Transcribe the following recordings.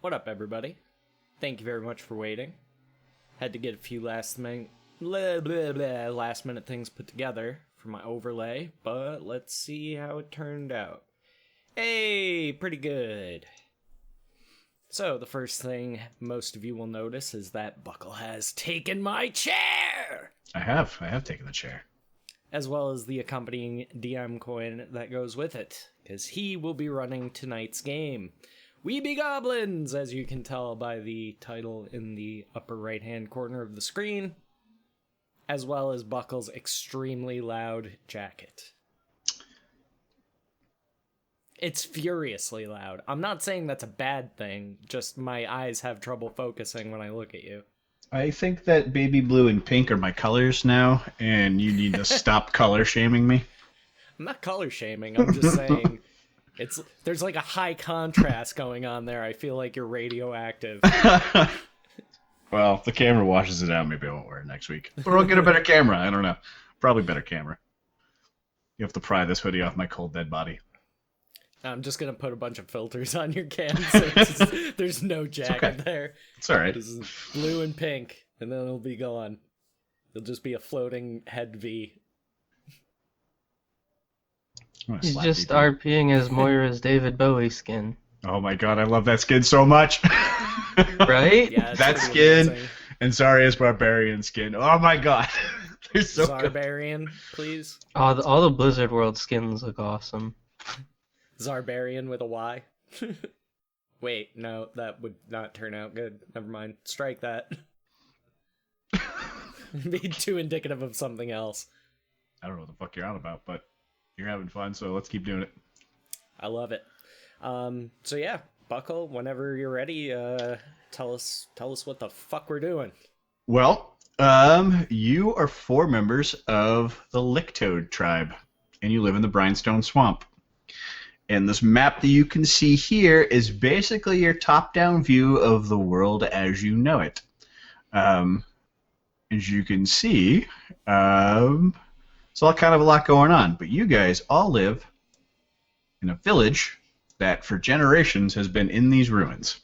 What up, everybody? Thank you very much for waiting. Had to get a few last minute things put together for my overlay, but let's see how it turned out. Hey, pretty good. So, the first thing most of you will notice is that Buckle has taken my chair! I have taken the chair. As well as the accompanying DM coin that goes with it, because he will be running tonight's game. We be Goblins, as you can tell by the title in the upper right-hand corner of the screen, as well as Buckle's extremely loud jacket. It's furiously loud. I'm not saying that's a bad thing, just my eyes have trouble focusing when I look at you. I think that baby blue and pink are my colors now, and you need to stop color shaming me. I'm not color shaming, I'm just saying there's like a high contrast going on there. I feel like you're radioactive. Well, if the camera washes it out, maybe I won't wear it next week. Or I'll get a better camera, I don't know. Probably better camera. You have to pry this hoodie off my cold dead body. I'm just gonna put a bunch of filters on your can. There's no jacket there. It's alright. This is blue and pink, and then it'll be gone. It'll just be a floating head V. He's just RPing as Moira's David Bowie skin. Oh my god, I love that skin so much. Right? Yeah, that skin amazing. And Zarya's Barbarian skin. Oh my god. They're so Zarbarian, good. Please. All the Blizzard World skins look awesome. Zarbarian with a Y. Wait, no, that would not turn out good. Never mind. Strike that. Be too indicative of something else. I don't know what the fuck you're on about, but you're having fun, so let's keep doing it. I love it. So yeah, Buckle, whenever you're ready, tell us what the fuck we're doing. Well, you are 4 members of the Licktoad tribe, and you live in the Brinestone Swamp. And this map that you can see here is basically your top-down view of the world as you know it. As you can see, it's all kind of a lot going on. But you guys all live in a village that for generations has been in these ruins.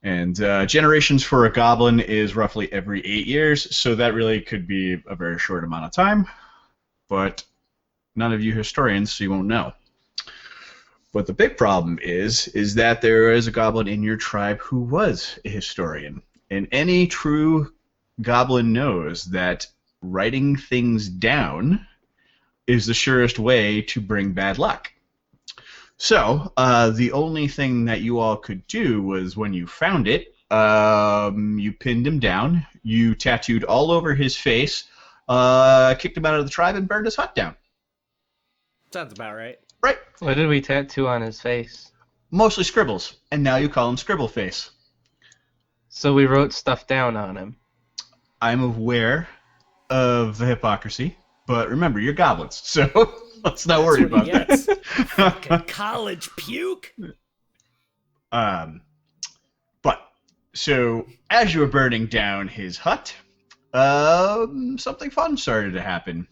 And generations for a goblin is roughly every 8 years, so that really could be a very short amount of time. But none of you historians, so you won't know. But the big problem is that there is a goblin in your tribe who was a historian. And any true goblin knows that writing things down is the surest way to bring bad luck. So, the only thing that you all could do was when you found it, you pinned him down, you tattooed all over his face, kicked him out of the tribe, and burned his hut down. Sounds about right. Right. What did we tattoo on his face? Mostly scribbles, and now you call him Scribbleface. So we wrote stuff down on him. I'm aware of the hypocrisy, but remember, you're goblins, so let's not worry about that. Fucking college puke. But so as you were burning down his hut, something fun started to happen.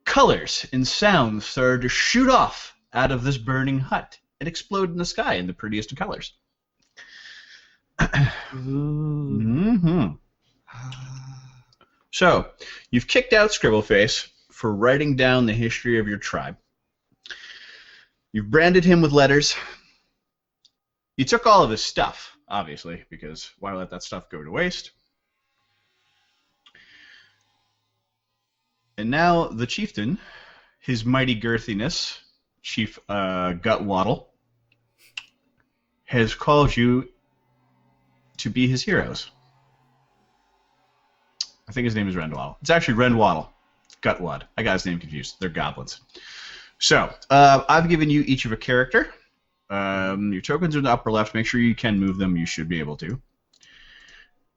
Colors and sounds started to shoot off out of this burning hut and explode in the sky in the prettiest of colors. Mm-hmm. So, you've kicked out Scribbleface for writing down the history of your tribe. You've branded him with letters. You took all of his stuff, obviously, because why let that stuff go to waste? And now the chieftain, his mighty girthiness, Chief Gutwaddle, has called you to be his heroes. I think his name is Rendwaddle. It's actually Rendwaddle. Gutwad. I got his name confused. They're goblins. So, I've given you each of a character. Your tokens are in the upper left. Make sure you can move them. You should be able to.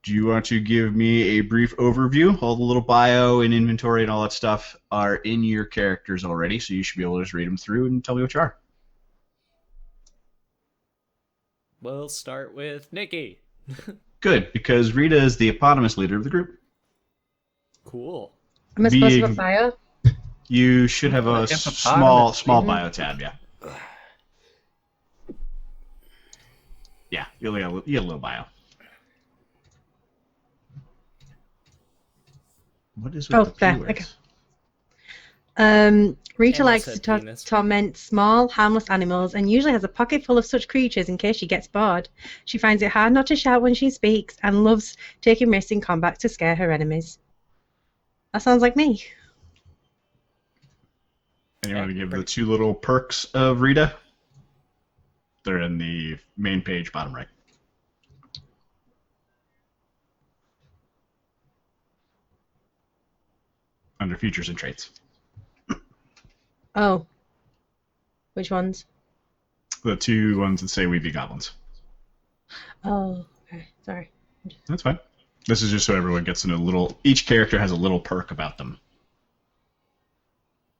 Do you want to give me a brief overview? All the little bio and inventory and all that stuff are in your characters already, so you should be able to just read them through and tell me what you are. We'll start with Nikki. Good, because Rita is the eponymous leader of the group. Cool. Am I supposed to have a bio? You should have a small bio tab, yeah. Yeah, you get a little bio. What is with the P there. words? Rita Anna likes said to penis. torment small, harmless animals and usually has a pocket full of such creatures in case she gets bored. She finds it hard not to shout when she speaks and loves taking risks in combat to scare her enemies. That sounds like me. And you Yeah, want to give the pretty- 2 little perks of Rita? They're in the main page, bottom right. Under features and traits. Oh. Which ones? The 2 ones that say we be goblins. Oh, okay. Sorry. That's fine. This is just so everyone gets in a little. Each character has a little perk about them.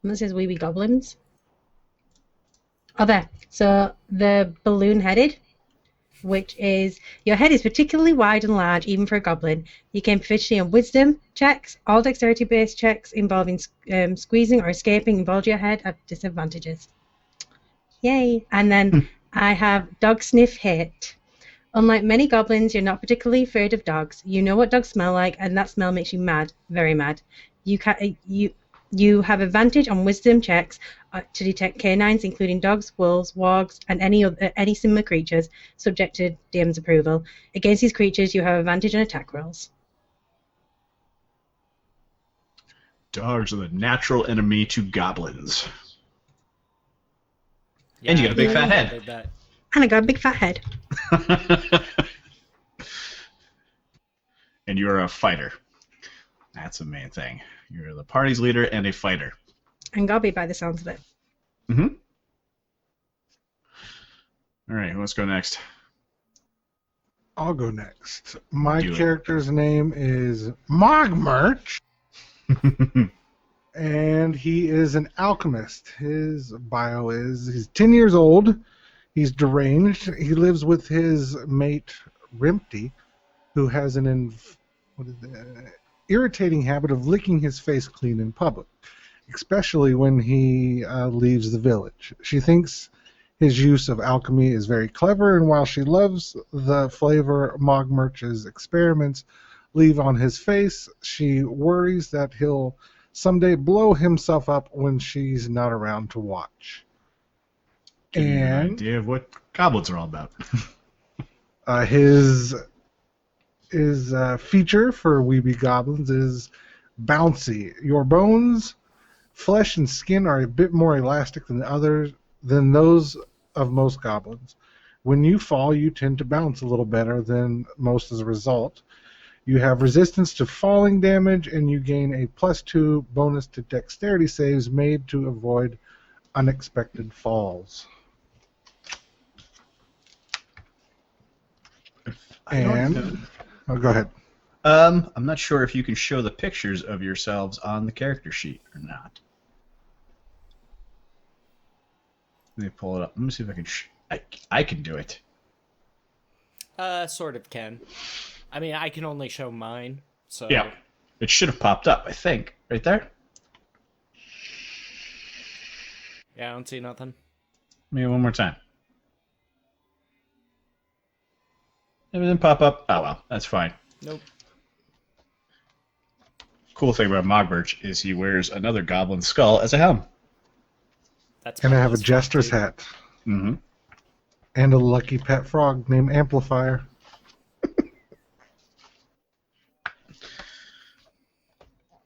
And this is We Be Goblins. Oh, there. So the balloon-headed, which is your head is particularly wide and large, even for a goblin. You gain proficiency on wisdom checks. All dexterity-based checks involving squeezing or escaping involve your head at disadvantages. Yay! And then I have Dog Sniff Hate. Unlike many goblins, you're not particularly afraid of dogs. You know what dogs smell like, and that smell makes you mad, very mad. You have advantage on wisdom checks to detect canines, including dogs, wolves, wargs, and any similar creatures, subject to DM's approval. Against these creatures, you have advantage on attack rolls. Dogs are the natural enemy to goblins. Yeah, And you get a big fat head. did that. And I got a big fat head. And you're a fighter. That's the main thing. You're the party's leader and a fighter. And Gobby by the sounds of it. Mm-hmm. All right, who wants to go next? I'll go next. My Do it. character's name is Mogmerch, and he is an alchemist. His bio is he's 10 years old. He's deranged. He lives with his mate, Rimpty, who has an irritating habit of licking his face clean in public, especially when he leaves the village. She thinks his use of alchemy is very clever, and while she loves the flavor Mogmerch's experiments leave on his face, she worries that he'll someday blow himself up when she's not around to watch. Give me an And idea of what goblins are all about. his feature for Weeby Goblins is bouncy. Your bones, flesh, and skin are a bit more elastic than those of most goblins. When you fall, you tend to bounce a little better than most as a result. You have resistance to falling damage, and you gain a +2 bonus to dexterity saves made to avoid unexpected falls. And oh, go ahead. I'm not sure if you can show the pictures of yourselves on the character sheet or not. Let me pull it up. Let me see if I can. I can do it. Sort of can. I mean, I can only show mine, so... Yeah. It should have popped up, I think. Right there? Yeah, I don't see nothing. Maybe one more time. It didn't pop up. Oh, well. That's fine. Nope. Cool thing about Mogberch is he wears another goblin skull as a helm. That's And I have a probably jester's spot, hat. Mm-hmm. And a lucky pet frog named Amplifier.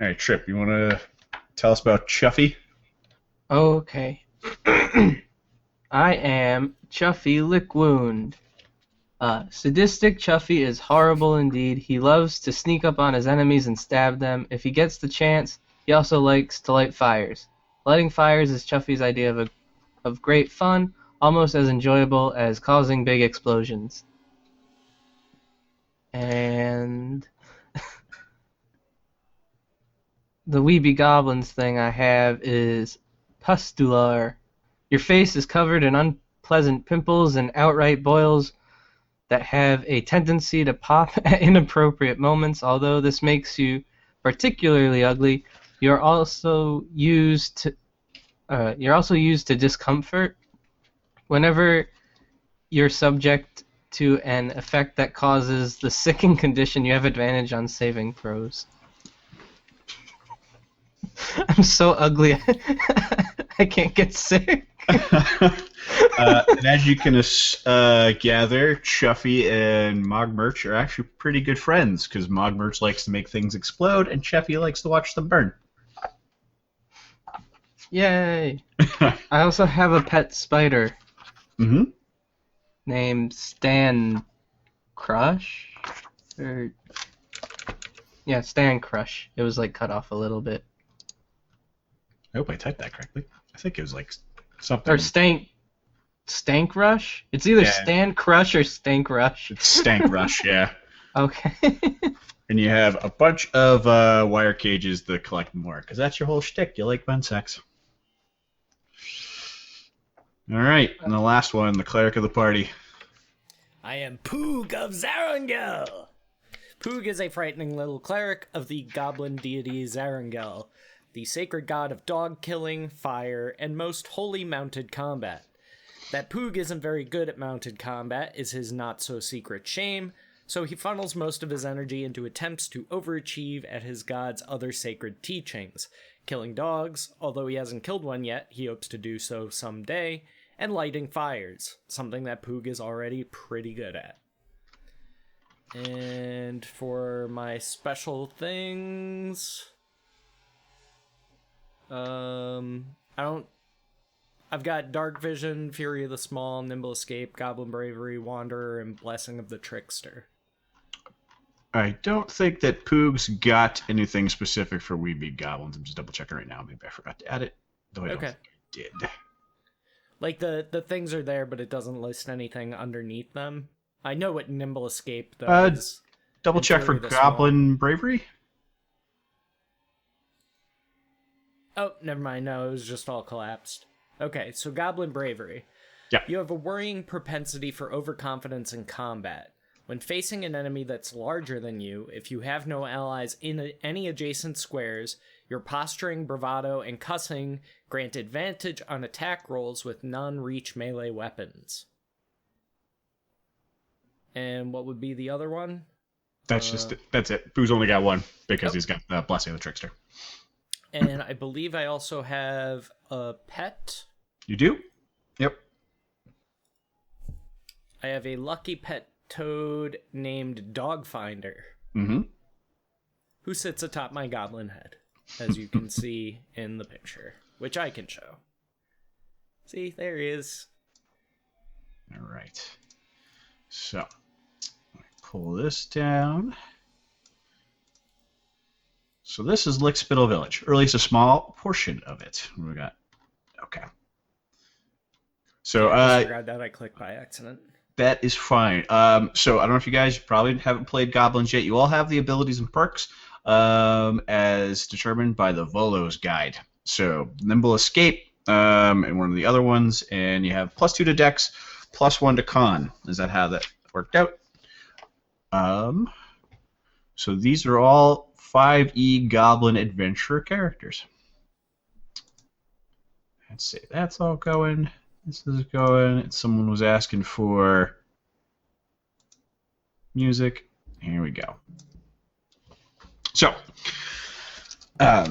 All right, Trip, you want to tell us about Chuffy? Okay. I am Chuffy Lickwound. Sadistic Chuffy is horrible indeed. He loves to sneak up on his enemies and stab them. If he gets the chance, he also likes to light fires. Lighting fires is Chuffy's idea of great fun, almost as enjoyable as causing big explosions. And the Weeby Goblins thing I have is pustular. Your face is covered in unpleasant pimples and outright boils that have a tendency to pop at inappropriate moments. Although this makes you particularly ugly, you're also used to discomfort. Whenever your subject to an effect that causes the sicking condition. You have advantage on saving throws. I'm so ugly. I can't get sick. And as you can gather, Chuffy and Mogmerch are actually pretty good friends because Mogmerch likes to make things explode and Chuffy likes to watch them burn. Yay! I also have a pet spider Mm-hmm. named Stan Crush. Yeah, Stan Crush. It was like cut off a little bit. I hope I typed that correctly. I think it was like something. Or Stank Rush? It's either Yeah. Stan Crush or Stank Rush. It's Stank Rush, yeah. Okay. And you have a bunch of wire cages to collect more, because that's your whole shtick. You like fun sex. All right, and the last one, the cleric of the party. I am Poog of Zarangel. Poog is a frightening little cleric of the goblin deity Zarangel, the sacred god of dog killing, fire, and most holy mounted combat. That Poog isn't very good at mounted combat is his not-so-secret shame, so he funnels most of his energy into attempts to overachieve at his god's other sacred teachings, killing dogs, although he hasn't killed one yet, he hopes to do so someday, and lighting fires, something that Poog is already pretty good at. And for my special things... I've got Dark Vision, Fury of the Small, Nimble Escape, Goblin Bravery, Wanderer, and Blessing of the Trickster. I don't think that Poog's got anything specific for We Be Goblins. I'm just double checking right now. Maybe I forgot to add it. Though I don't think I did. Like, the things are there, but it doesn't list anything underneath them. I know what Nimble Escape does. Double check for Fury of the Goblin Bravery. Oh, never mind. No, it was just all collapsed. Okay, so Goblin Bravery. Yeah. You have a worrying propensity for overconfidence in combat. When facing an enemy that's larger than you, if you have no allies in any adjacent squares, your posturing, bravado, and cussing grant advantage on attack rolls with non-reach melee weapons. And what would be the other one? That's just it. That's it. Poog's only got one because he's got the Blessing of the Trickster. And I believe I also have a pet. You do? Yep. I have a lucky pet toad named Dogfinder, Mm-hmm. who sits atop my goblin head, as you can see in the picture, which I can show. See, there he is. All right. So, let me pull this down. So this is Lickspittle Village, or at least a small portion of it. What we got? Okay. So I forgot that I clicked by accident. that is fine. So I don't know if you guys probably haven't played Goblins yet. You all have the abilities and perks as determined by the Volo's guide. So Nimble Escape and one of the other ones, and you have +2 to Dex, +1 to Con. Is that how that worked out? So these are all 5e Goblin Adventurer characters. Let's see, that's all going. This is going. Someone was asking for music. Here we go. So, as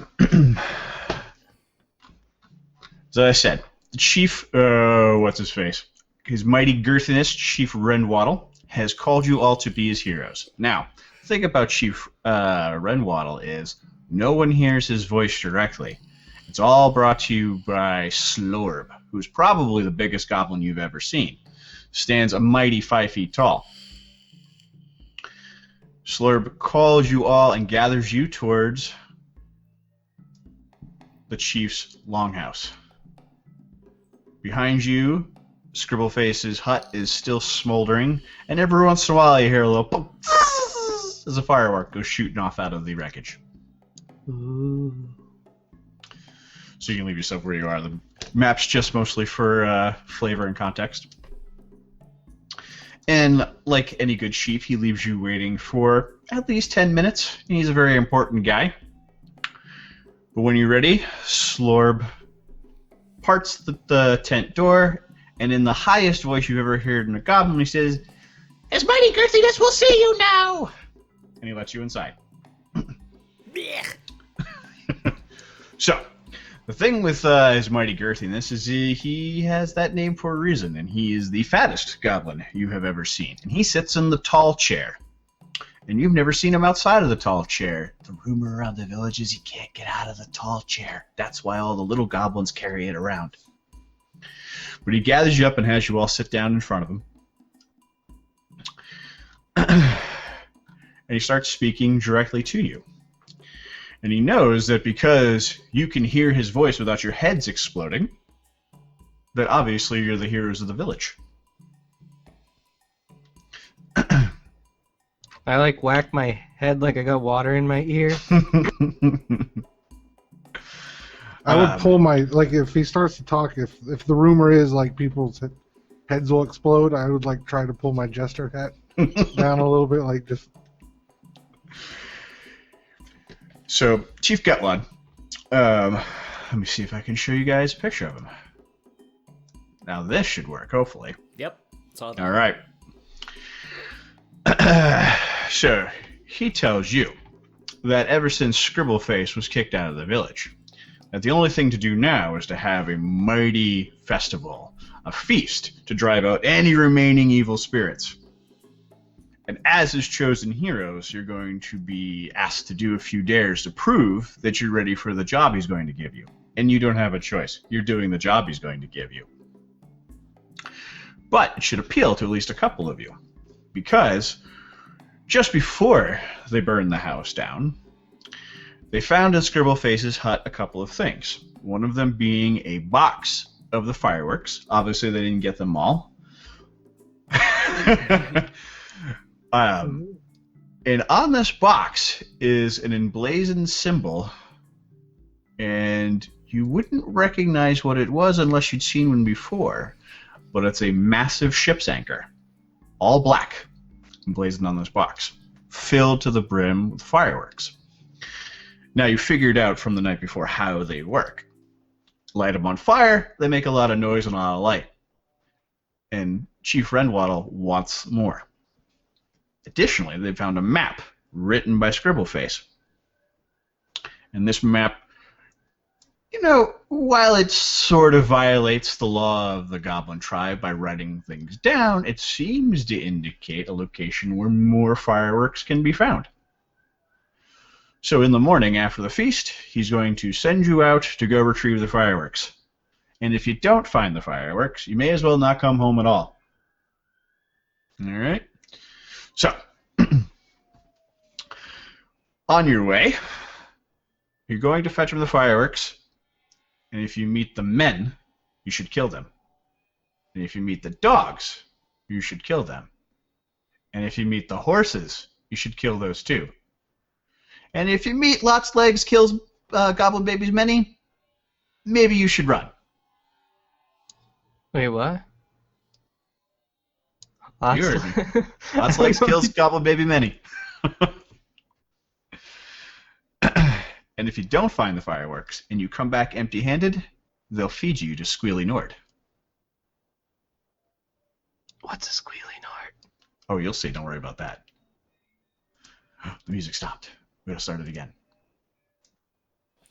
I said, the Chief, what's his face? His mighty girthiness, Chief Renwaddle, has called you all to be his heroes. Now, the thing about Chief Renwaddle is no one hears his voice directly. It's all brought to you by Slorb, who's probably the biggest goblin you've ever seen. Stands a mighty 5 feet tall. Slurb calls you all and gathers you towards the chief's longhouse. Behind you, Scribbleface's hut is still smoldering, and every once in a while you hear a little pop as a firework goes shooting off out of the wreckage. Ooh. So you can leave yourself where you are. The map's just mostly for flavor and context. And like any good chief, he leaves you waiting for at least 10 minutes. He's a very important guy. But when you're ready, Slorb parts the tent door, and in the highest voice you've ever heard in a goblin, he says, His mighty girthiness will see you now! And he lets you inside. So, the thing with his mighty girthiness is he has that name for a reason, and he is the fattest goblin you have ever seen. And he sits in the tall chair. And you've never seen him outside of the tall chair. The rumor around the village is he can't get out of the tall chair. That's why all the little goblins carry it around. But he gathers you up and has you all sit down in front of him. And he starts speaking directly to you. And he knows that because you can hear his voice without your heads exploding, that obviously you're the heroes of the village. I like whack my head like I got water in my ear. I would pull my, like, if he starts to talk, if the rumor is like people's heads will explode, I would like try to pull my jester hat down a little bit, like just. So, Chief Gutlon, let me see if I can show you guys a picture of him. Now this should work, hopefully. Yep. Saw that. All right. So, he tells you that ever since Scribbleface was kicked out of the village, that the only thing to do now is to have a mighty festival, a feast, to drive out any remaining evil spirits. And as his chosen heroes, you're going to be asked to do a few dares to prove that you're ready for the job he's going to give you. And you don't have a choice. You're doing the job he's going to give you. But it should appeal to at least a couple of you. Because just before they burned the house down, they found in Scribbleface's hut a couple of things. One of them being a box of the fireworks. Obviously, they didn't get them all. And on this box is an emblazoned symbol, and you wouldn't recognize what it was unless you'd seen one before, but it's a massive ship's anchor, all black, emblazoned on this box, filled to the brim with fireworks. Now, you figured out from the night before how they work. Light them on fire, they make a lot of noise and a lot of light. And Chief Renwaddle wants more. Additionally, they found a map written by Scribbleface. And this map, you know, while it sort of violates the law of the Goblin tribe by writing things down, it seems to indicate a location where more fireworks can be found. So in the morning after the feast, he's going to send you out to go retrieve the fireworks. And if you don't find the fireworks, you may as well not come home at all. All right? So, on your way, you're going to fetch him the fireworks, and if you meet the men, you should kill them. And if you meet the dogs, you should kill them. And if you meet the horses, you should kill those too. And if you meet Lots Legs kills Goblin Babies Many, maybe you should run. Wait, what? You heard me. Lots Legs kills Goblin Baby Many. And if you don't find the fireworks and you come back empty-handed, they'll feed you to Squealy Nord. What's a Squealy Nord? Oh, you'll see. Don't worry about that. The music stopped. We gotta start it again.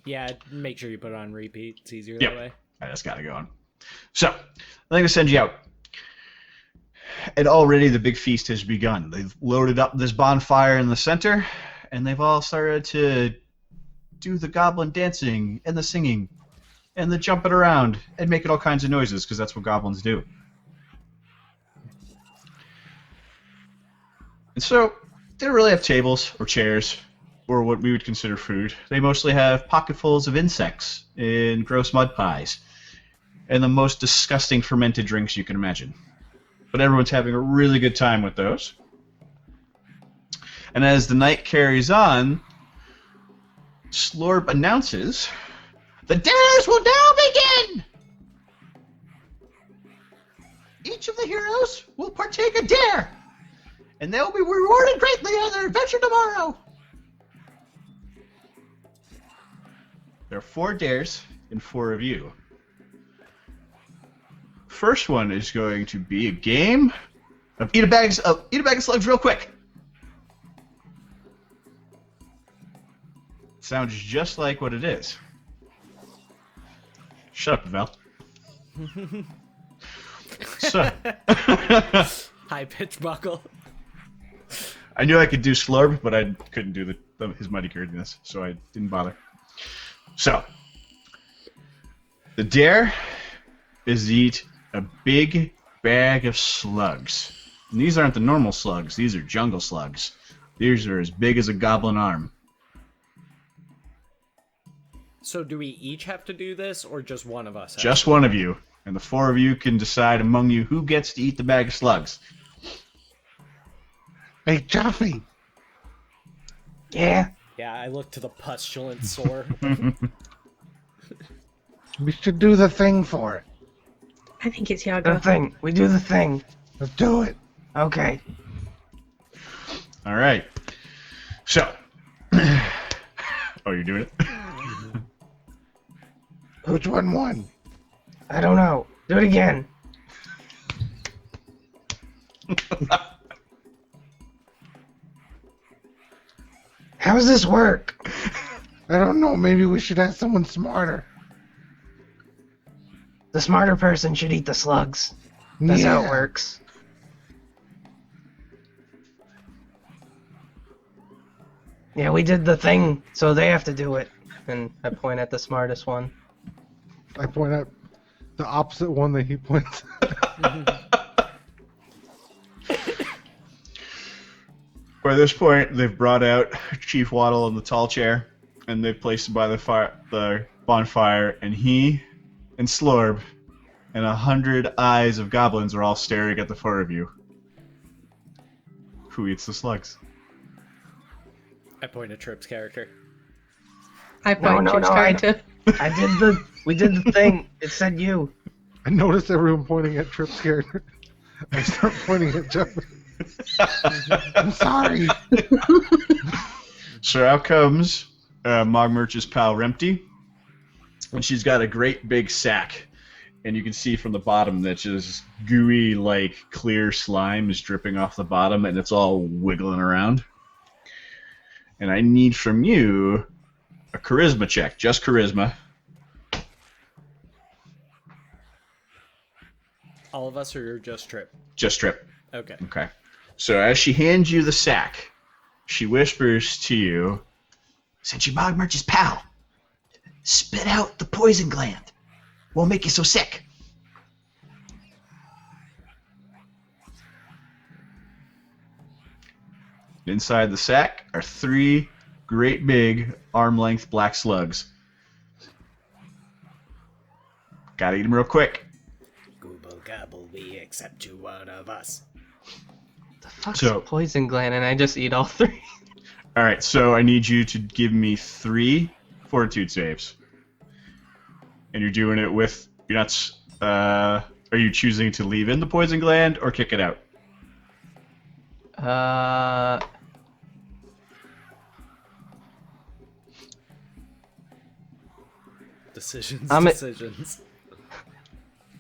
Yeah, make sure you put it on repeat. It's easier Yep. that way. I just got it going. So, I'm going to send you out. And already the big feast has begun. They've loaded up this bonfire in the center, and they've all started to do the goblin dancing and the singing and the jumping around and making all kinds of noises, because that's what goblins do. And so, they don't really have tables or chairs or what we would consider food. They mostly have pocketfuls of insects and gross mud pies and the most disgusting fermented drinks you can imagine. But everyone's having a really good time with those. And as the night carries on, Slorb announces, "The dares will now begin! Each of the heroes will partake a dare, and they will be rewarded greatly on their adventure tomorrow." There are 4 dares and 4 of you. First one is going to be a game Eat a bag of slugs real quick. Sounds just like what it is. Shut up, Val. So, High pitch buckle. I knew I could do Slurb, but I couldn't do his mighty goodness, so I didn't bother. So, the dare is to eat a big bag of slugs. And these aren't the normal slugs, these are jungle slugs. These are as big as a goblin arm. So do we each have to do this, or just one of us? Just one of you, and the four of you can decide among you who gets to eat the bag of slugs. Hey, Chaffee. Yeah. Yeah, I look to the pustulant sore. We should do the thing for it. I think it's The Yago. thing. We do the thing. Let's do it. Okay. All right. So, oh, you're doing it? Which one won? I don't know. Do it again. How does this work? I don't know. Maybe we should ask someone smarter. The smarter person should eat the slugs. That's how it works. Yeah, we did the thing, so they have to do it. And I point at the smartest one. I point out the opposite one that he points. By this point, they've brought out Chief Waddle in the tall chair, and they've placed him by the bonfire, and he and Slorb and 100 eyes of goblins are all staring at the four of you. Who eats the slugs? I point at Trip's character. I point No, Chip's no, character. We did the thing. It said you. I noticed everyone pointing at Trip's character. I start pointing at Jeff. I'm sorry. So out comes Mogmurch's pal Rempty, and she's got a great big sack, and you can see from the bottom that just gooey, like clear slime is dripping off the bottom, and it's all wiggling around. And I need from you a charisma check, just charisma. All of us, or just Trip? Just Trip. Okay. Okay. So as she hands you the sack, she whispers to you, "Since you're Mogmurch's pal, spit out the poison gland. Won't make you so sick." Inside the sack are 3 great big arm-length black slugs. Gotta eat them real quick. Gooble gobble we except to one of us. The fuck's So- a poison gland? And I just eat all 3. Alright, so I need you to give me 3 fortitude saves. And you're doing it with... You're not... are you choosing to leave in the poison gland or kick it out? Decisions.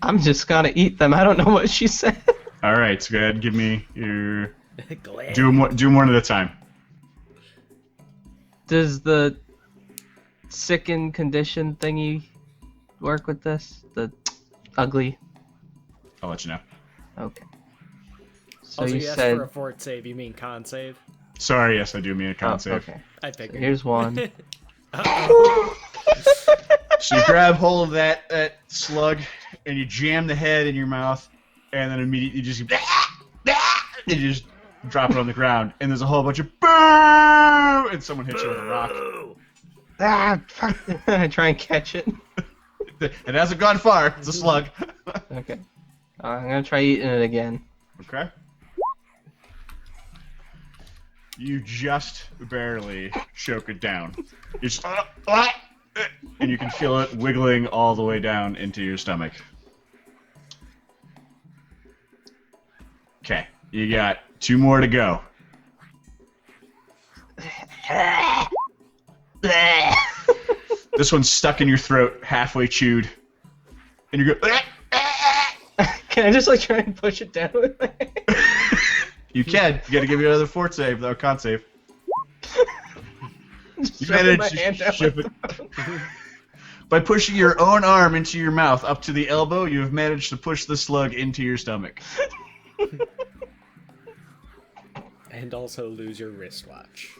I'm just gonna eat them. I don't know what she said. Alright, so go ahead and give me your... Gland. Do them one at a time. Does the sicken condition thingy work with this? The ugly. I'll let you know. Okay. So Also, you you asked said. for a fort save. You mean con save? Sorry, yes, I do mean a con Oh, save. okay. I So figured. here's one. So you grab hold of that slug, and you jam the head in your mouth, and then immediately you just... and you just drop it on the ground, and there's a whole bunch of boo, and someone hits you with a rock. Ah, fuck. I try and catch it. It hasn't gone far. It's a slug. Okay. I'm gonna try eating it again. Okay. You just barely choke it down. You just, and you can feel it wiggling all the way down into your stomach. Okay, you got 2 more to go. This one's stuck in your throat, halfway chewed, and you go. Can I just like try and push it down with my hand? You can. You got to give me another fort save, though. Con save. You Shoving my managed hand to down shove my it. throat. By pushing your own arm into your mouth up to the elbow, you have managed to push the slug into your stomach. And also lose your wristwatch.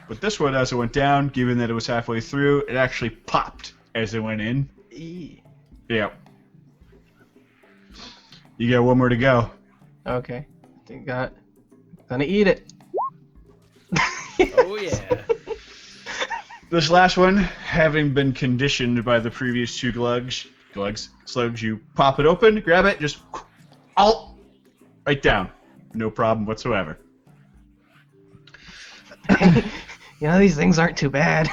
But this one, as it went down, given that it was halfway through, it actually popped as it went in. Yeah. You got one more to go. Okay. I think gonna eat it. Oh yeah. This last one, having been conditioned by the previous two slugs, you pop it open, grab it, just right down. No problem whatsoever. You know, these things aren't too bad.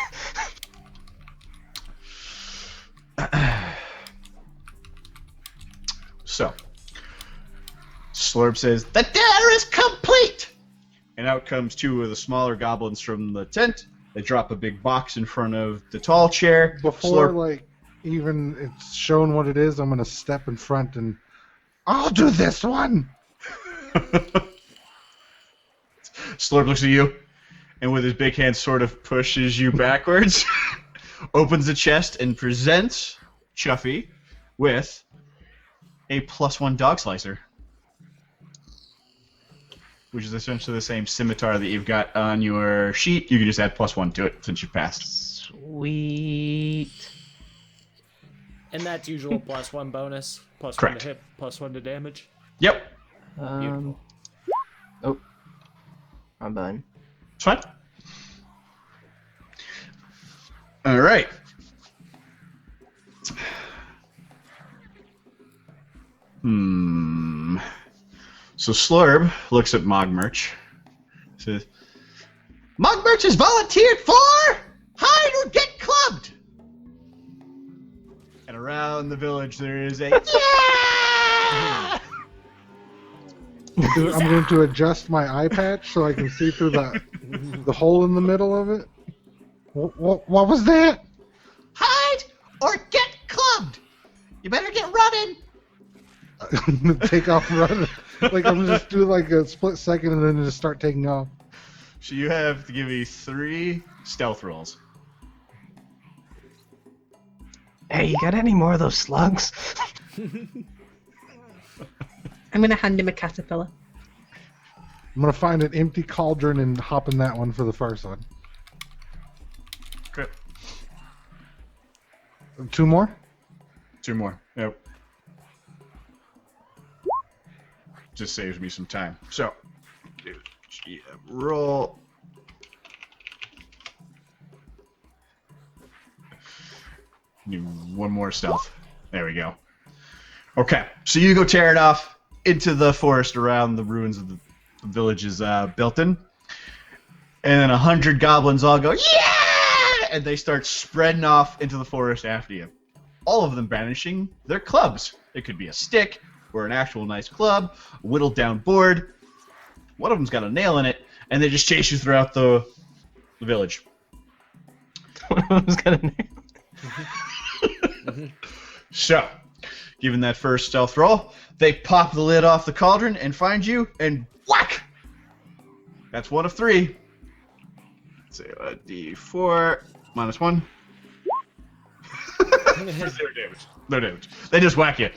So, Slurp says, "The dinner is complete!" And out comes two of the smaller goblins from the tent. They drop a big box in front of the tall chair. Before, Slurp, like, even it's shown what it is, I'm going to step in front and... I'll do this one! Slurp looks at you, and with his big hand sort of pushes you backwards, opens the chest, and presents Chuffy with a +1 dog slicer, which is essentially the same scimitar that you've got on your sheet. You can just add +1 to it since you passed. Sweet. And that's usual +1 bonus. +1 Correct. to hit, +1 to damage. Yep, Beautiful. Oh. Wrong button. it's fine. All right. So Slurb looks at Mogmerch. Says, "Mogmerch is volunteered for hide or get clubbed." And around the village there is a yeah. I'm going to adjust my eye patch so I can see through the hole in the middle of it. What was that? Hide or get clubbed. You better get running. Take off running. Like, I'm just do like a split second and then just start taking off. So you have to give me 3 stealth rolls. Hey, you got any more of those slugs? I'm going to hand him a caterpillar. I'm going to find an empty cauldron and hop in that one for the first one. Okay. 2 more? 2 more. Yep. Just saves me some time. So, roll. Need one more stealth. There we go. Okay, so you go tearing off into the forest around the ruins of the villages built in. And then 100 goblins all go, yeah! And they start spreading off into the forest after you. All of them brandishing their clubs. It could be a stick or an actual nice club, a whittled down board. One of them's got a nail in it, and they just chase you throughout the village. One of them's got a name. So, given that first stealth roll, they pop the lid off the cauldron and find you, and whack! That's 1 of 3. Let's say a D4 -1. For 0 damage. No damage. They just whack you.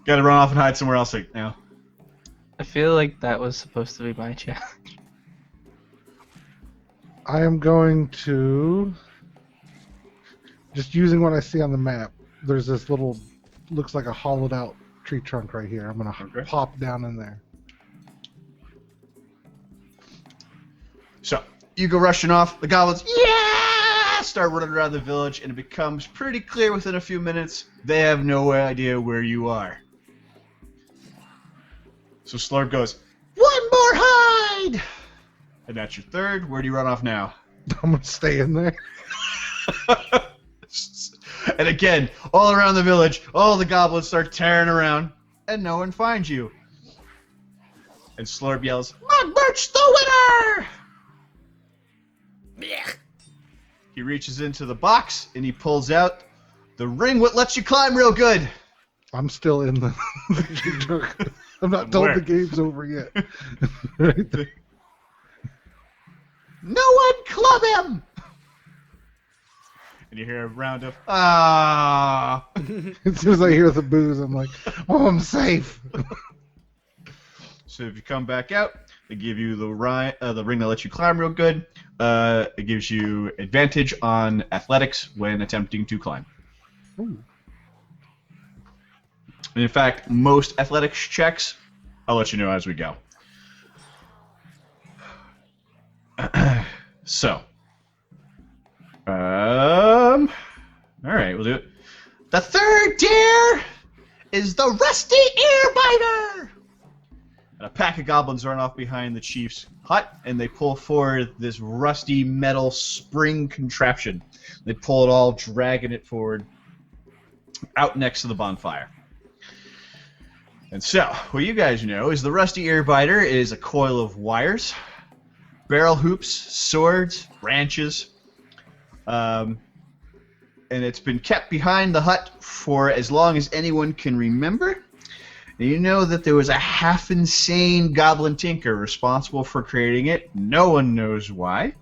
Gotta run off and hide somewhere else now. I feel like that was supposed to be my challenge. I am going to... Just using what I see on the map, there's this little, looks like a hollowed out tree trunk right here. I'm going to pop down in there. So, you go rushing off, the goblins, yeah! Start running around the village, and it becomes pretty clear within a few minutes they have no idea where you are. So Slurp goes, "One more hide!" And that's your third. Where do you run off now? I'm going to stay in there. And again, all around the village, all the goblins start tearing around, and no one finds you. And Slurp yells, "Mogmerch the winner!" He reaches into the box, and he pulls out the ring what lets you climb real good. I'm still in the tree trunk. I'm not told Where? the game's over yet. Right there. No one club him! And you hear a round of, ah. As soon as I hear the booze, I'm like, oh, I'm safe. So if you come back out, they give you the ring that lets you climb real good. It gives you advantage on athletics when attempting to climb. Ooh. And in fact, most athletics checks, I'll let you know as we go. So, all right, we'll do it. The third tier is the Rusty Earbiter. And a pack of goblins run off behind the chief's hut, and they pull forward this rusty metal spring contraption. They pull it all, dragging it forward, out next to the bonfire. And so, what you guys know is the Rusty Earbiter is a coil of wires, barrel hoops, swords, branches, and it's been kept behind the hut for as long as anyone can remember. And you know that there was a half-insane goblin tinker responsible for creating it. No one knows why.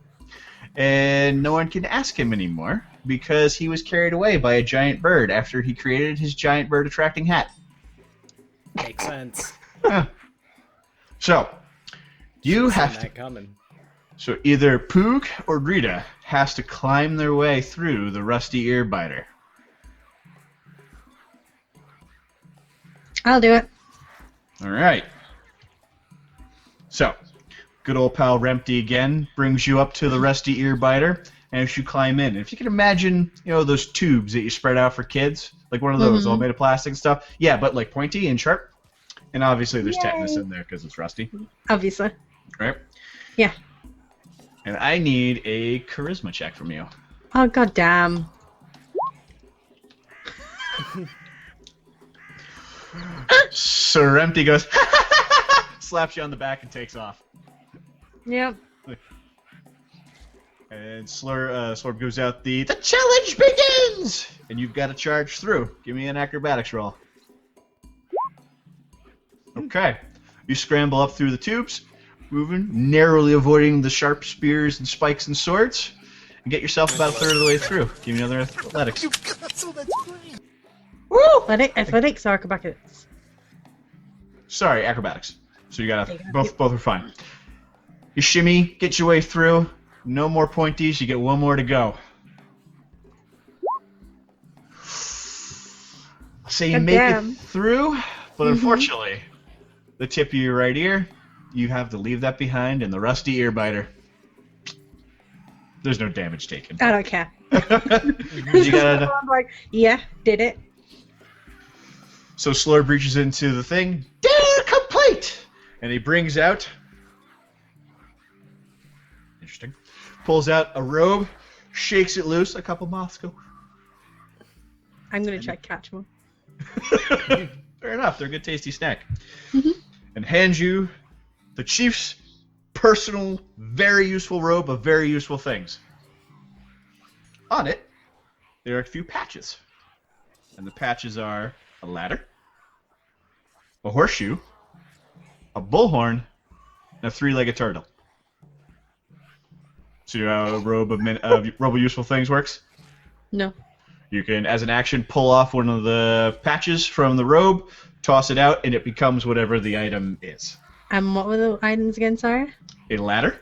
And no one can ask him anymore because he was carried away by a giant bird after he created his giant bird-attracting hat. Makes sense. So, you Should've seen have to... that coming. So either Poog or Rita has to climb their way through the Rusty Earbiter. I'll do it. All right. So, good old pal Rempty again brings you up to the Rusty Earbiter, and as you climb in, if you can imagine, those tubes that you spread out for kids, like one of those, all made of plastic and stuff. Yeah, but like pointy and sharp. And obviously there's tetanus in there because it's rusty. Obviously. Right? Yeah. And I need a charisma check from you. Oh, goddamn. So Rempty goes, slaps you on the back and takes off. Yep. And Slurp goes out the challenge begins! And you've got to charge through. Give me an acrobatics roll. Okay. You scramble up through the tubes, moving, narrowly avoiding the sharp spears and spikes and swords, and get yourself about a third of the way through. Give me another athletics. Woo! Athletics or acrobatics? Sorry, acrobatics. So you got both are fine. You shimmy, get your way through. No more pointies. You get one more to go. So you make it through, but unfortunately, the tip of your right ear, you have to leave that behind in the Rusty Earbiter. There's no damage taken. I don't care. You gotta... I'm like, yeah, did it. So Slurp reaches into the thing. Dare complete! And he brings out... Interesting. Pulls out a robe, shakes it loose. A couple moths go... I'm going to try to catch one. Fair enough. They're a good, tasty snack. And hands you the chief's personal, very useful robe of very useful things. On it, there are a few patches. And the patches are a ladder, a horseshoe, a bullhorn, and a three-legged turtle. So you know how a robe of useful things works? No. You can, as an action, pull off one of the patches from the robe, toss it out, and it becomes whatever the item is. And what were the items again, sorry? A ladder,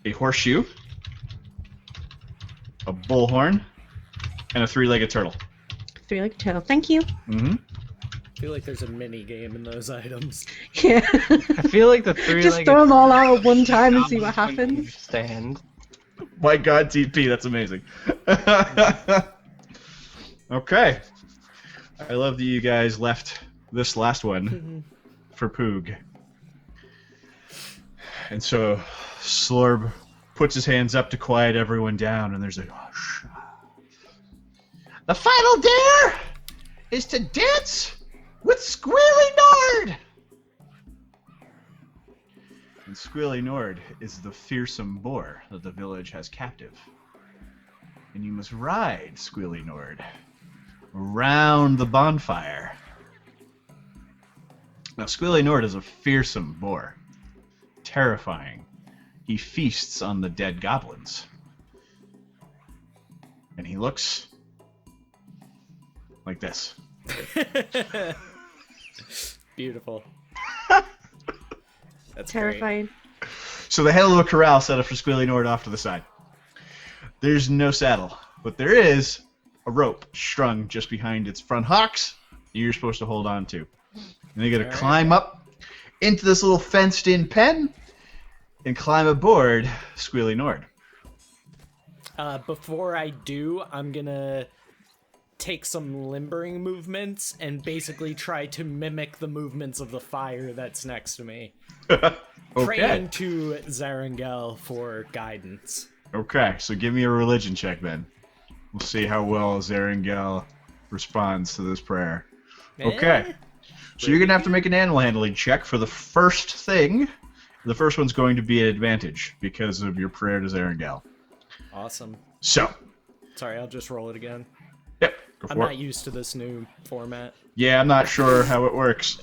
a horseshoe, a bullhorn, and a three-legged turtle. Three-legged turtle. Thank you. Mm-hmm. I feel like there's a mini game in those items. Yeah. I feel like the three-legged Just throw them all out at one time and see what happens. Stand. My God, TP, that's amazing. Okay. I love that you guys left this last one for Poog. And so Slurb puts his hands up to quiet everyone down, and there's a hush. The final dare is to dance with Squealy Nord! And Squealy Nord is the fearsome boar that the village has captive. And you must ride Squealy Nord around the bonfire Now, Squealy Nord is a fearsome boar. Terrifying. He feasts on the dead goblins. And he looks like this. Beautiful. That's Terrifying. So they had a little corral set up for Squealy Nord off to the side. There's no saddle, but there is a rope strung just behind its front hocks you're supposed to hold on to. And you got to climb up into this little fenced-in pen and climb aboard Squealy Nord. Before I do, I'm gonna take some limbering movements and basically try to mimic the movements of the fire that's next to me. Praying to Zarangel for guidance. Okay, so give me a religion check then. We'll see how well Zarangel responds to this prayer. Okay. So you're going to have to make an animal handling check for the first thing. The first one's going to be an advantage because of your prayer to Zarangel. Awesome. So. Sorry, I'll just roll it again. Yep. Go I'm for not it. used to this new format. Yeah, I'm not sure how it works.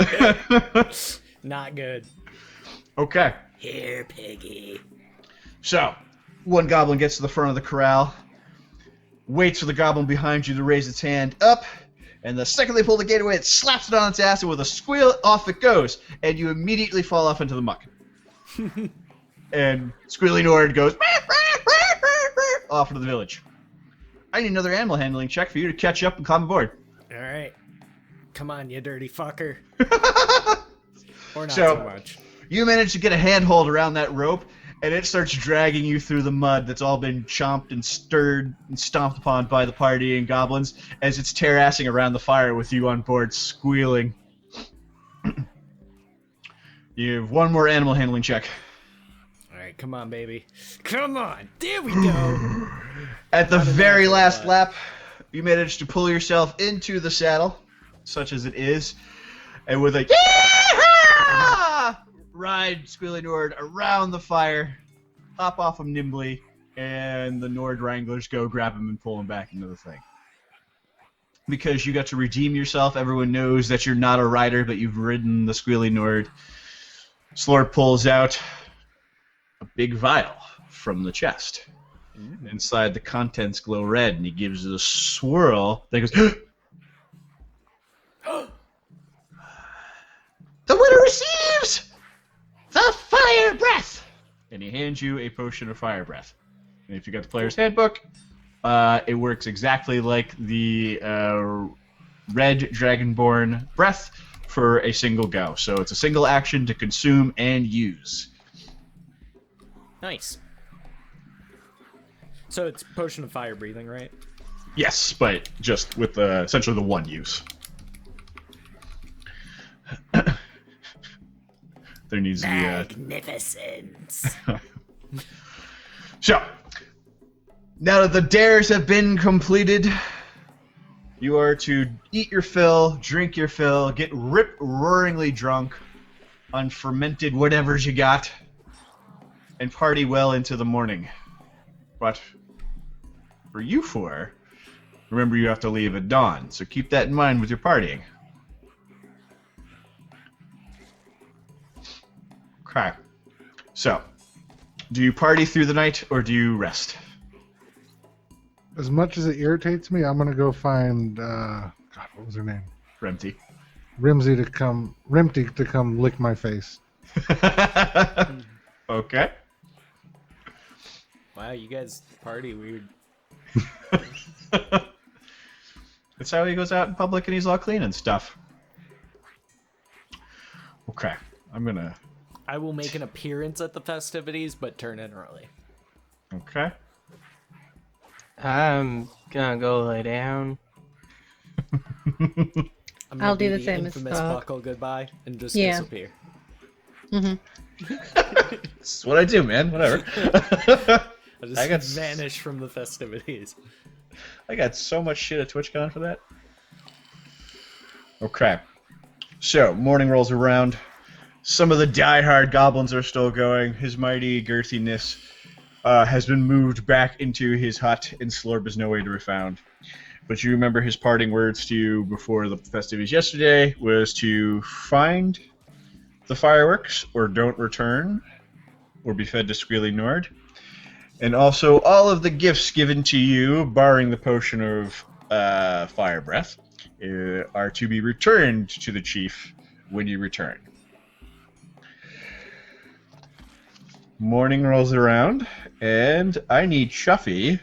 Not good. Okay. Here, piggy. So, one goblin gets to the front of the corral, waits for the goblin behind you to raise its hand up, and the second they pull the gate away, it slaps it on its ass, and with a squeal, off it goes, and you immediately fall off into the muck. And Squealy Nord goes off into the village. I need another animal handling check for you to catch up and climb aboard. All right. Come on, you dirty fucker. Or not So- so much. You manage to get a handhold around that rope, and it starts dragging you through the mud that's all been chomped and stirred and stomped upon by the party and goblins as it's terrassing around the fire with you on board, squealing. You have one more animal handling check. All right, come on, baby. Come on. There we go. At the Not a very natural last lap. lap, you manage to pull yourself into the saddle, such as it is, and with a "Yeehaw!" ride Squealy Nord around the fire, hop off him nimbly, and the Nord Wranglers go grab him and pull him back into the thing. Because you got to redeem yourself, everyone knows that you're not a rider, but you've ridden the Squealy Nord. Slor pulls out a big vial from the chest. Inside, the contents glow red, and he gives it a swirl. Then he goes, "The winner receives the fire breath!" And he hands you a potion of fire breath. And if you got the player's handbook, it works exactly like the red dragonborn breath for a single go. So it's a single action to consume and use. Nice. So it's potion of fire breathing, right? Yes, but just with essentially the one use. There needs to be Magnificence. So, now that the dares have been completed, you are to eat your fill, drink your fill, get rip-roaringly drunk on fermented whatevers you got, and party well into the morning. But for you four, remember you have to leave at dawn, so keep that in mind with your partying. Okay. So, do you party through the night or do you rest? As much as it irritates me, I'm gonna go find God, what was her name? Remty. Rimsey to come lick my face. Okay. Wow, you guys party weird. That's how he goes out in public and he's all clean and stuff. Okay. I will make an appearance at the festivities, but turn in early. Okay. I'm gonna go lay down. I'm gonna I'll do the same as infamous Thog. buckle goodbye and just Yeah. disappear. That's what I do, man. Whatever. I just I got vanish from the festivities. I got so much shit at TwitchCon for that. Okay. So, morning rolls around. Some of the diehard goblins are still going. His mighty girthiness has been moved back into his hut, and Slorb is nowhere to be found. But you remember his parting words to you before the festivities yesterday was to find the fireworks or don't return or be fed to Squealy Nord. And also all of the gifts given to you, barring the potion of fire breath, are to be returned to the chief when you return. Morning rolls around, and I need Chuffy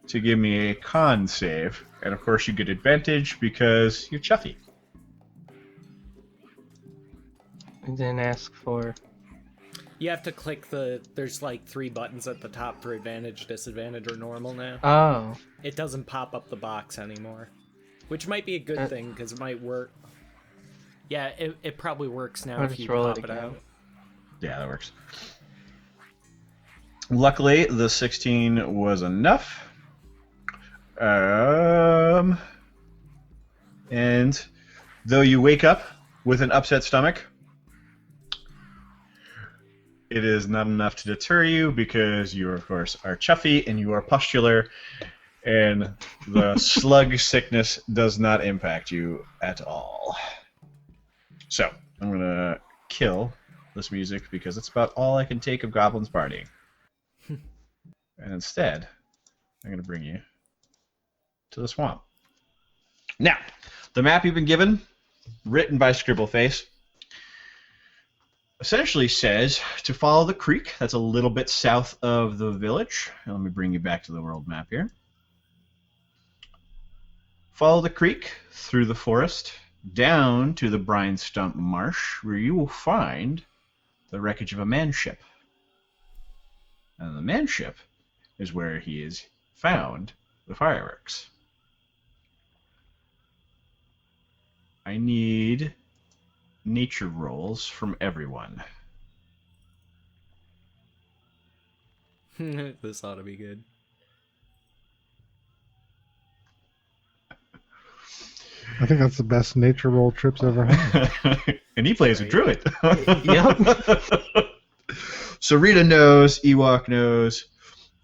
to give me a con save. And of course you get advantage because you're Chuffy. I didn't ask for. You have to click there's like 3 buttons at the top for advantage, disadvantage, or normal now. Oh. It doesn't pop up the box anymore. Which might be a good thing, because it might work. Yeah, it probably works now I'll if just you roll pop it it again. out. Yeah, that works. Luckily, the 16 was enough. And though you wake up with an upset stomach, it is not enough to deter you because you, of course, are Chuffy and you are pustular, and the slug sickness does not impact you at all. So, I'm going to kill this music because it's about all I can take of Goblins partying. And instead, I'm going to bring you to the swamp. Now, the map you've been given, written by Scribbleface, essentially says to follow the creek that's a little bit south of the village. And let me bring you back to the world map here. Follow the creek through the forest down to the Brine Stump Marsh, where you will find the wreckage of a manship. And the manship is where he has found the fireworks. I need nature rolls from everyone. This ought to be good. I think that's the best nature roll Trip's ever had. And he plays a druid. Yep. So Rita knows, Ewok knows,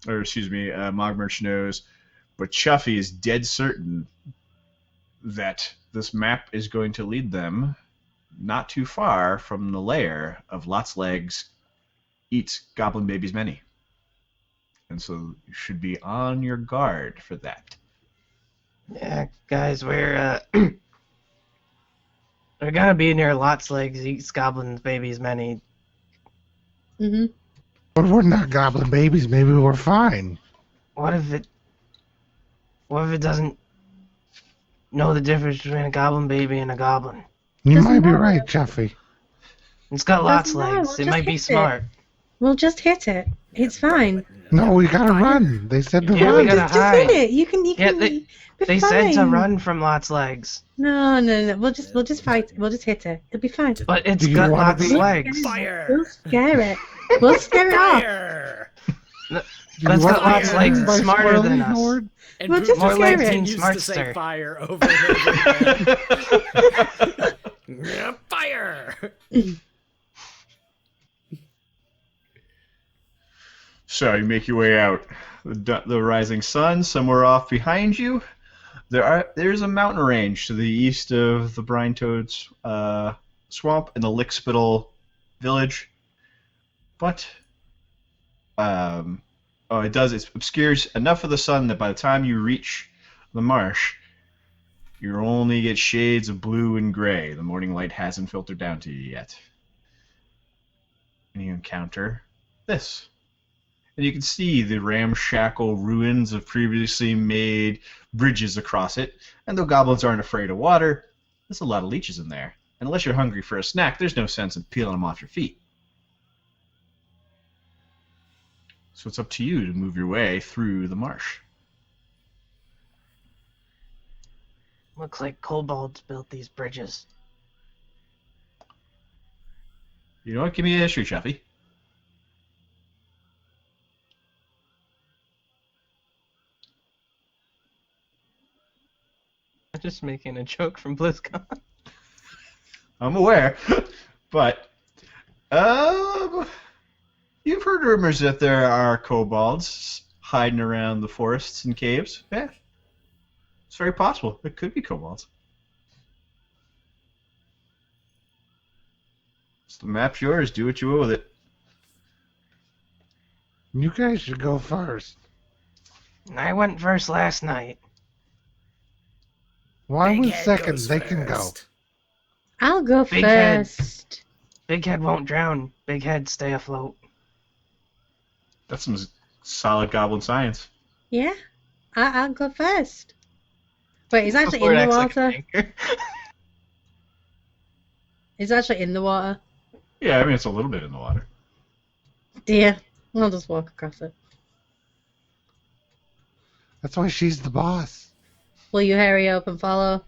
or excuse me, Mogmerch knows, but Chuffy is dead certain that this map is going to lead them not too far from the lair of Lots Legs Eats Goblin Babies Many. And so you should be on your guard for that. Yeah, guys, we're gonna be near Lots Legs Eats Goblins Babies Many. Mm-hmm. But we're not goblin babies. Maybe we're fine. What if it doesn't know the difference between a goblin baby and a goblin? You Doesn't might be matter. right, Chuffy. It's got lots Doesn't matter, legs. we'll It just might be hit it. smart. We'll just hit it. It's fine. No, we gotta run. They said to Yeah, we run. gotta Just hide. hit it. You can. Yeah, be They fine. said to run from Lots Legs, No. We'll just fight. We'll just hit it. It'll be fine. but it's Do you got wanna lots be- legs. Fire! We'll scare it. We'll scare it off. Fire! Do That's you got want lots to legs. by It's smarter Squirrely than us. Nord? And Well, just Boot More legs continues means to say smartster. fire over and over again. Yeah, fire! So you make your way out. The rising sun somewhere off behind you. There's a mountain range to the east of the Brine Toad's swamp and the Lickspittle village. But it obscures enough of the sun that by the time you reach the marsh, you only get shades of blue and gray. The morning light hasn't filtered down to you yet. And you encounter this. And you can see the ramshackle ruins of previously made bridges across it. And though goblins aren't afraid of water, there's a lot of leeches in there. And unless you're hungry for a snack, there's no sense in peeling them off your feet. So it's up to you to move your way through the marsh. Looks like kobolds built these bridges. You know what? Give me a history, Chuffy. I'm just making a joke from BlizzCon. I'm aware, but you've heard rumors that there are kobolds hiding around the forests and caves. Yeah, it's very possible. It could be kobolds. So the map's yours. Do what you will with it. You guys should go first. I went first last night. Well, I Big went Head second. goes They can go. first. I'll go Big head. first. Big Head won't drown. Big Head stay afloat. That's some solid goblin science. Yeah, I'll go first. Wait, it's actually Before in it the acts like water. an anchor. It's actually in the water. Yeah, I mean, it's a little bit in the water. Dear, I'll just walk across it. That's why she's the boss. Will you hurry up and follow?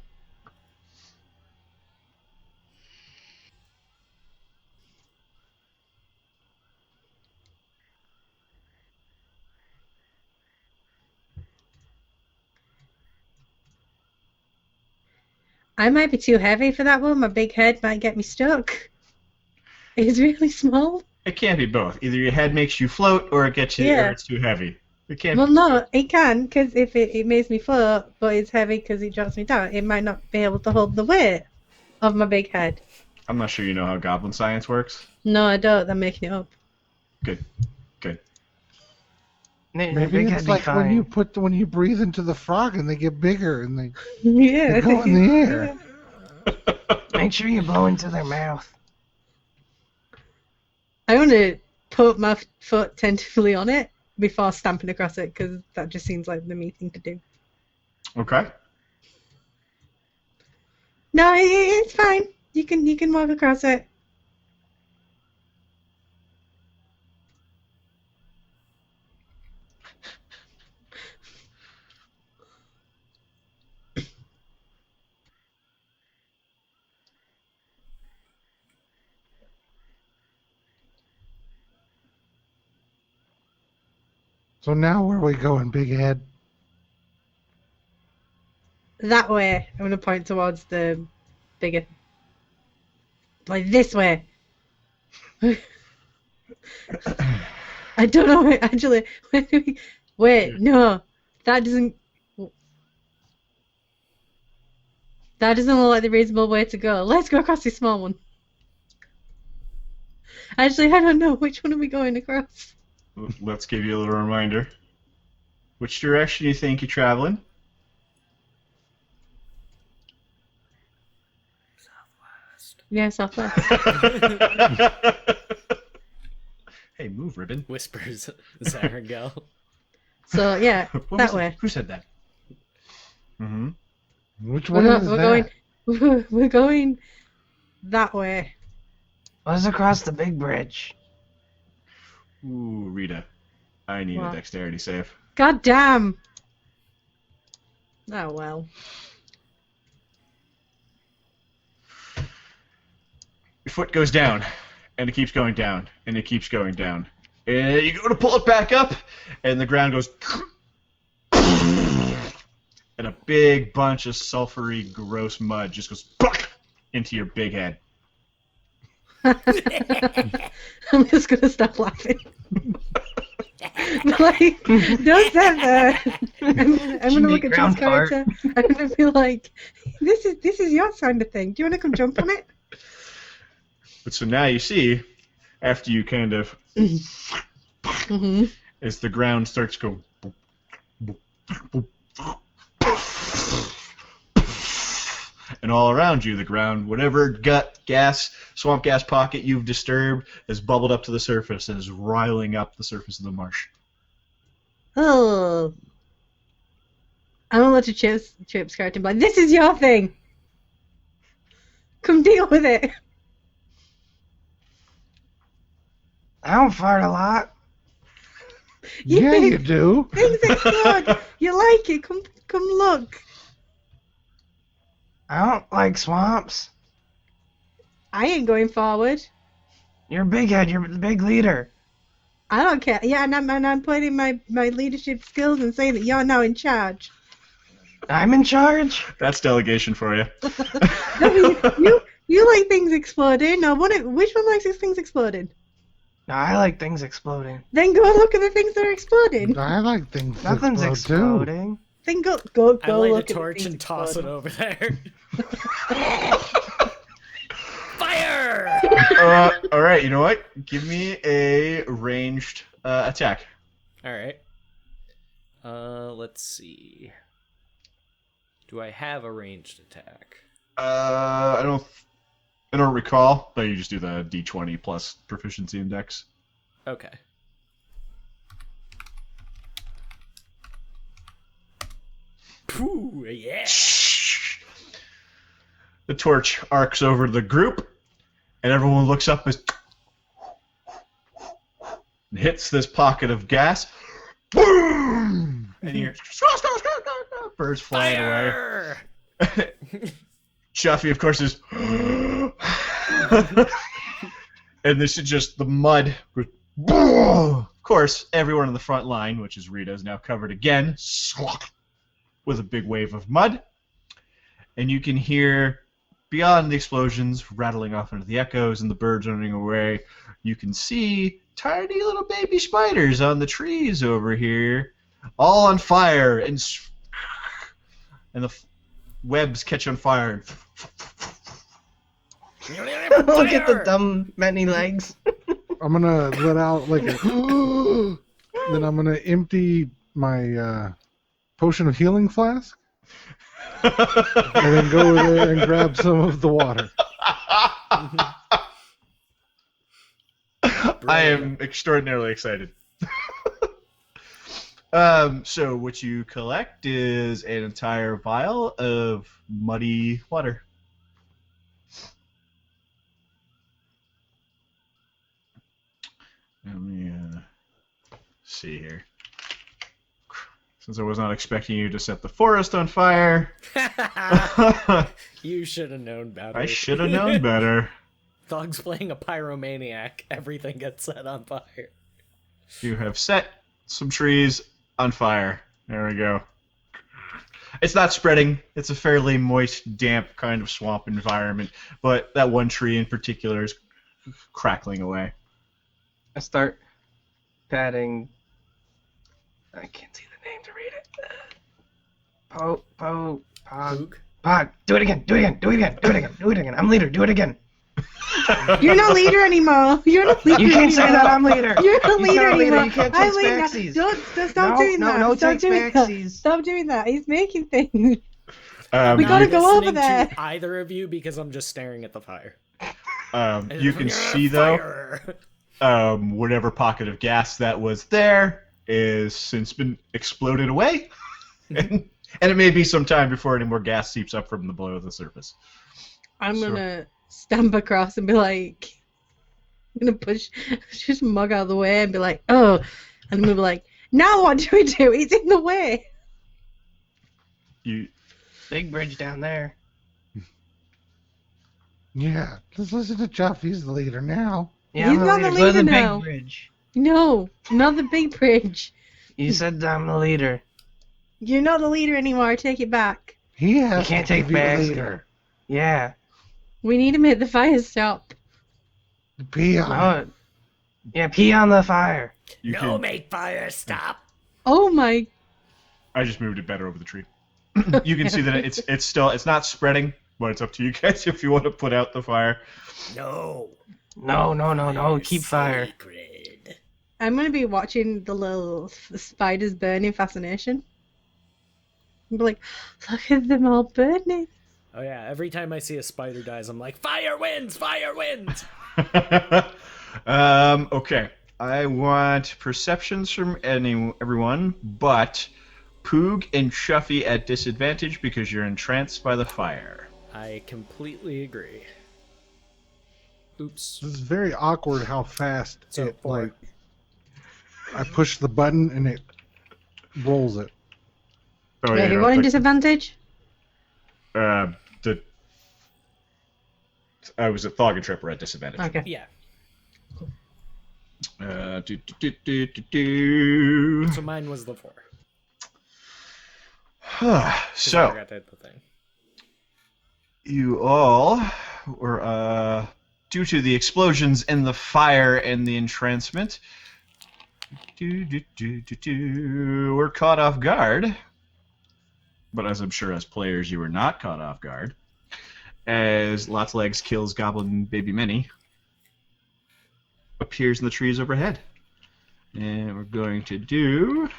I might be too heavy for that one. My big head might get me stuck. It's really small. It can't be both. Either your head makes you float, or it gets you, Yeah. or it's too heavy. It can't. Well, be no, it can, because if it makes me float, but it's heavy because it drops me down, it might not be able to hold the weight of my big head. I'm not sure you know how goblin science works. No, I don't. I'm making it up. Good. Good. Maybe Big Head it's be like fine. when you breathe into the frog and they get bigger and they Yeah. go in the air. Make sure you blow into their mouth. I want to put my foot tentatively on it before stamping across it, because that just seems like the me thing to do. Okay. No, it's fine. You can walk across it. So now where are we going, big head? That way. I'm gonna point towards the bigger. Like this way. I don't know. Actually, wait. No, that doesn't. That doesn't look like the reasonable way to go. Let's go across this small one. Actually, I don't know. Which one are we going across? Let's give you a little reminder. Which direction do you think you're traveling? Yeah, southwest. Hey, move, Ribbon. Whispers Zaragel. So yeah, that way. Who said that? Mm-hmm. Which We're, one not, is we're that? going. We're going that way. Let's across the big bridge. Ooh, Rita. I need What? a dexterity save. God damn. Oh well. Your foot goes down, and it keeps going down, and it keeps going down. And you go to pull it back up, and the ground goes... and a big bunch of sulfury, gross mud just goes into your big head. I'm just gonna stop laughing. Like, don't stand there. I'm gonna look at Joe's ground fart. character. I'm gonna be like, this is your kind of thing. Do you wanna come jump on it? But so now you see, after you kind of... Mm-hmm. as the ground starts to go... and all around you, the ground, whatever gut, gas, swamp gas pocket you've disturbed, has bubbled up to the surface and is riling up the surface of the marsh. Oh. I'm gonna look at Chip's character and be like, this is your thing. Come deal with it. I don't fart a lot. Yeah, think you do. Things explode. You like it. Come look. I don't like swamps. I ain't going forward. You're big head. You're the big leader. I don't care. Yeah, and I'm putting my leadership skills and saying that you're now in charge. I'm in charge. That's delegation for you. No, you like things exploding. No, which one likes things exploding? No, I like things exploding. Then go look at the things that are exploding. I like things that Nothing's explode, too. exploding. Then go I light look a at torch the things and toss it exploding. over there. Fire Fire! All right, you know what? Give me a ranged attack. All right. Let's see. Do I have a ranged attack? I don't recall. No, you just do the D20 plus proficiency index. Okay. Pooh, yeah. The torch arcs over the group, and everyone looks up as and hits this pocket of gas. Boom! And you hear birds flying away. Fire! Chuffy, of course, is. And this is just the mud. Of course, everyone in the front line, which is Rita, is now covered again with a big wave of mud. And you can hear, beyond the explosions rattling off into the echoes and the birds running away, you can see tiny little baby spiders on the trees over here, all on fire, and the webs catch on fire. Look at the dumb many legs. I'm gonna let out like a. Then I'm gonna empty my potion of healing flask, and then go over there and grab some of the water. I am extraordinarily excited. So what you collect is an entire vial of muddy water. Let me see here. Since I was not expecting you to set the forest on fire. You should have known better. I should have known better. Dog's playing a pyromaniac. Everything gets set on fire. You have set some trees on fire. There we go. It's not spreading. It's a fairly moist, damp kind of swamp environment, but that one tree in particular is crackling away. I start patting. I can't see the name to read it. Pog. Pog. Do it again. Do it again. Do it again. Do it again. Do it again. I'm leader. Do it again. You're not leader anymore. You're not leader. You can't say that. I'm leader. You're not He's leader not leader. anymore. You can't I'm take leader. backsies. Don't stop No, doing no, that. no Stop takes doing that. backsies. Stop doing that. He's making things. We I'm gotta not go over listening there. to either of you because I'm just staring at the fire. You can see though, whatever pocket of gas that was there is since been exploded away, and it may be some time before any more gas seeps up from below the surface. I'm gonna stamp across and be like, I'm gonna just mug out of the way and be like, oh, and I'm gonna be like, now what do we do? He's in the way. Big bridge down there. Yeah, just listen to Jeff. He's the leader now. Yeah, He's I'm not the the leader. Go to the leader now. big bridge. No, not the big bridge. You said I'm the leader. You're not the leader anymore. Take it back. He has You can't to take be the back. leader. Yeah. We need to make the fire stop. Be on it. Oh, yeah, pee on the fire. You No, can, make fire stop. Oh my. I just moved it better over the tree. You can see that it's not spreading, but it's up to you guys if you want to put out the fire. No. No. Keep fire. Sacred. I'm gonna be watching the little spiders burn in fascination. I'm like, look at them all burning. Oh yeah, every time I see a spider dies, I'm like, fire wins! Fire wins! Okay. I want perceptions from everyone, but Poog and Chuffy at disadvantage because you're entranced by the fire. I completely agree. Oops. This is very awkward how fast So, it, 4. like, I push the button and it rolls it. Oh, Wait, who wanted disadvantage? I was at Thog and Tripper at disadvantage. Okay. Yeah. So mine was the 4. 'Cause So, I forgot to hit the thing. you all were, due to the explosions and the fire and the entrancement, were caught off guard. But as I'm sure as players, you were not caught off guard. as Lots Legs kills Goblin Baby Minnie, appears in the trees overhead. And we're going to do...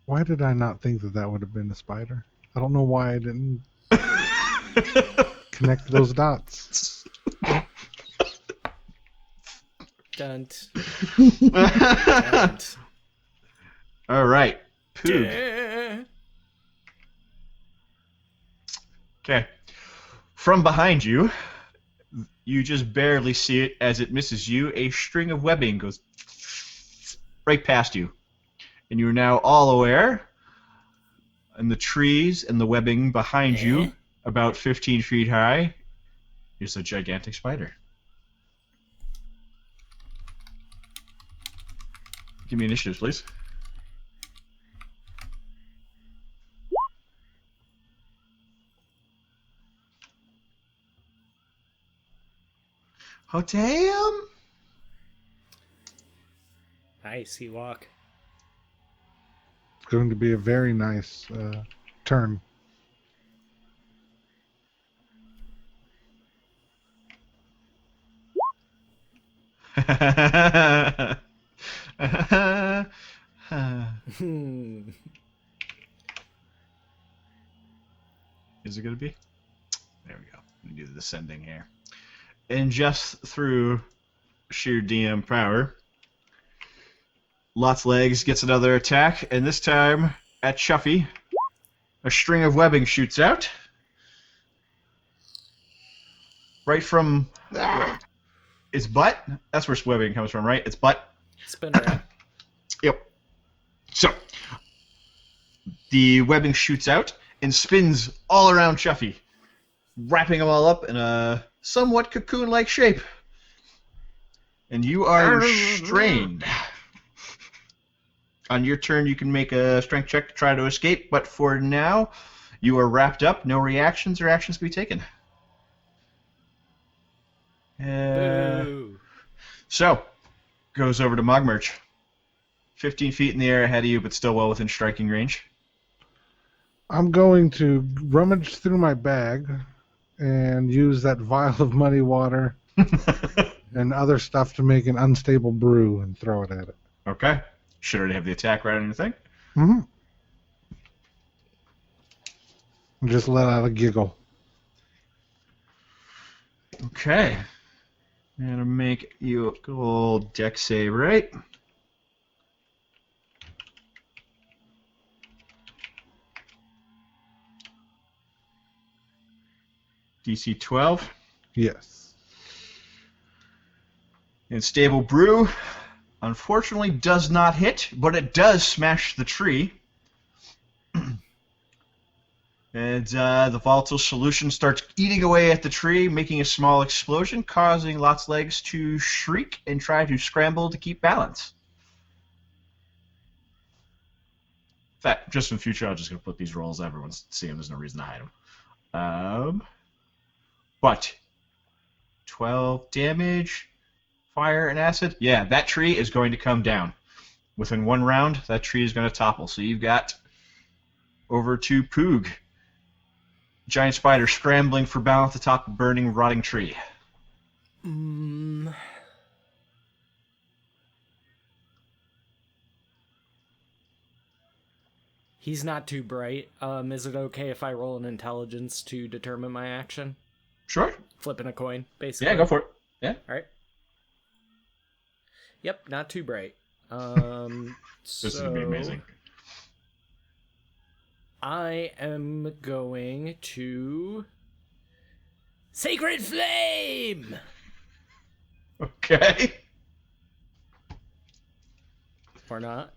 Why did I not think that that would have been a spider? I don't know why I didn't connect those dots. Dunt. Dunt. All right. Poog. Okay. From behind you, you just barely see it as it misses you. A string of webbing goes right past you. And you are now all aware, in the trees and the webbing behind you, about 15 feet high, is a gigantic spider. Give me initiatives, please. Oh, damn! Nice, he walk. It's going to be a very nice turn. Is it going to be? There we go. Let me do the descending here. And just through sheer DM power, Lots Legs gets another attack, and this time at Chuffy, a string of webbing shoots out. Right from its butt. That's where webbing comes from, right? Its butt. Spin around. Yep. So, the webbing shoots out and spins all around Chuffy, wrapping them all up in a somewhat cocoon-like shape. And you are restrained. On your turn, you can make a strength check to try to escape, but for now, you are wrapped up. No reactions or actions can be taken. Boo. So, goes over to Mogmerch. 15 feet in the air ahead of you, but still well within striking range. I'm going to rummage through my bag and use that vial of muddy water and other stuff to make an unstable brew and throw it at it. Okay. Should already have the attack right on your thing. Mm-hmm. Just let out a giggle. Okay. I'm going to make you a good old deck save, right? DC 12. Yes. And Stable Brew, unfortunately, does not hit, but it does smash the tree. And the volatile solution starts eating away at the tree, making a small explosion, causing Lots Legs to shriek and try to scramble to keep balance. In fact, just in the future, I'm just going to put these rolls. Everyone's seeing. There's no reason to hide them. But 12 damage, fire and acid. Yeah, that tree is going to come down. Within one round, that tree is going to topple. So you've got over to Poog. Giant spider scrambling for balance atop a burning, rotting tree. He's not too bright. Is it okay if I roll an intelligence to determine my action? Sure. Flipping a coin, basically. Yeah, go for it. Yeah. All right. Yep, not too bright. This is going to be amazing. I am going to... Sacred Flame! Okay. Or not.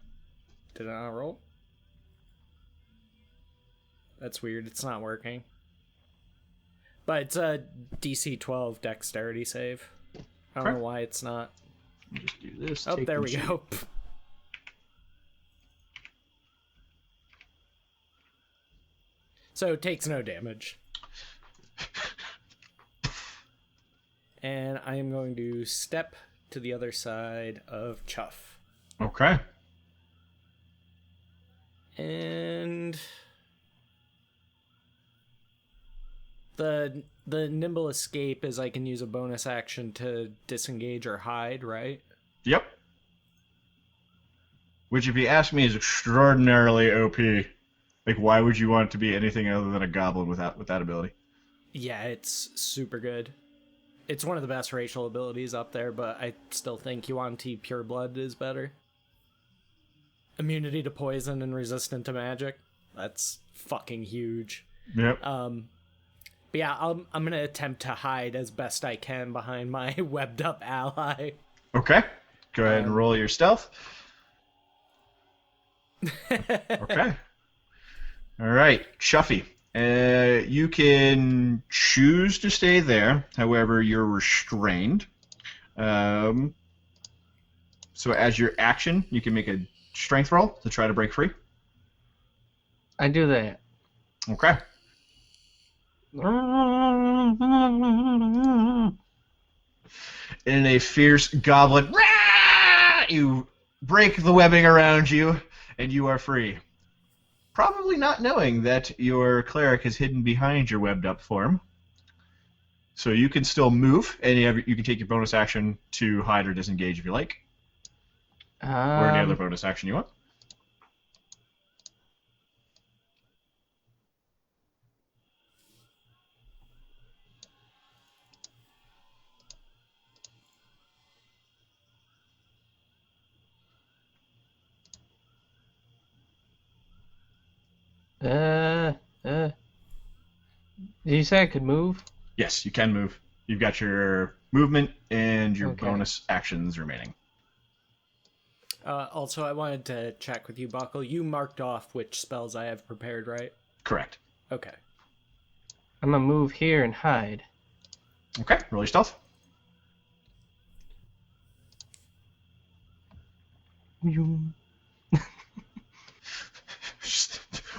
Did I not roll? That's weird. It's not working. But it's a DC 12 dexterity save. I don't know why it's not. Let me just do this. Oh, there we go. So it takes no damage. And I am going to step to the other side of Chuff. Okay. And The nimble escape is I can use a bonus action to disengage or hide, right? Yep. Which, if you ask me, is extraordinarily OP. Like, why would you want it to be anything other than a goblin with that ability? Yeah, it's super good. It's one of the best racial abilities up there, but I still think Yuan-Ti Pure Blood is better. Immunity to poison and resistant to magic. That's fucking huge. Yep. But yeah, I'm gonna attempt to hide as best I can behind my webbed up ally. Okay. Go ahead and roll your stealth. Okay. All right, Chuffy. You can choose to stay there. However, you're restrained. So as your action, you can make a strength roll to try to break free. I do that. Okay. In a fierce goblin, you break the webbing around you, and you are free. Probably not knowing that your cleric is hidden behind your webbed up form. So you can still move, and you can take your bonus action to hide or disengage if you like. Or any other bonus action you want. Did you say I could move? Yes, you can move. You've got your movement and your Okay. bonus actions remaining. Also, I wanted to check with you, Buckle. You marked off which spells I have prepared, right? Correct. Okay. I'm gonna move here and hide. Okay, roll your stealth.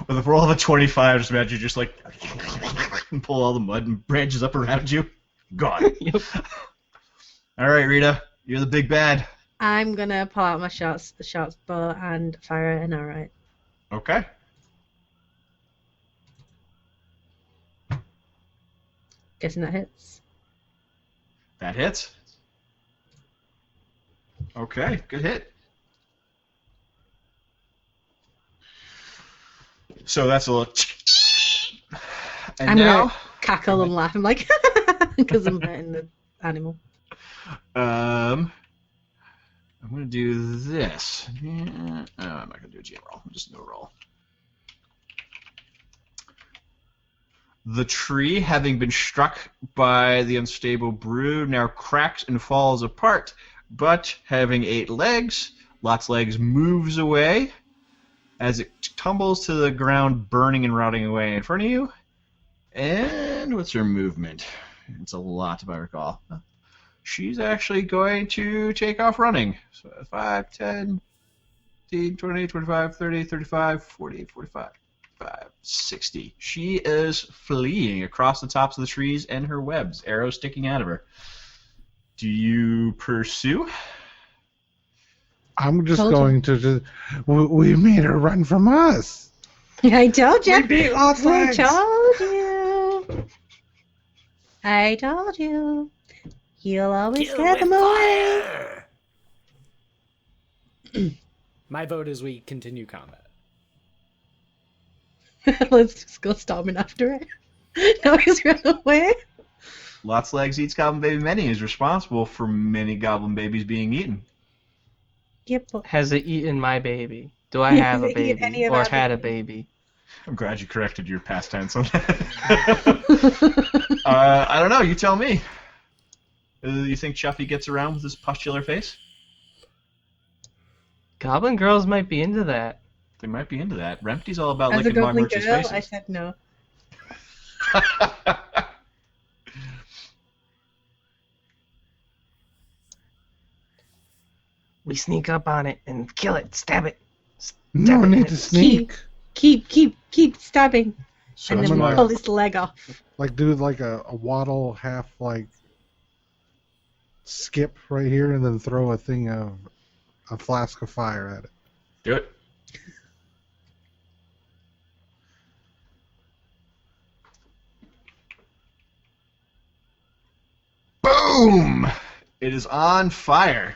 With a roll of a 25, just imagine you just like and pull all the mud and branches up around you. Gone. Yep. All right, Rita, you're the big bad. I'm gonna pull out my short bow and fire an arrow. Okay. Guessing that hits. That hits. Okay, good hit. So that's a little. And I'm now, gonna cackle and laugh. I'm like, because I'm hurting the animal. I'm gonna do this. I'm not gonna do a GM roll. I'm just gonna roll. The tree, having been struck by the unstable brew, now cracks and falls apart. But having 8 legs, Lot's legs moves away as it tumbles to the ground, burning and rotting away in front of you. And what's her movement? It's a lot, if I recall. She's actually going to take off running. So 5, 10, 15, 20, 25, 30, 35, 40, 45, 60. She is fleeing across the tops of the trees and her webs, arrows sticking out of her. Do you pursue? I'm just Told you. going to just. We made her run from us. I told you. We beat Lot's I legs. told you. I told you. You'll always Kill get with them away. fire! My vote is we continue combat. Let's just go storming after it. No, he's run away. Lot's legs eats goblin baby many is responsible for many goblin babies being eaten. Yep. But Has it eaten my baby? Do I Yeah, have a has it eaten any baby? of Or our had a babies? baby? I'm glad you corrected your past tense on that. I don't know. You tell me. You think Chuffy gets around with his pustular face? Goblin girls might be into that. They might be into that. Rempty's all about As a licking goblin Mogwitch's girl, faces. I said no. We sneak up on it and kill it, stab it. No Damn it. need to sneak. Keep stabbing. So And that's then I'm why- gonna- pull his leg off. Like do like a waddle half like skip right here and then throw a thing of a flask of fire at it. do it. boom! It is on fire.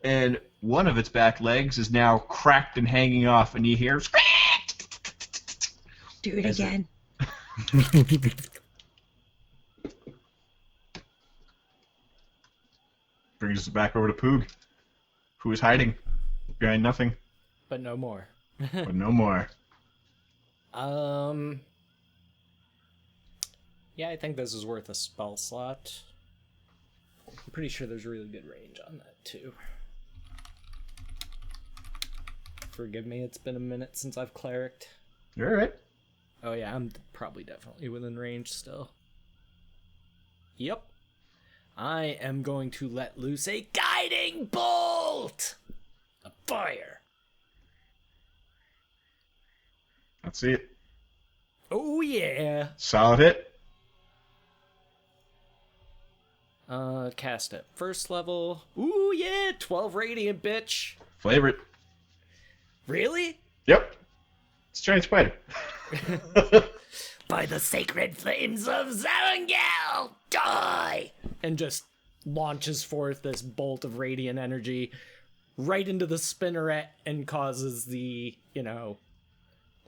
And one of its back legs is now cracked and hanging off, and you hear... Do it again. Brings us back over to Poog, who is hiding behind nothing, But no more. but no more. Yeah, I think this is worth a spell slot. I'm pretty sure there's really good range on that, too. Forgive me, it's been a minute since I've clericed. You're all right. Oh yeah, I'm probably definitely within range still. Yep. I am going to let loose a guiding bolt of fire. Let's see it. Oh yeah. Solid hit. Cast it. First level. Ooh yeah, 12 radiant, bitch. Flavor it. Really? Yep. It's a giant spider. By the sacred flames of Zarangel, die! And just launches forth this bolt of radiant energy right into the spinneret and causes the,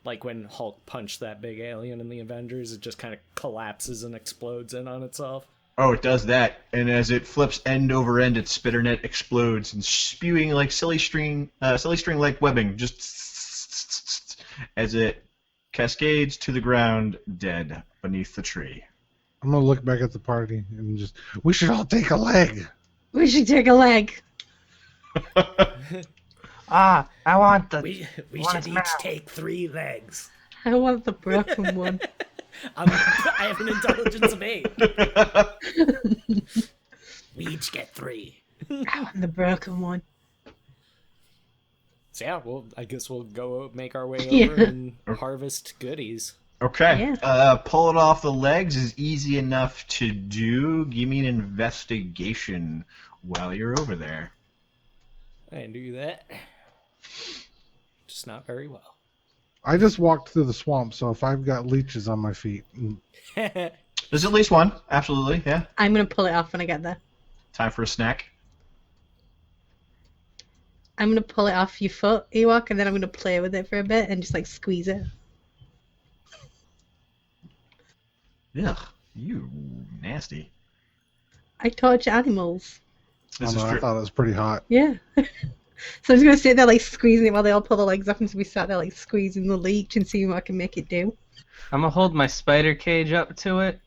like when Hulk punched that big alien in the Avengers, it just kind of collapses and explodes in on itself. Oh, it does that, and as it flips end over end, its spitter net explodes and spewing like silly string like webbing, just as it cascades to the ground, dead beneath the tree. I'm gonna look back at the party and we should all take a leg. We should take a leg. I want the. We want should it each now. take 3 legs. I want the broken one. I have an intelligence of 8. We each get 3. I want the broken one. So yeah, I guess we'll go make our way Yeah. over and harvest goodies. Okay. Yeah. Pull it off the legs is easy enough to do. Give me an investigation while you're over there. I can do that. Just not very well. I just walked through the swamp, so if I've got leeches on my feet, There's at least one. Absolutely, yeah. I'm gonna pull it off when I get there. Time for a snack. I'm gonna pull it off your foot, Ewok, and then I'm gonna play with it for a bit and just like squeeze it. Ugh, you nasty. I torture animals. This is I true. thought it was pretty hot. Yeah. So I'm just gonna sit there like squeezing it while they all pull the legs off, and so we sat there like squeezing the leech and seeing what I can make it do. I'm gonna hold my spider cage up to it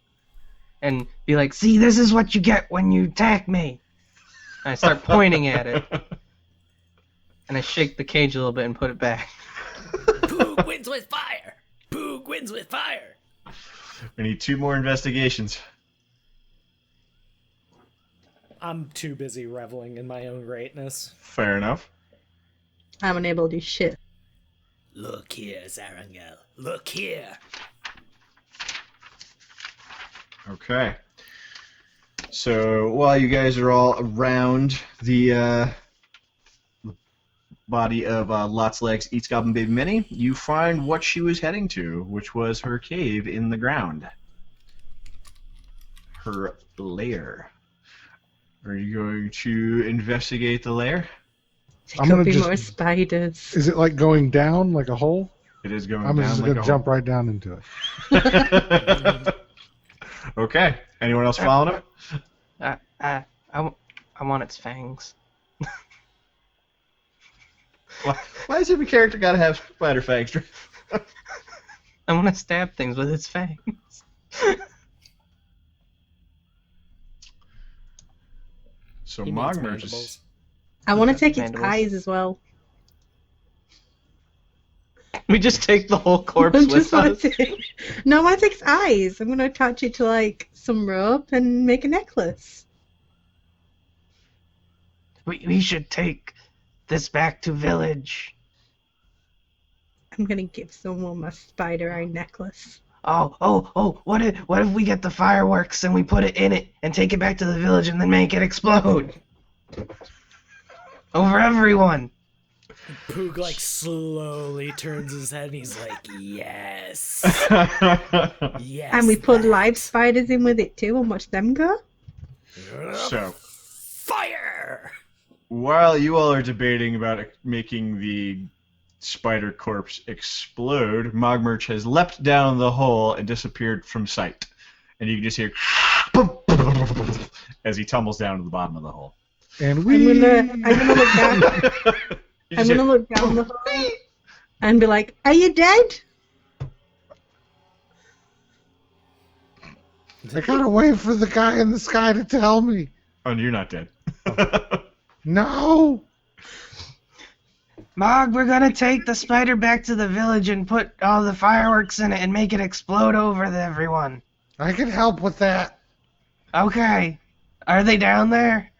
and be like, "See, this is what you get when you attack me." And I start pointing at it, and I shake the cage a little bit and put it back. Poog wins with fire! Poog wins with fire! We need 2 more investigations. I'm too busy reveling in my own greatness. Fair enough. I'm unable to do shit. Look here, Zarangel. Look here. Okay. So while you guys are all around the body of Lots Legs Eats Goblin Baby Minnie, you find what she was heading to, which was her cave in the ground. Her lair. Are you going to investigate the lair? There I'm could gonna be just- more spiders. Is it like going down like a hole? It is going I'm down just like gonna a jump right down into it. hole. Okay. Anyone else following him? I want its fangs. Why does every character gotta have spider fangs? I want to stab things with its fangs. So He means Mogmer mandibles. just... I want to take its Mandibles. eyes as well. We just take the whole corpse I with just want us. to No, I want to take its eyes. I'm going to attach it to like some rope and make a necklace. We should take this back to village. I'm going to give someone my spider eye necklace. Oh, what if we get the fireworks and we put it in it and take it back to the village and then make it explode? Over everyone. Poog like slowly turns his head and he's like, yes. Yes. And we put that." live spiders in with it too and watch them go. So, Fire! while you all are debating about making the spider corpse explode, Mogmerch has leapt down the hole and disappeared from sight. And you can just hear as he tumbles down to the bottom of the hole. And I'm gonna look down. You I'm just gonna hear, look down the hole and be like, "Are you dead?" I gotta wait for the guy in the sky to tell me. oh, you're not dead. No. Mog, we're gonna take the spider back to the village and put all the fireworks in it and make it explode over everyone. I can help with that. Okay. Are they down there?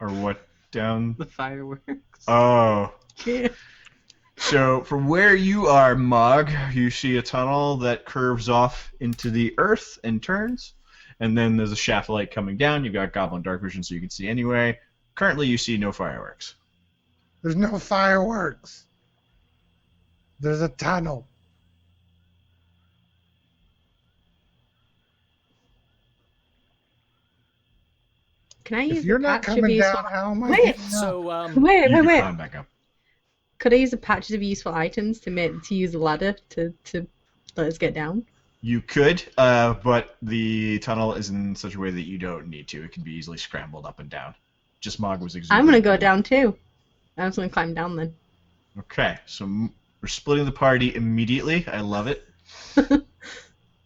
Or what down? The fireworks. Oh. Yeah. So from where you are, Mog, you see a tunnel that curves off into the earth and turns. And then there's a shaft of light coming down. You've got Goblin Dark Vision so you can see anyway. Currently you see no fireworks. There's no fireworks. There's a tunnel. Can I If use you're a not patch of coming useful? down, how am I Wait. getting up? So, Wait, You can wait. climb back up. Could I use a patches of useful items to use a ladder to let us get down? You could, but the tunnel is in such a way that you don't need to. It can be easily scrambled up and down. Just Mog was exuding. I'm gonna go down too. I'm just gonna climb down then. Okay, so we're splitting the party immediately. I love it.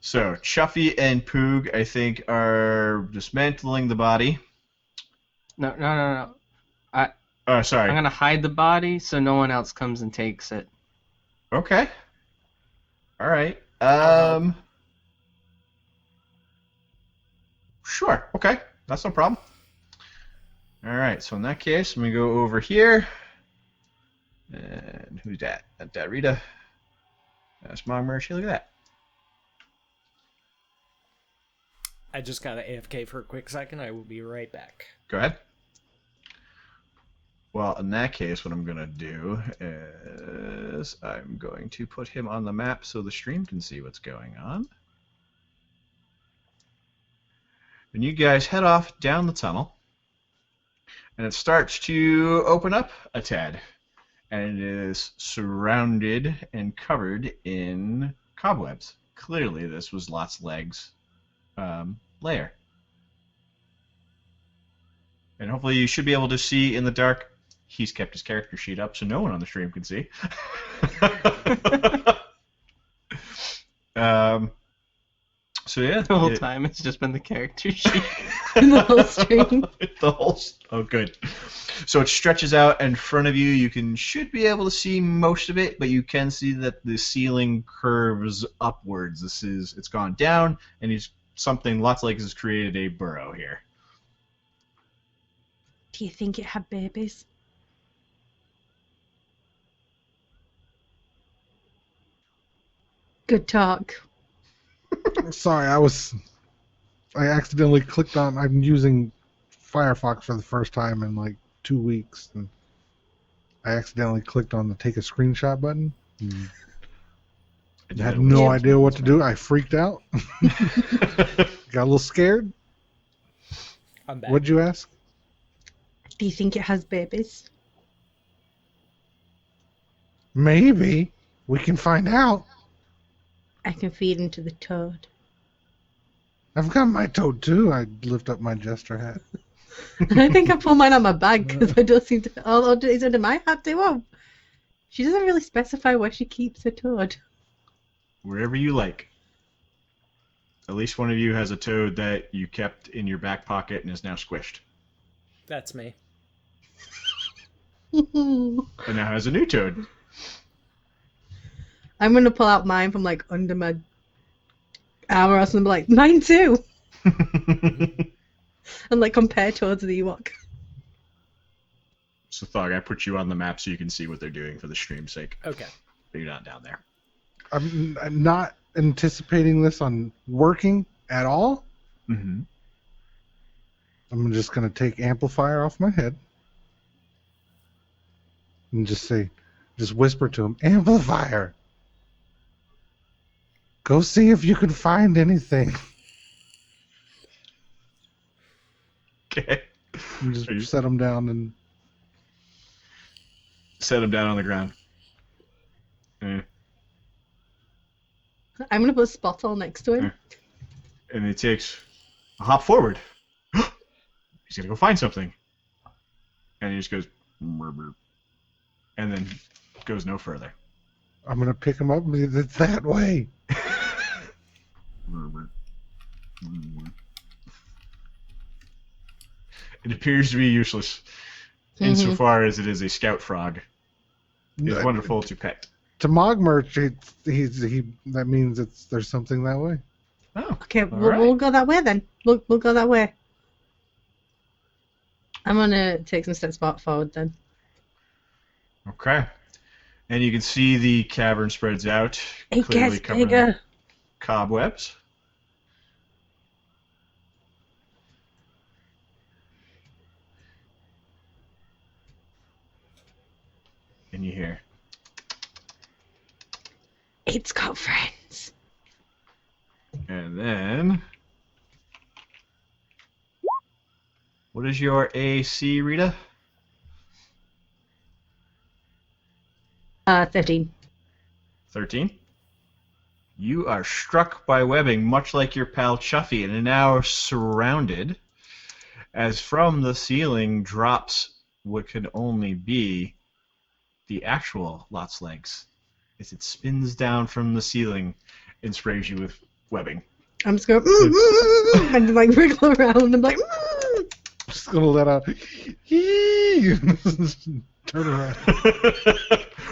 So Chuffy and Poog, I think, are dismantling the body. No. Oh, sorry. I'm gonna hide the body so no one else comes and takes it. Okay. All right. Sure. Okay. That's no problem. All right. So in that case, let me go over here. And who's that? That's Rita. That's Mogmerch. Look at that. I just got to AFK for a quick second. I will be right back. Go ahead. Well, in that case, what I'm going to do is I'm going to put him on the map so the stream can see what's going on. And you guys head off down the tunnel. And it starts to open up a tad. And it is surrounded and covered in cobwebs. Clearly, this was Lot's Legs' lair. And hopefully you should be able to see in the dark. He's kept his character sheet up so no one on the stream can see. So yeah. The whole time it's just been the character sheet. The whole stream. Oh, good. So it stretches out in front of you. You should be able to see most of it, but you can see that the ceiling curves upwards. It's gone down, and Lots Like has created a burrow here. Do you think it had babies? Good talk. Sorry, I accidentally clicked on. I'm using Firefox for the first time in like 2 weeks, and I accidentally clicked on the take a screenshot button. I had no idea what to do. I freaked out. Got a little scared. I'm back. What'd you ask? Do you think it has babies? Maybe. We can find out. I can feed into the toad. I've got my toad too. I lift up my jester hat. I think I pull mine out my bag because I don't seem to. Oh, is it under my hat too? Oh, she doesn't really specify where she keeps her toad. Wherever you like. At least one of you has a toad that you kept in your back pocket and is now squished. That's me. And now has a new toad. I'm gonna pull out mine from like under my armrest and be like, mine too, and like compare towards the Ewok. So Thog, I put you on the map so you can see what they're doing for the stream's sake. Okay. But you're not down there. I'm not anticipating this on working at all. Mm-hmm. I'm just gonna take amplifier off my head and just whisper to him, amplifier. Go see if you can find anything. Okay. And just set them down and Set him down on the ground. Eh. I'm gonna put Spottle next to him. And he takes a hop forward. He's gonna go find something. And he just goes, "Brr, brr," and then goes no further. I'm gonna pick him up. And it's that way. Brr, brr, brr. It appears to be useless, insofar as it is a scout frog. It's wonderful to pet. To Mogmerch, that means there's something that way. Oh, Okay, all we'll go that way then. We'll go that way. I'm gonna take some steps forward then. Okay. And you can see the cavern spreads out, It clearly gets covered in bigger. cobwebs. And you hear, It's got friends. and then, what is your AC, Rita? 13. 13. You are struck by webbing, much like your pal Chuffy, and are now surrounded, as from the ceiling drops what could only be the actual Lot's legs, as it spins down from the ceiling and sprays you with webbing. I'm just going and like wriggle around and like. Just gonna let out. Turn around.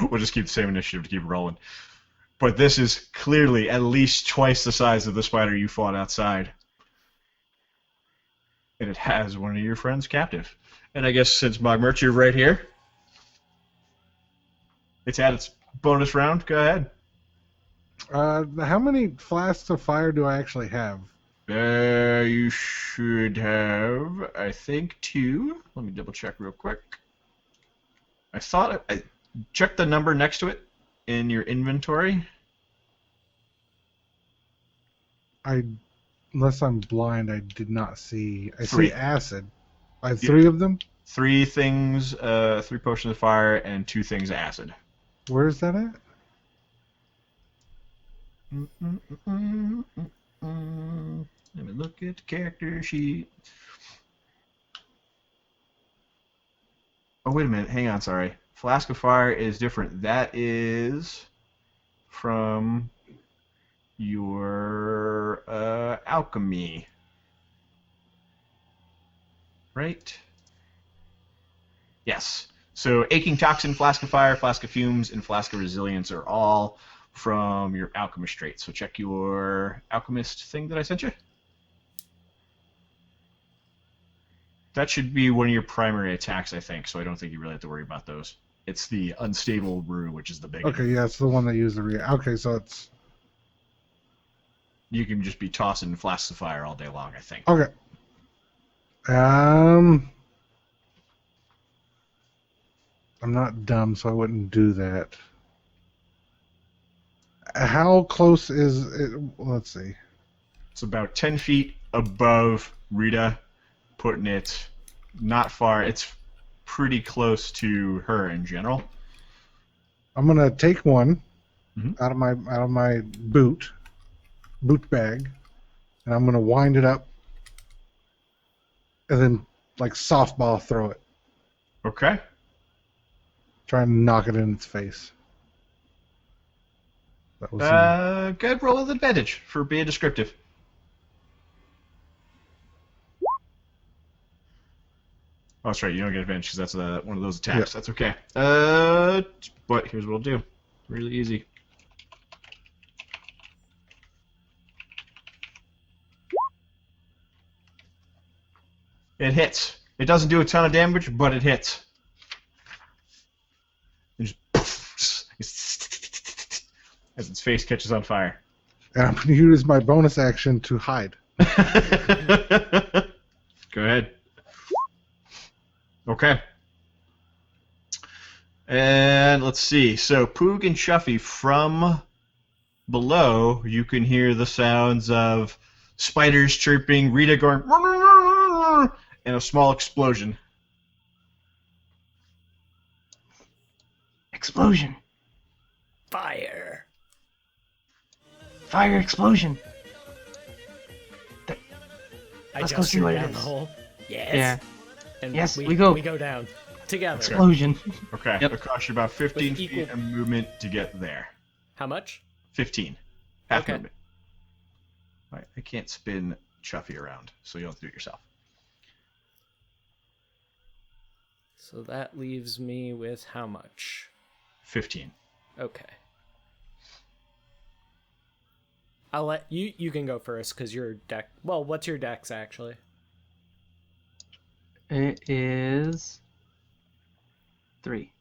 We'll just keep the same initiative to keep rolling. But this is clearly at least twice the size of the spider you fought outside. And it has one of your friends captive. And I guess since Mogmerch, you're right here, it's at its bonus round. Go ahead. How many flasks of fire do I actually have? You should have, I think, 2. Let me double check real quick. I thought I checked the number next to it in your inventory. Unless I'm blind, I did not see. I 3. see acid. I have 3 of them. 3 things, 3 potions of fire, and 2 things of acid. Where is that at? Let me look at the character sheet. Oh, wait a minute. Hang on, sorry. Flask of Fire is different. That is from your alchemy. Right? Yes. So Aching Toxin, Flask of Fire, Flask of Fumes, and Flask of Resilience are all from your alchemist trait. So check your alchemist thing that I sent you. That should be one of your primary attacks, I think, so I don't think you really have to worry about those. It's the Unstable Brew, which is the big Okay, yeah, it's the one that used the Okay, so it's... You can just be tossing flasks of fire all day long, I think. Okay. I'm not dumb, so I wouldn't do that. How close is it? Let's see. It's about 10 feet above Rita, putting it not far. It's pretty close to her in general. I'm gonna take one Mhm. out of my boot bag, and I'm gonna wind it up, and then like softball throw it. Okay. Try and knock it in its face. That was Good roll with advantage for being descriptive. Oh, that's right. You don't get advantage because that's one of those attacks. Yeah. That's okay. But here's what I'll do. Really easy. It hits. It doesn't do a ton of damage, but it hits. It just as its face catches on fire. and I'm gonna use my bonus action to hide. Go ahead. Okay. And let's see. So Poog and Chuffy, from below, you can hear the sounds of spiders chirping, Rita going, and a small explosion. Explosion. Fire. Fire explosion. I Let's go just see threw what it down the is. hole. Yes. Yeah. And Yes, we we go. We go down together. Explosion. Okay, Yep. it costs you about 15 With equal- feet of movement to get there. How much? 15. Half Okay. movement. All right, I can't spin Chuffy around, so you'll have to do it yourself. So that leaves me with how much? 15. Okay. I'll let you. You can go first because your deck. Well, what's your dex actually? It is 3.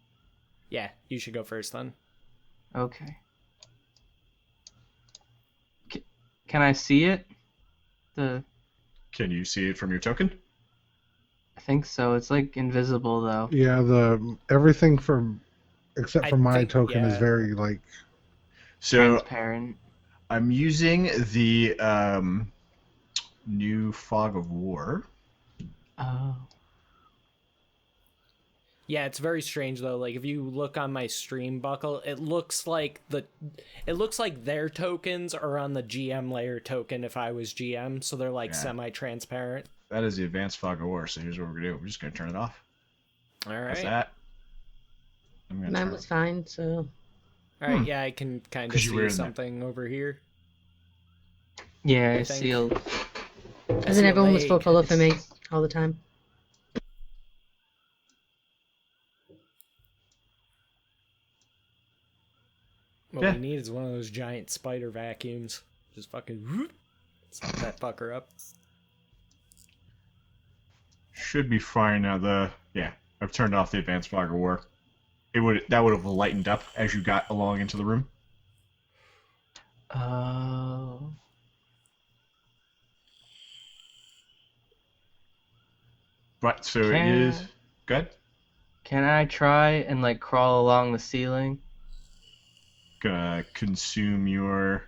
Yeah, you should go first then. Okay. Can I see it? Can you see it from your token? I think so. It's like invisible though. Yeah, everything from except I for my think- token is yeah. very like So Transparent. I'm using the new Fog of War. Oh. Yeah, it's very strange though. Like if you look on my stream buckle, it looks like their tokens are on the GM layer token if I was GM, so they're like Yeah. semi-transparent. That is the advanced Fog of War, so here's what we're going to do. We're just going to turn it off. All That's right. that. I'm gonna Mine turn was fine, so All right, yeah, I can kind of 'Cause you were see in there. something over here. Yeah, I I think. sealed. I as see in a everyone was full leg. color for me all the time. What Yeah. we need is one of those giant spider vacuums. Just fucking whoop, suck that fucker up. Should be fine now. I've turned off the advanced Fog of War. That would have lightened up as you got along into the room. Oh. But so Can- it is good. Can I try and like crawl along the ceiling? Gonna consume your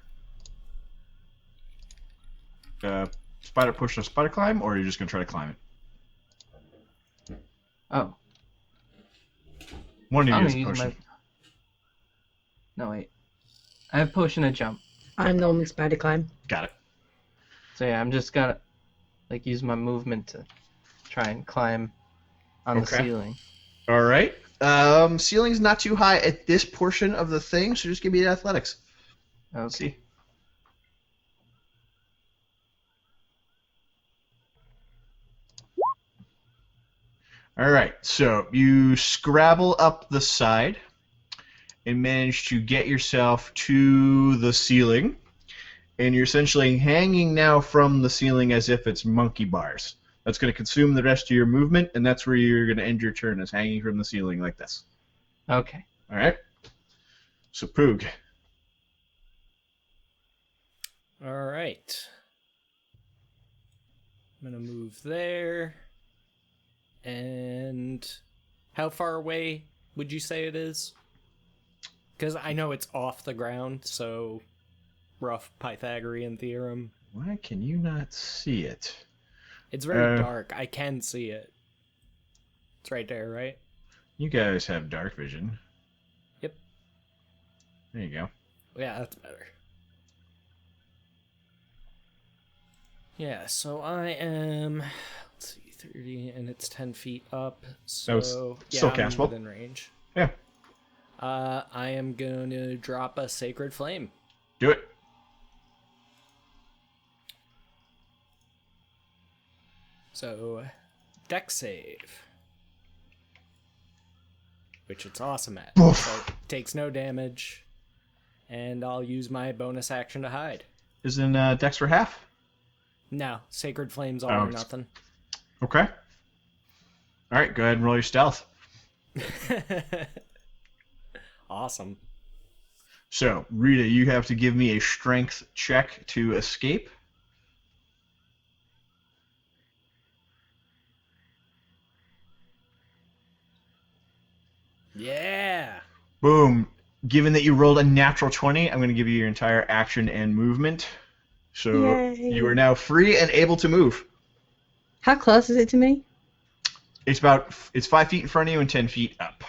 spider push or spider climb, or are you just gonna try to climb it? Oh. One of I'm you is gonna use pushing. my. No wait. I have potion and jump. I'm normally spider climb. Got it. So yeah, I'm just gonna like use my movement to try and climb on the Okay. ceiling. All right. Ceiling's not too high at this portion of the thing, so just give me athletics. Okay. See. All right. So you scrabble up the side and manage to get yourself to the ceiling, and you're essentially hanging now from the ceiling as if it's monkey bars. That's going to consume the rest of your movement, and that's where you're going to end your turn, is hanging from the ceiling like this. Okay. All right. So Poog. All right. I'm gonna move there. And how far away would you say it is? Because I know it's off the ground, so rough Pythagorean theorem. Why can you not see it? It's very dark. I can see it. It's right there, right? You guys have dark vision. Yep. There you go. Yeah, that's better. Yeah, so I am, let's see, 30, and it's 10 feet up, so it's still yeah, I'm castable. within range. Yeah. I am going to drop a Sacred Flame. Do it. So, Dex save. Which it's awesome at. Oof. So it takes no damage, and I'll use my bonus action to hide. Isn't Dex for half? No, Sacred Flame's all Oh, or it's- nothing. Okay. All right, go ahead and roll your stealth. Awesome. So, Rita, you have to give me a strength check to escape. Yeah. Boom. given that you rolled a natural 20, I'm going to give you your entire action and movement. So Yay. you are now free and able to move. How close is it to me? It's 5 feet in front of you and 10 feet up.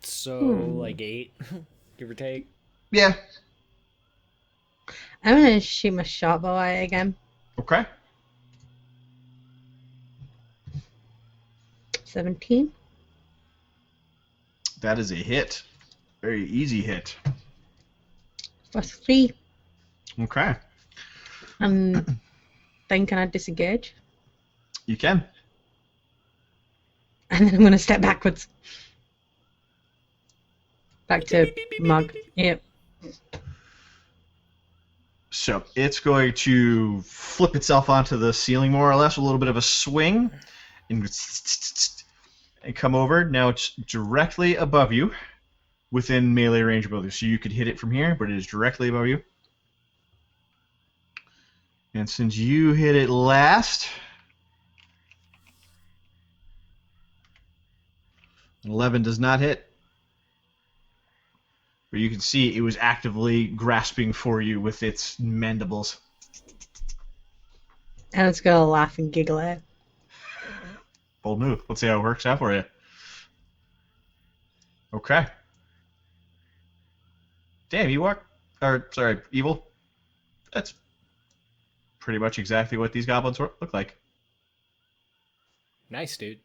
So, like 8, give or take. Yeah. I'm gonna shoot my short bow at it again. Okay. 17. That is a hit. Very easy hit. For 3. Okay. Then can I disengage? You can. And then I'm gonna step backwards. Back to Mug. Yep. So it's going to flip itself onto the ceiling more or less, a little bit of a swing, and come over. Now it's directly above you, within melee range above you. So you could hit it from here, but it is directly above you. And since you hit it last, 11 does not hit. But you can see it was actively grasping for you with its mandibles. And it's gonna laugh and giggle at it. Bold move. Let's see how it works out for you. Okay. Damn, evil. That's pretty much exactly what these goblins look like. Nice, dude.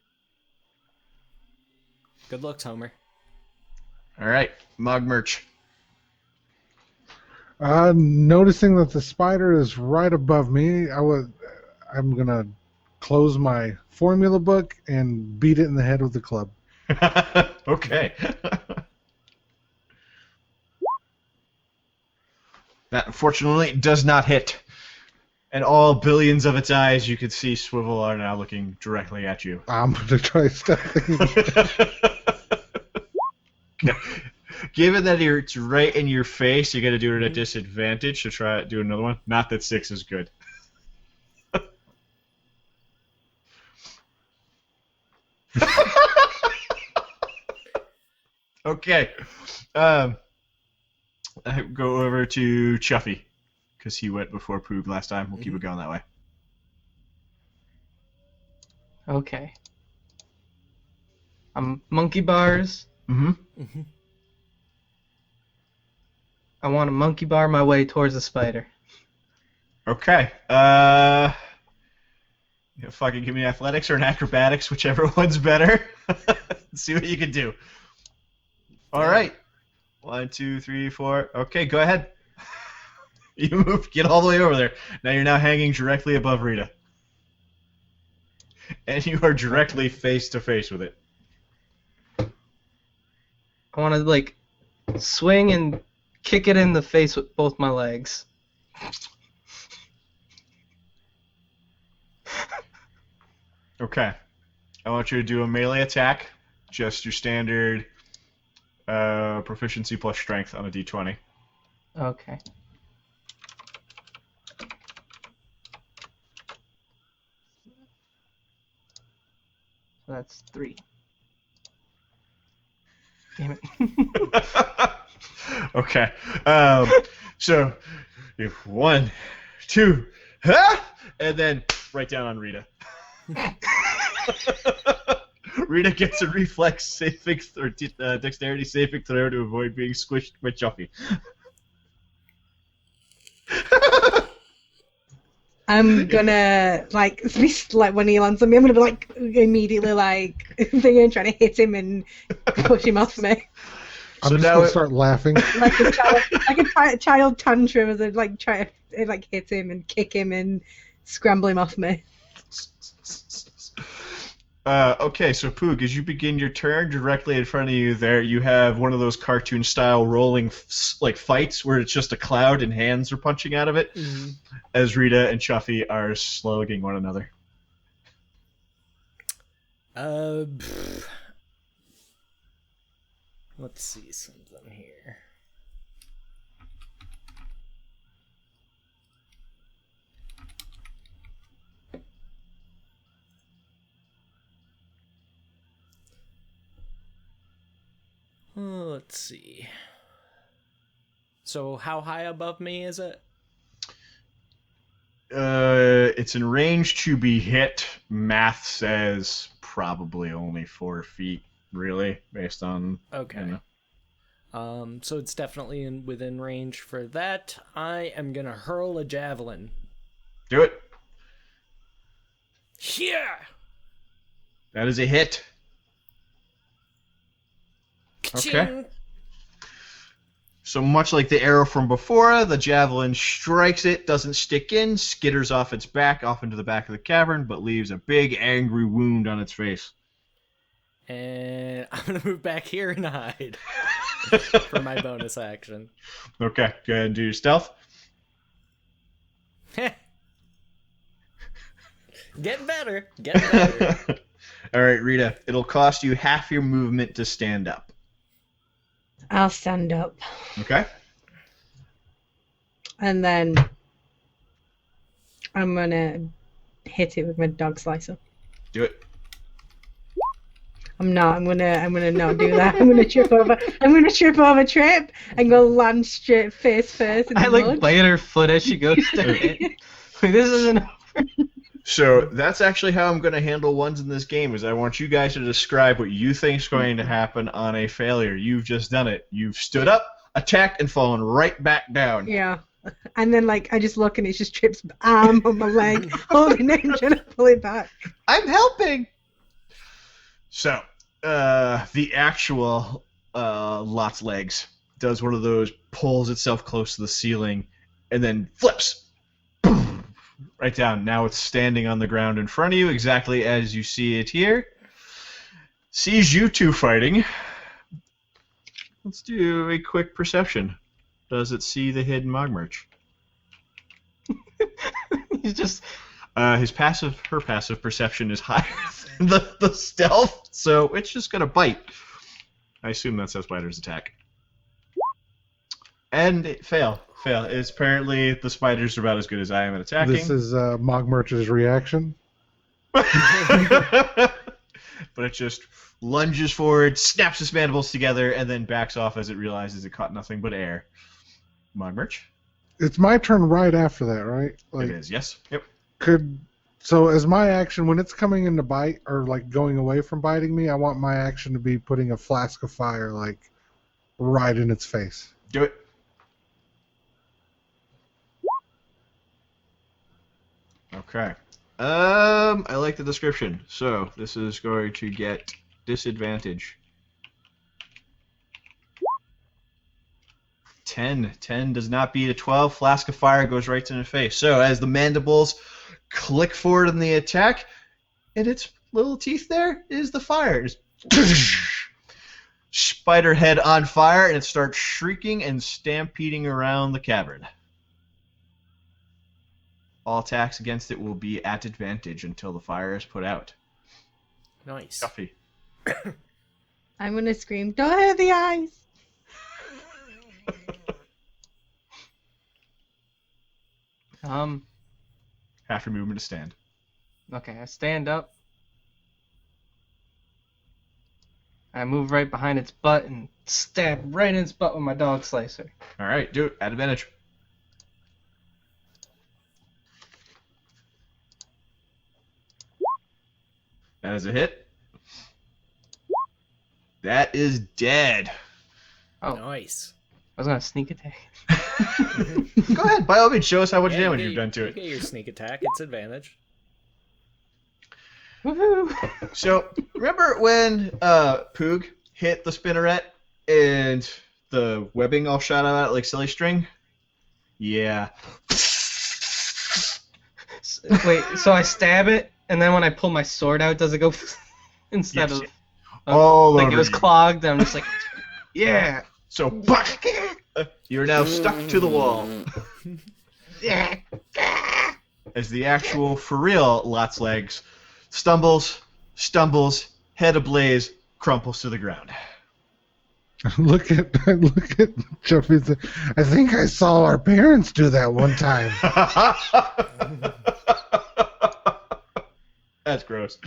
Good looks, Homer. All right, Mog Merch. Noticing that the spider is right above me, I'm gonna close my formula book and beat it in the head with the club. Okay. That unfortunately does not hit. And all billions of its eyes you could see swivel are now looking directly at you. I'm gonna try stepping. Given that it's right in your face, you got to do it at a disadvantage. So try do another one. Not that 6 is good. Okay. I go over to Chuffy because he went before Poog last time. We'll keep it going that way. Okay. Monkey bars. Mm-hmm. I want to monkey bar my way towards the spider. Okay. Fucking give me athletics or an acrobatics, whichever one's better. See what you can do. All right. 1, 2, 3, 4. Okay, go ahead. You move. Get all the way over there. Now you're hanging directly above Rita. And you are directly face to face with it. I want to, swing and kick it in the face with both my legs. Okay. I want you to do a melee attack. Just your standard proficiency plus strength on a d20. Okay. So that's 3. Damn it. Okay. So, you have 1, 2, and then right down on Rita. Rita gets a reflex saving or dexterity saving throw to avoid being squished by Chuffy. I'm gonna when he lands on me, I'm gonna be immediately thinking, trying to hit him and push him off me. I'm just gonna start laughing. Like a child tantrum as I try to hit him and kick him and scramble him off me. Okay, so Poog, as you begin your turn, directly in front of you there, you have one of those cartoon-style rolling fights where it's just a cloud and hands are punching out of it, as Rita and Chuffy are slugging one another. Let's see something here. Let's see. So how high above me is it? It's in range to be hit. Math says probably only 4 feet, really, based on... Okay. You know. So it's definitely within range for that. I am gonna hurl a javelin. Do it. Yeah. That is a hit. Okay. So much like the arrow from before, the javelin strikes it, doesn't stick in, skitters off its back, off into the back of the cavern, but leaves a big angry wound on its face. And I'm gonna move back here and hide for my bonus action. Okay, go ahead and do your stealth. Getting better. Getting better. All right, Rita, it'll cost you half your movement to stand up. I'll stand up. Okay? And then I'm gonna hit it with my dog slicer. Do it. I'm not. I'm gonna not do that. I'm gonna trip over. I'm gonna trip over Trip and go land straight face first. In the I like mud. bite her foot as she goes to hit. Like, this isn't over. So that's actually how I'm going to handle ones in this game, is I want you guys to describe what you think is going to happen on a failure. You've just done it. You've stood up, attacked, and fallen right back down. Yeah. And then like I just look and it's just Trip's arm on my leg, holding it and trying to pull it back. I'm helping! So, the actual Lot's legs does one of those, pulls itself close to the ceiling, and then flips. Right down. Now it's standing on the ground in front of you, exactly as you see it here. Sees you two fighting. Let's do a quick perception. Does it see the hidden Mogmerch? He's just... Her passive perception is higher than the stealth, so it's just gonna bite. I assume that's how spiders attack. And fail. It's apparently the spiders are about as good as I am at attacking. This is Mogmerch's reaction. But it just lunges forward, snaps its mandibles together, and then backs off as it realizes it caught nothing but air. Mogmerch? It's my turn right after that, right? It is, yes. Yep. So as my action, when it's coming in to bite, or like going away from biting me, I want my action to be putting a flask of fire, like, right in its face. Do it. Okay. I like the description. So this is going to get disadvantage. 10. 10 does not beat a 12. Flask of fire goes right in the face. So as the mandibles click forward in the attack, and its little teeth there is the fire. Just spider head on fire, and it starts shrieking and stampeding around the cavern. All attacks against it will be at advantage until the fire is put out. Nice. Duffy. I'm gonna scream, "Don't hurt the eyes!" Half your movement to stand. Okay, I stand up. I move right behind its butt and stab right in its butt with my dog slicer. All right, do it. At advantage. That is a hit. That is dead. Oh. Nice. I was gonna sneak attack. Go ahead, by all means, show us how much Yeah, damage you you've get- done to you it. get your sneak attack. It's advantage. Woohoo! So, remember when Poog hit the spinneret and the webbing all shot out like silly string? Yeah. Wait, so I stab it, and then when I pull my sword out, does it go instead Yes. of All like over it was you. clogged? And I'm just like, yeah, So, you're now stuck to the wall. yeah. As the actual, for real, Lot's legs stumbles, head ablaze, crumples to the ground. Look at Chuffy. I think I saw our parents do that one time. That's gross.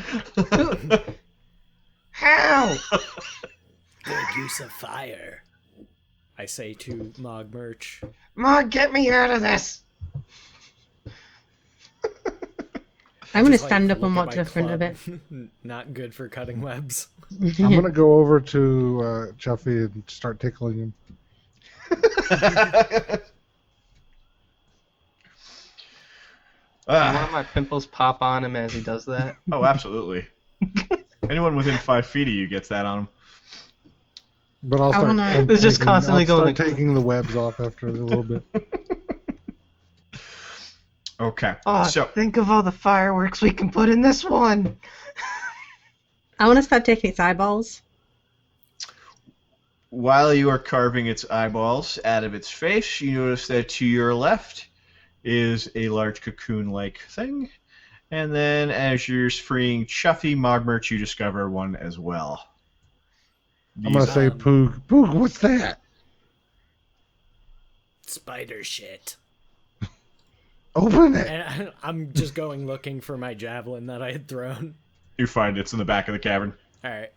How? Good use of fire, I say to Mog Merch. Mog, get me out of this! I'm going to Just, stand up look and at walk my to the front of it. club. Not good for cutting webs. I'm gonna go over to Chuffy and start tickling him. Do you want my pimples pop on him as he does that? Oh, absolutely. Anyone within 5 feet of you gets that on them. But I'll I start. wanna- I'm It's just taking- constantly I'll start going- taking the webs off after a little bit. Okay. Oh, So, think of all the fireworks we can put in this one! I want to start taking its eyeballs. while you are carving its eyeballs out of its face, you notice that to your left is a large cocoon-like thing. And then as you're freeing Chuffy Mogmerch, you discover one as well. I'm gonna These- say, Poog. Poog, what's that? Spider shit. Open it. And I'm just going looking for my javelin that I had thrown. You find it's in the back of the cavern. Alright.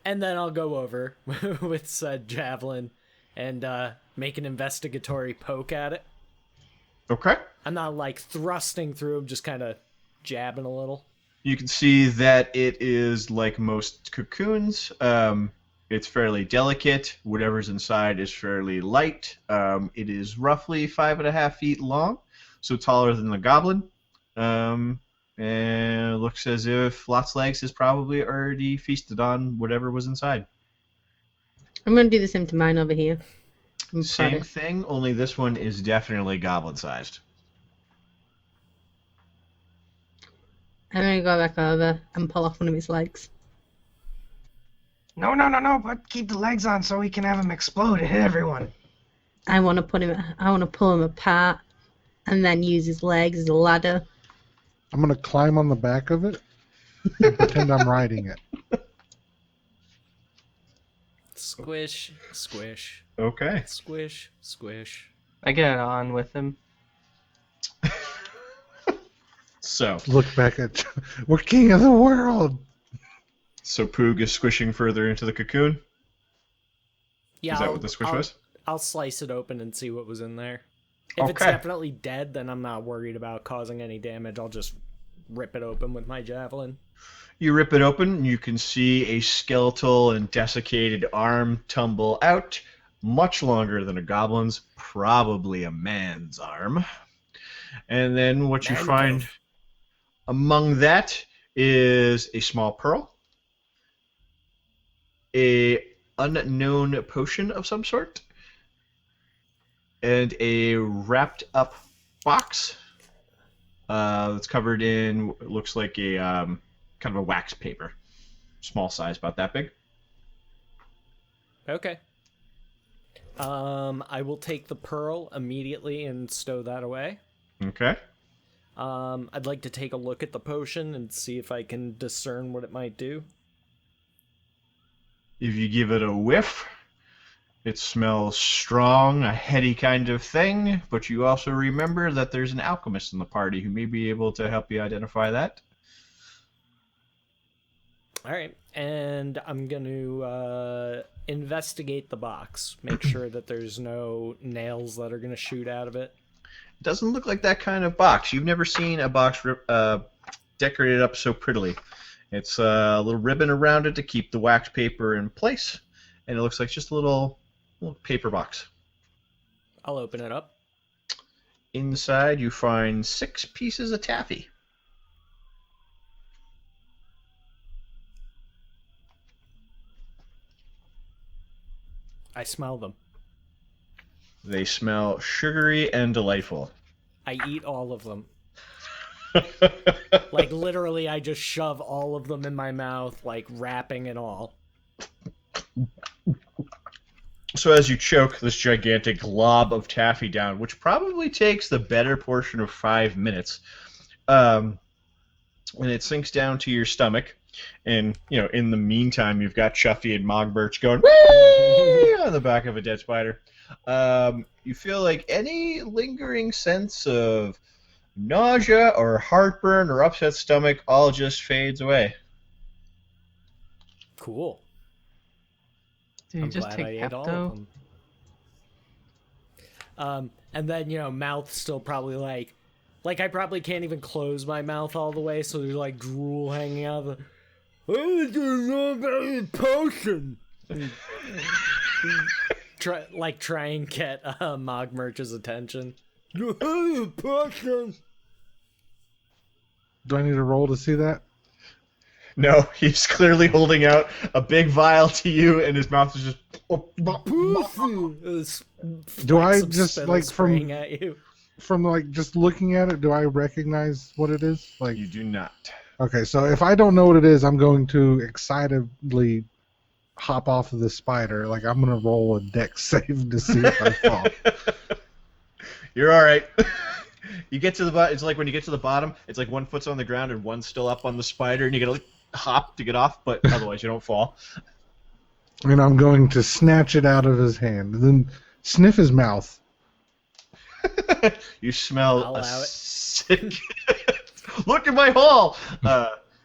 And then I'll go over with said javelin and make an investigatory poke at it. Okay. I'm not like thrusting through, I'm just kind of jabbing a little. You can see that it is like most cocoons. It's fairly delicate. Whatever's inside is fairly light. It is roughly 5.5 feet long, so taller than the goblin. And it looks as if Lot's Legs has probably already feasted on whatever was inside. I'm going to do the same to mine over here. Same thing, only this one is definitely goblin-sized. I'm going to go back over and pull off one of his legs. No, but keep the legs on so we can have him explode and hit everyone. I want to pull him apart and then use his legs as a ladder. I'm gonna climb on the back of it and pretend I'm riding it. Squish, squish, Okay. squish, squish. I get on with him. So Look back at. We're king of the world. Poog is squishing further into the cocoon? Yeah, Is that what the squish was? I'll slice it open and see what was in there. If it's Okay. definitely dead, then I'm not worried about causing any damage. I'll just rip it open with my javelin. You rip it open, and you can see a skeletal and desiccated arm tumble out, much longer than a goblin's, probably a man's arm. And then what you Man find cave. among that is a small pearl, a unknown potion of some sort, and a wrapped up box that's covered in what looks like a kind of a wax paper, small size, about that big. Okay. I will take the pearl immediately and stow that away. Okay. I'd like to take a look at the potion and see if I can discern what it might do. If you give it a whiff, it smells strong, a heady kind of thing, but you also remember that there's an alchemist in the party who may be able to help you identify that. Alright, and I'm going to investigate the box. Make sure that there's no nails that are going to shoot out of it. It doesn't look like that kind of box. You've never seen a box decorated up so prettily. It's a little ribbon around it to keep the wax paper in place, and it looks like just a little paper box. I'll open it up. Inside, you find 6 pieces of taffy. I smell them. They smell sugary and delightful. I eat all of them. Like, literally, I just shove all of them in my mouth, like, wrapping and all. So as you choke this gigantic glob of taffy down, which probably takes the better portion of 5 minutes, and it sinks down to your stomach, and, in the meantime, you've got Chuffy and Mogbirch going, "Whee!" on the back of a dead spider. You feel like any lingering sense of nausea or heartburn or upset stomach all just fades away. Cool. Did you I'm just glad take I ate all Pepto? of them. And then, mouth still probably like I probably can't even close my mouth all the way, so there's like drool hanging out of the. I don't know about your potion. Try and get Mogmerch's attention. Potion. Do I need a roll to see that? No, he's clearly holding out a big vial to you, and his mouth is just. Do I Some just spittle like spraying at you? from like just looking at it? Do I recognize what it is? Like, You do not. okay, so if I don't know what it is, I'm going to excitedly hop off of this spider. Like I'm gonna roll a dex save to see if I fall. You're all right. You get to the bottom. It's like when you get to the bottom, it's like one foot's on the ground and one's still up on the spider, and you gotta like, hop to get off, but otherwise you don't fall. And I'm going to snatch it out of his hand, and then sniff his mouth. You smell I'll a allow it. sick. Look at my haul.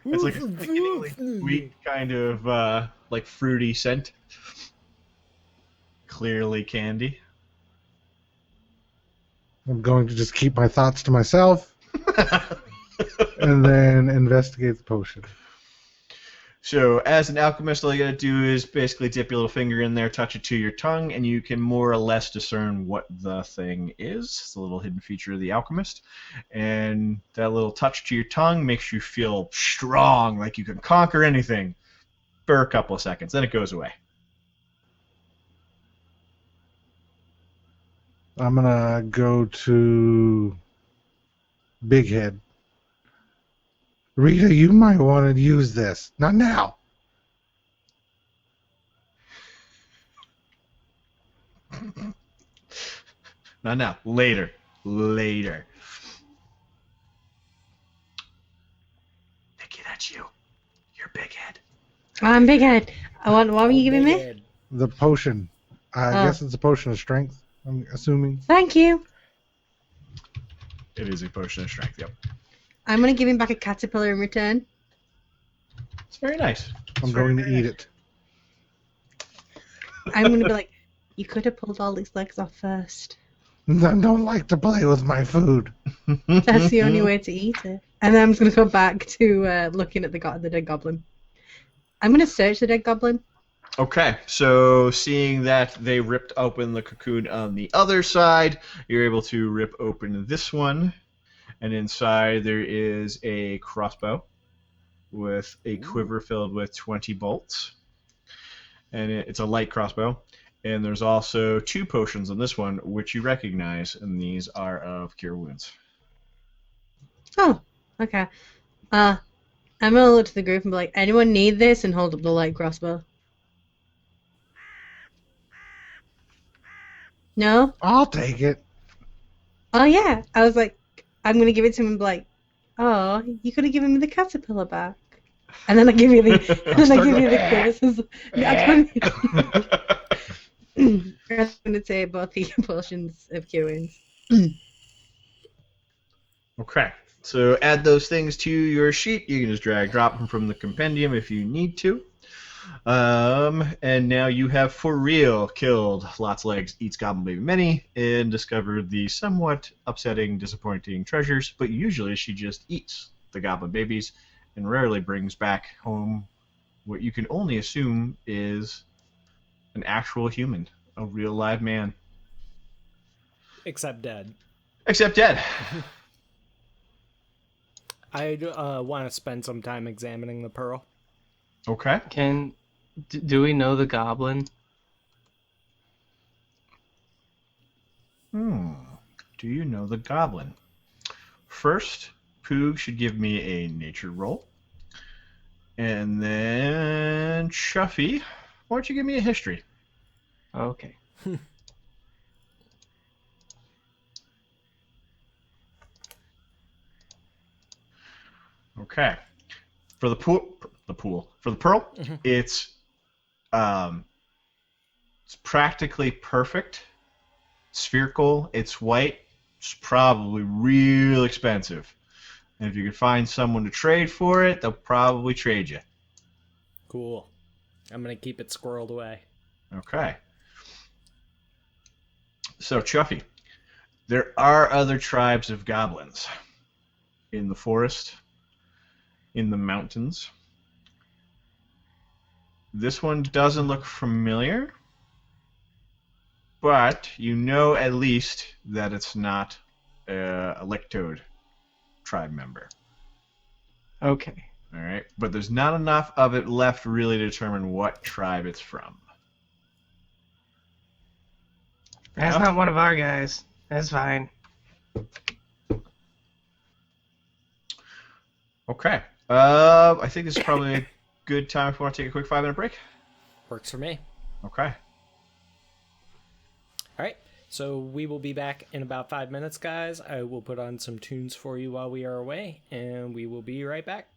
It's like a sickeningly sweet kind of like fruity scent. Clearly candy. I'm going to just keep my thoughts to myself, and then investigate the potion. So, as an alchemist, all you gotta do is basically dip your little finger in there, touch it to your tongue, and you can more or less discern what the thing is. It's a little hidden feature of the alchemist. And that little touch to your tongue makes you feel strong, like you can conquer anything for a couple of seconds. Then it goes away. I'm gonna go to Big Head. Rita, you might want to use this. Not now. Not now. Later. Later. Nikki, that's you. You're Big Head. I'm Big Head. What were you giving me? Big-head. The potion. I Oh. guess it's a potion of strength, I'm assuming. Thank you. It is a potion of strength, yep. I'm gonna give him back a caterpillar in return. It's very nice. I'm going to eat it. I'm gonna be like, you could have pulled all these legs off first. I don't like to play with my food. That's the only way to eat it. And then I'm just gonna go back to looking at the dead goblin. I'm gonna search the dead goblin. Okay, so seeing that they ripped open the cocoon on the other side, you're able to rip open this one, and inside there is a crossbow with a quiver filled with 20 bolts, and it's a light crossbow. And there's also 2 potions on this one, which you recognize, and these are of Cure Wounds. Oh, okay. I'm gonna look to the group and be like, anyone need this? And hold up the light crossbow. No? I'll take it. Oh yeah. I was like, I'm gonna give it to him and be like, oh, you could have given me the caterpillar back. And then I give you the quivers. Yeah, I'm gonna take both the potions of cure wounds. Okay, so add those things to your sheet. You can just drag drop them from the compendium if you need to. And now you have for real killed Lots Legs, Eats Goblin Baby Many, and discovered the somewhat upsetting, disappointing treasures, but usually she just eats the goblin babies and rarely brings back home what you can only assume is an actual human, a real live man. Except dead. Except dead. I want to spend some time examining the pearl. Okay. Do we know the goblin? Do you know the goblin? First, Poog should give me a nature roll. And then, Chuffy, why don't you give me a history? Okay. Okay. For the pearl, it's practically perfect, spherical. It's white. It's probably real expensive. And if you can find someone to trade for it, they'll probably trade you. Cool. I'm gonna keep it squirreled away. Okay. So, Chuffy, there are other tribes of goblins in the forest, in the mountains. This one doesn't look familiar, but you know at least that it's not a Lictode tribe member. Okay. All right, but there's not enough of it left really to determine what tribe it's from. That's Enough? not one of our guys. That's fine. Okay. I think this is probably a good time if we want to take a quick 5-minute break. Works for me. Okay. All right. So we will be back in about 5 minutes, guys. I will put on some tunes for you while we are away, and we will be right back.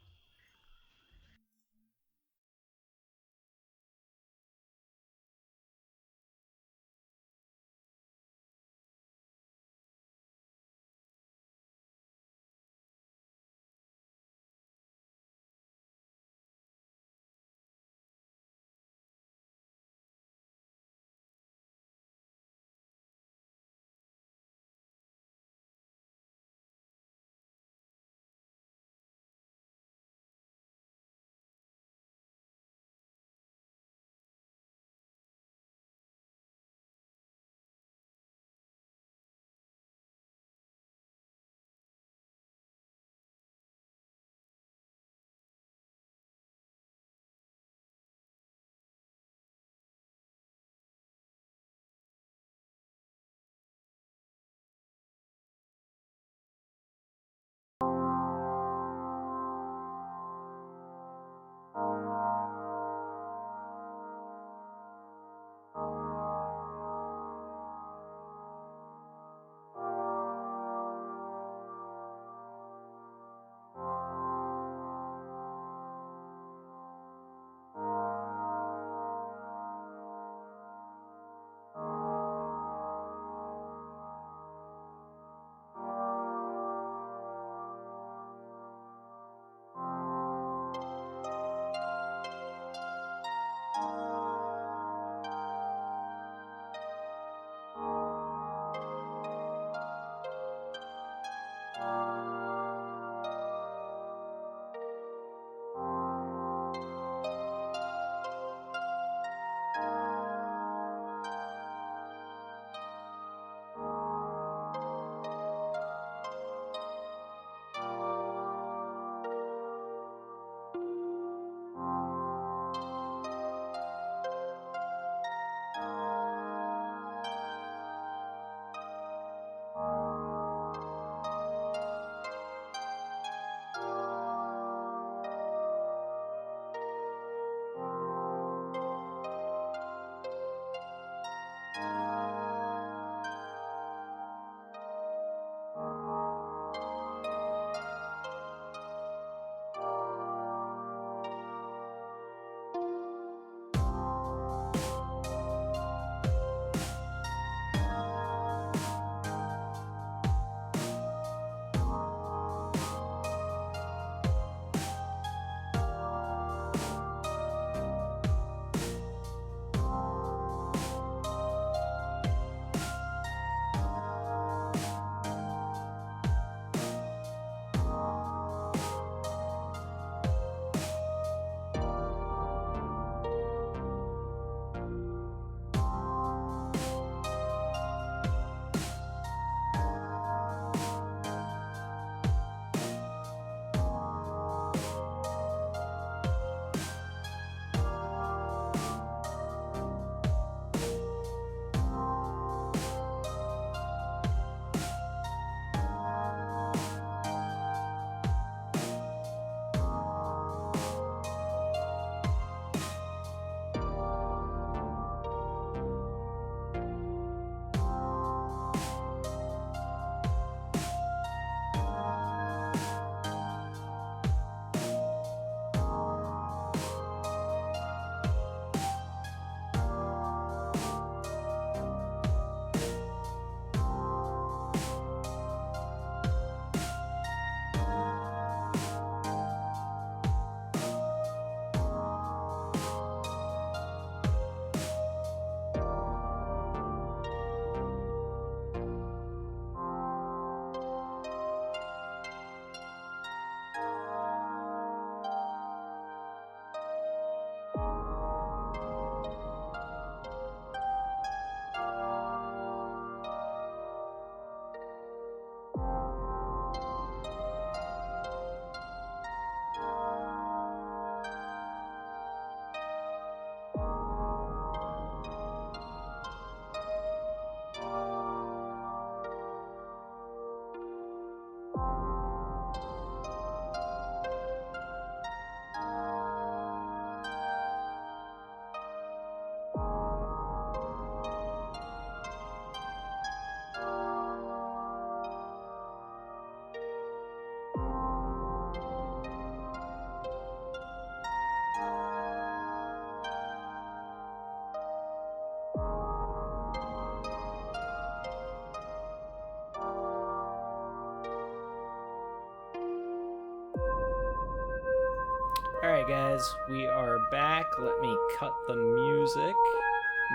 guys, we are back. Let me cut the music.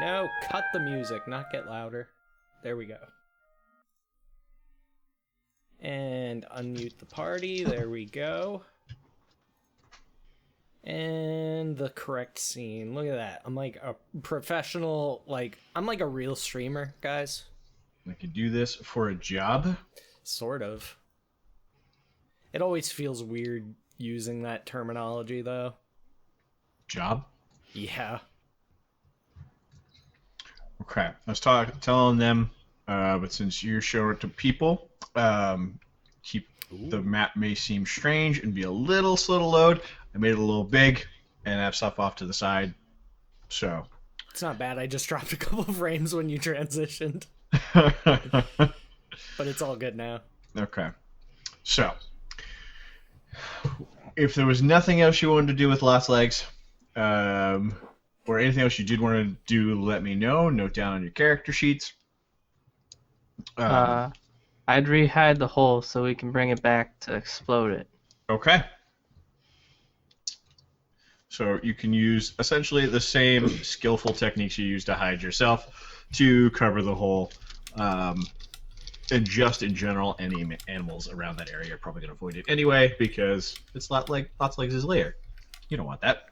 No, cut the music, not get louder. There we go. And unmute the party. There we go. And the correct scene. Look at that. I'm like a professional, I'm like a real streamer, guys. I could do this for a job. Sort of. It always feels weird using that terminology, though. Job? Yeah. Okay. I was telling them, but since you're showing it to people, the map may seem strange and be a little slow to load. I made it a little big and have stuff off to the side. So. It's not bad. I just dropped a couple frames when you transitioned. But it's all good now. Okay. So. If there was nothing else you wanted to do with Lost Legs, or anything else you did want to do, let me know. Note down on your character sheets. I'd rehide the hole so we can bring it back to explode it. Okay. So you can use essentially the same skillful techniques you use to hide yourself to cover the hole. And just in general, any animals around that area are probably going to avoid it anyway because it's Lost Legs' lair. You don't want that.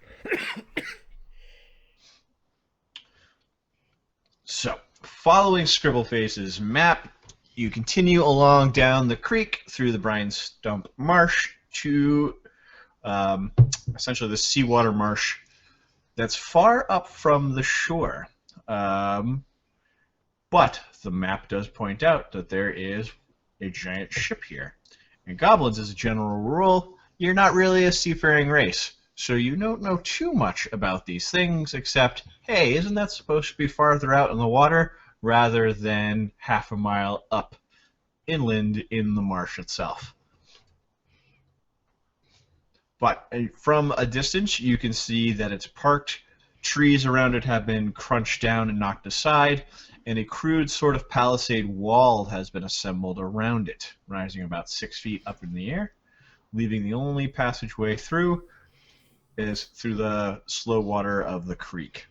So, following Scribbleface's map, you continue along down the creek through the Brine Stump Marsh to essentially the seawater marsh that's far up from the shore. But the map does point out that there is a giant ship here. And goblins, as a general rule, you're not really a seafaring race. So you don't know too much about these things except, hey, isn't that supposed to be farther out in the water rather than half a mile up inland in the marsh itself? But from a distance, you can see that it's parked. Trees around it have been crunched down and knocked aside, and a crude sort of palisade wall has been assembled around it, rising about 6 feet up in the air, leaving the only passageway through is through the slow water of the creek.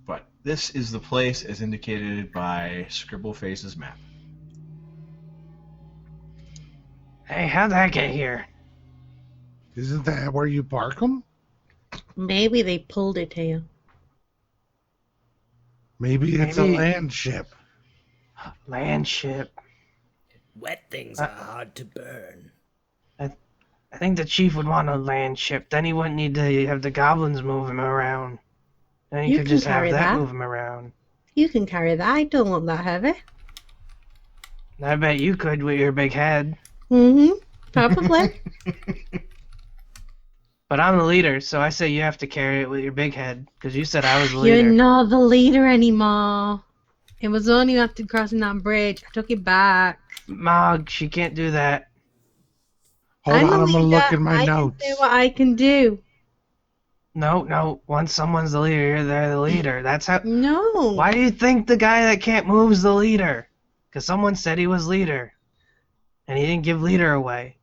But this is the place as indicated by Scribbleface's map. Hey, how'd that get here? Isn't that where you park them? Maybe they pulled it here. Maybe it's a Maybe- land ship. Land ship. Wet things are hard to burn. I think the chief would want a land ship. Then he wouldn't need to have the goblins move him around. Then he You could can just have carry that that. move him around. You can carry that. I don't want that heavy. I bet you could with your big head. Mm-hmm. Probably. But I'm the leader, so I say you have to carry it with your big head, because you said I was the You're leader. not the leader anymore. It was only after crossing that bridge. I took it back. Mog, she can't do that. Hold on, a I'm gonna leader. look at my I notes. can say what I can do. No. Once someone's the leader, they're the leader. That's how. No. Why do you think the guy that can't move is the leader? Because someone said he was leader, and he didn't give leader away.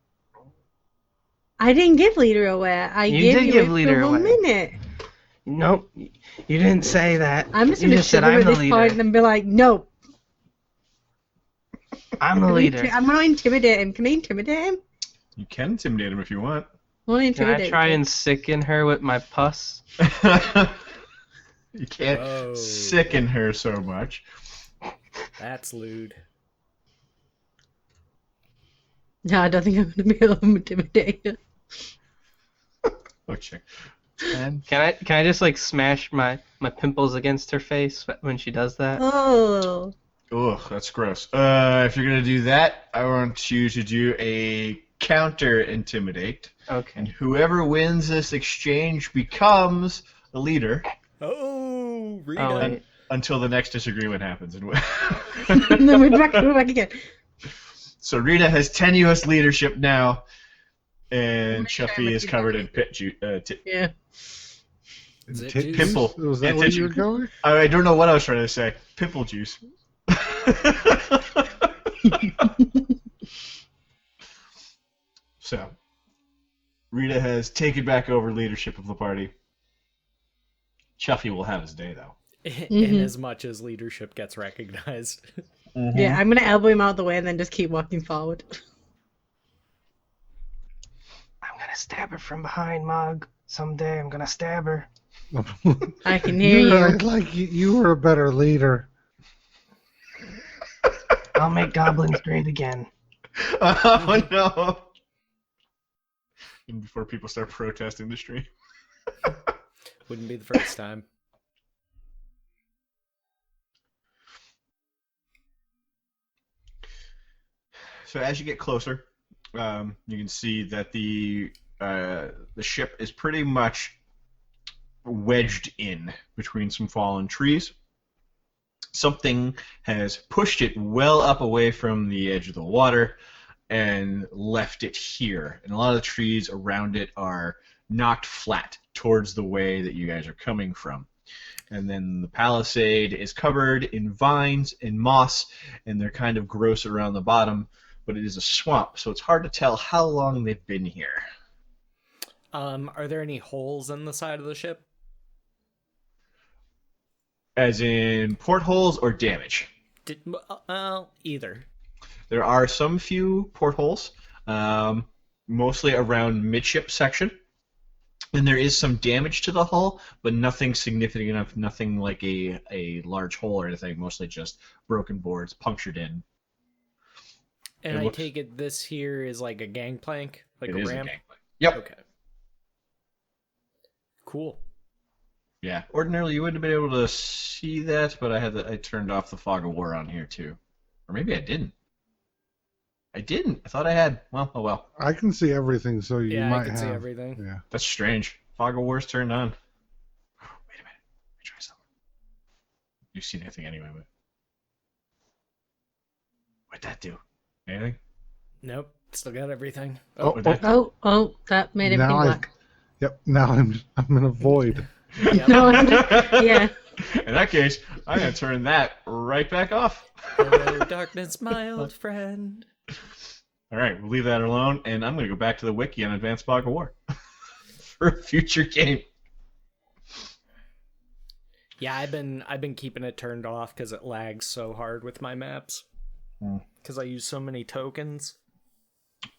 I didn't give leader away. I You gave did you give it leader for 1 away. minute. Nope, you didn't say that. I'm just you gonna just said shut him I'm at the this point leader. and be like, no. I'm the leader. I'm gonna intimidate him. Can I intimidate him? You can intimidate him if you want. I want to Can I intimidate try him. and sicken her with my pus? You can't Whoa. sicken her so much. That's lewd. No, I don't think I'm gonna be able to intimidate him. Okay. And Can I just like smash my pimples against her face when she does that? Oh. ugh, that's gross. If you're gonna do that, I want you to do a counter intimidate, and Okay. whoever wins this exchange becomes the leader Oh, Rita. Oh, wait. until the next disagreement happens. And then we're back again. So Rita has tenuous leadership now, and Make sure Chuffy I'm is covered in pit Yeah. Is it Tit- juice? Pimple. Was that Yeah, where tissue. you were going? I don't know what I was trying to say. Pimple juice. So, Rita has taken back over leadership of the party. Chuffy will have his day, though. In as much as leadership gets recognized. Yeah, I'm gonna elbow him out of the way and then just keep walking forward. I'm gonna stab her from behind, Mog. Someday I'm gonna stab her. I can hear you. I'd like you were a better leader. I'll make goblins great again. Oh no! And before people start protesting the stream. Wouldn't be the first time. So as you get closer, you can see that the ship is pretty much wedged in between some fallen trees. Something has pushed it well up away from the edge of the water and left it here. And a lot of the trees around it are knocked flat towards the way that you guys are coming from. And then the palisade is covered in vines and moss, and they're kind of gross around the bottom, but it is a swamp, so it's hard to tell how long they've been here. Are there any holes in the side of the ship? As in portholes or damage? Either. There are some few portholes, mostly around midship section. And there is some damage to the hull, but nothing significant enough, nothing like a large hole or anything, mostly just broken boards, punctured in. And I take it this here is like a gangplank? Like a ramp? Yep. Okay. Cool. Yeah. Ordinarily you wouldn't have been able to see that, but I turned off the fog of war on here too. Or maybe I didn't. I didn't. I thought I had. Well, oh well. I can see everything, so you might have. I can see everything. Yeah. That's strange. Fog of war's turned on. Wait a minute. Let me try something. You've seen anything anyway, but what'd that do? Anything? Nope. Still got everything. That made everything black. Yep. Now I'm in a void. Yep. No, yeah. In that case, I'm gonna turn that right back off. Hello, darkness, my old friend. All right, we'll leave that alone, and I'm gonna go back to the wiki on Advanced Fog of War for a future game. Yeah, I've been keeping it turned off because it lags so hard with my maps. Because I use so many tokens.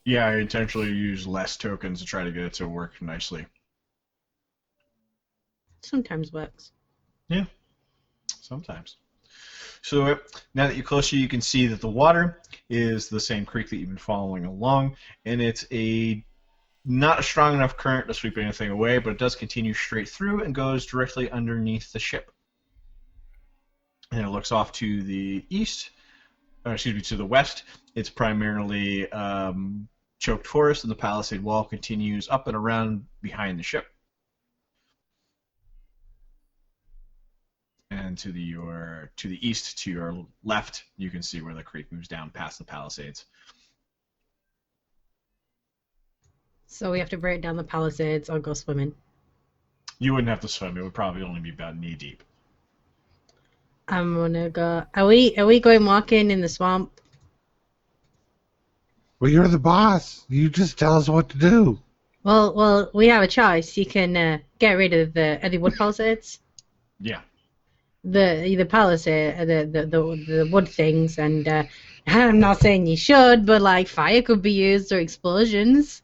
Yeah, I intentionally use less tokens to try to get it to work nicely. Sometimes works. Yeah, sometimes. So now that you're closer, you can see that the water is the same creek that you've been following along, and it's not a strong enough current to sweep anything away, but it does continue straight through and goes directly underneath the ship. And it looks off to the east, to the west. It's primarily choked forest, and the palisade wall continues up and around behind the ship. And to the east, to your left, you can see where the creek moves down past the palisades. So we have to break down the palisades or go swimming. You wouldn't have to swim; it would probably only be about knee deep. I'm gonna go. Are we going walking in the swamp? Well, you're the boss. You just tell us what to do. Well, we have a choice. You can get rid of the wood palisades. Yeah. The palisade, the wood things, and I'm not saying you should, but like fire could be used or explosions.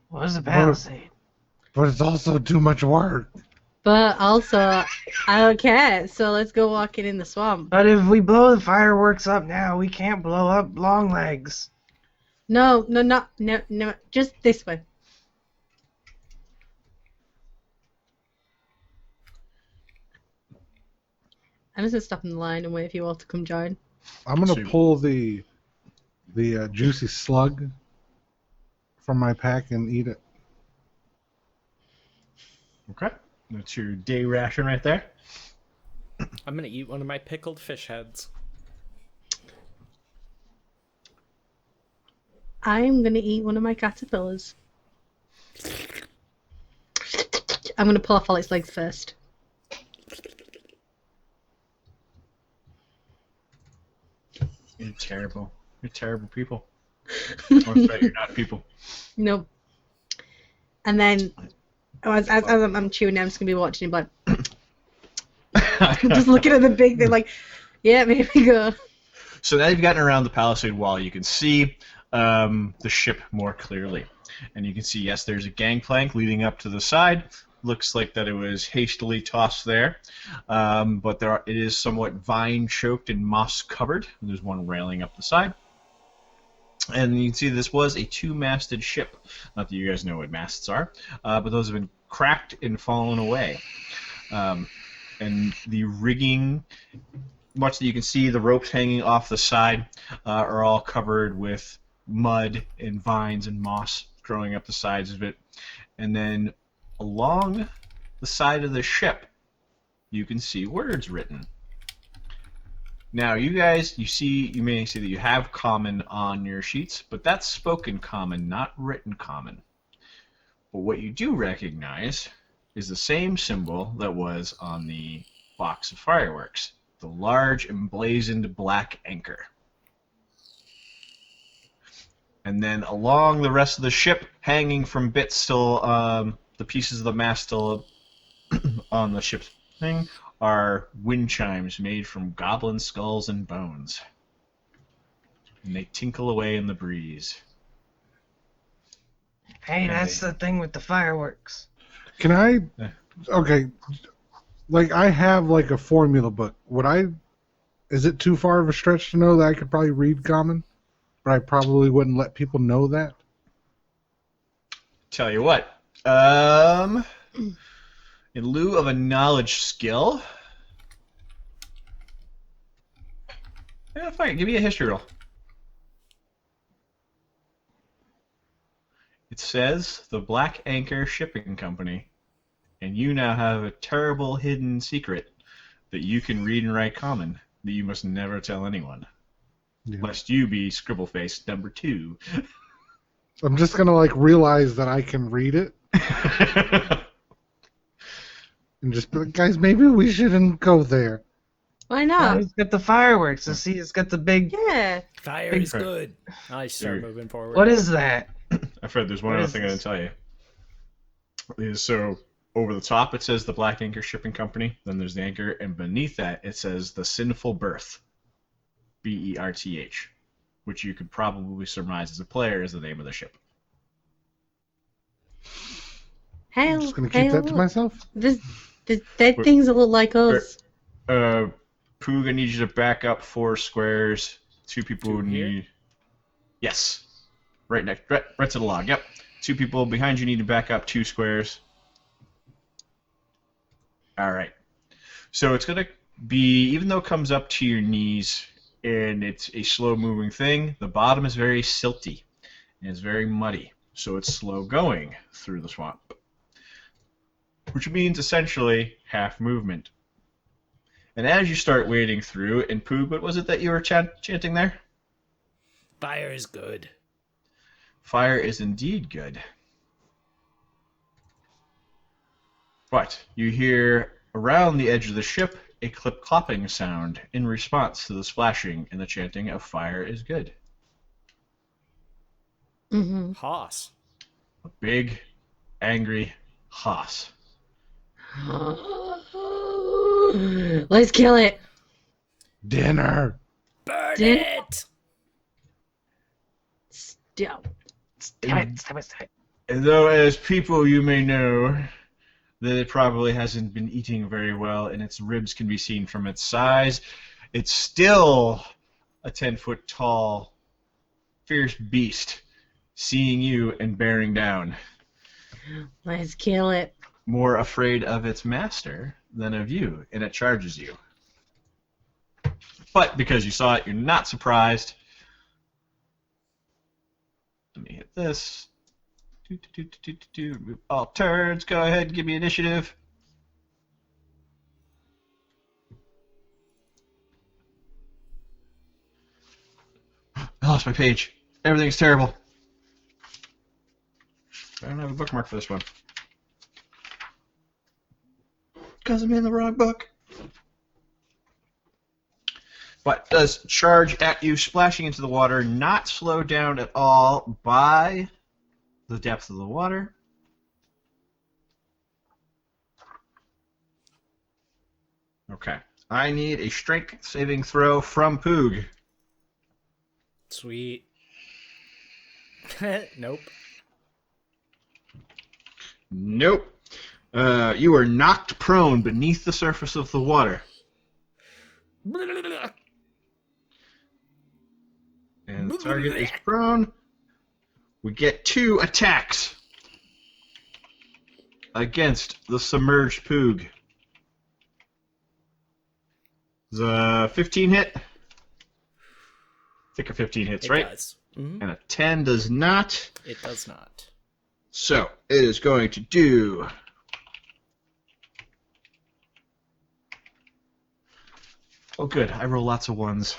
What is a palisade? But it's also too much work. But also, I don't care. So let's go walking in the swamp. But if we blow the fireworks up now, we can't blow up Longlegs. No, just this way. I'm just gonna stop in the line and wait for you all to come join. I'm gonna pull the juicy slug from my pack and eat it. Okay. That's your day ration right there. I'm gonna eat one of my pickled fish heads. I'm gonna eat one of my caterpillars. I'm gonna pull off all its legs first. You're terrible. You're terrible people. Or in fact, you're not people. Nope. And then, as I'm chewing, I'm just gonna be watching him, like just looking at the big thing, like, yeah, maybe go. So now you've gotten around the palisade wall. You can see the ship more clearly. And you can see, yes, there's a gangplank leading up to the side. Looks like that it was hastily tossed there. But it is somewhat vine-choked and moss-covered. There's one railing up the side. And you can see this was a two-masted ship. Not that you guys know what masts are, but those have been cracked and fallen away. And the rigging, much that you can see, the ropes hanging off the side are all covered with mud and vines and moss growing up the sides of it. And then along the side of the ship, you can see words written. Now, you guys, you may see that you have common on your sheets, but that's spoken common, not written common. But what you do recognize is the same symbol that was on the box of fireworks, the large emblazoned black anchor. And then along the rest of the ship, hanging from bits still, the pieces of the mast still on the ship's thing, are wind chimes made from goblin skulls and bones. And they tinkle away in the breeze. Hey, that's the thing with the fireworks. Can I? Okay, like I have like a formula book. Is it too far of a stretch to know that I could probably read common, but I probably wouldn't let people know that? Tell you what, in lieu of a knowledge skill, yeah, fine. Give me a history roll. It says the Black Anchor Shipping Company, and you now have a terrible hidden secret that you can read and write common that you must never tell anyone, lest you be Scribbleface number 2. I'm just gonna like realize that I can read it. And just be like, guys, maybe we shouldn't go there. Why Oh, not? it's got the fireworks. See, it's got the big. Yeah. Fire Big is crack. good. I start There. moving forward. What is that? I've heard there's one What other is thing I this? didn't tell you. So over the top it says the Black Anchor Shipping Company. Then there's the anchor, and beneath that it says the Sinful Berth, Berth, which you could probably surmise as a player is the name of the ship. I'm Hell, just gonna keep that to myself. There's dead things that look like us. Poog, I need you to back up 4 squares. 2 people To here? need. Yes, right to the log. Yep. 2 people behind you need to back up 2 squares. All right. So it's gonna be, even though it comes up to your knees and it's a slow-moving thing, the bottom is very silty and it's very muddy. So it's slow going through the swamp, which means essentially half movement. And as you start wading through, and Poog, what was it that you were chanting there? Fire is good. Fire is indeed good. But you hear around the edge of the ship a clip-clopping sound in response to the splashing and the chanting of fire is good. Mm-hmm. Hoss. A big, angry Haas. Let's kill it. Dinner. Burn Did- it! Stop. Stop it. And though as people you may know that it probably hasn't been eating very well and its ribs can be seen from its size, it's still a 10-foot tall, fierce beast seeing you and bearing down. Let's kill it. More afraid of its master than of you, and it charges you. But because you saw it, you're not surprised. Let me hit this. Remove all turns. Go ahead and give me initiative. I lost my page. Everything's terrible. I don't have a bookmark for this one. Because I'm in the wrong book. But does charge at you, splashing into the water, not slowed down at all by the depth of the water. Okay. I need a strength saving throw from Poog. Sweet. Nope. Nope. You are knocked prone beneath the surface of the water. And the target is prone. We get 2 attacks against the submerged Poog. The 15 hit? I think a 15 hits, It right? does. Mhm. And a 10 does not. It does not. So, it is going to do... Oh, good. I roll lots of ones.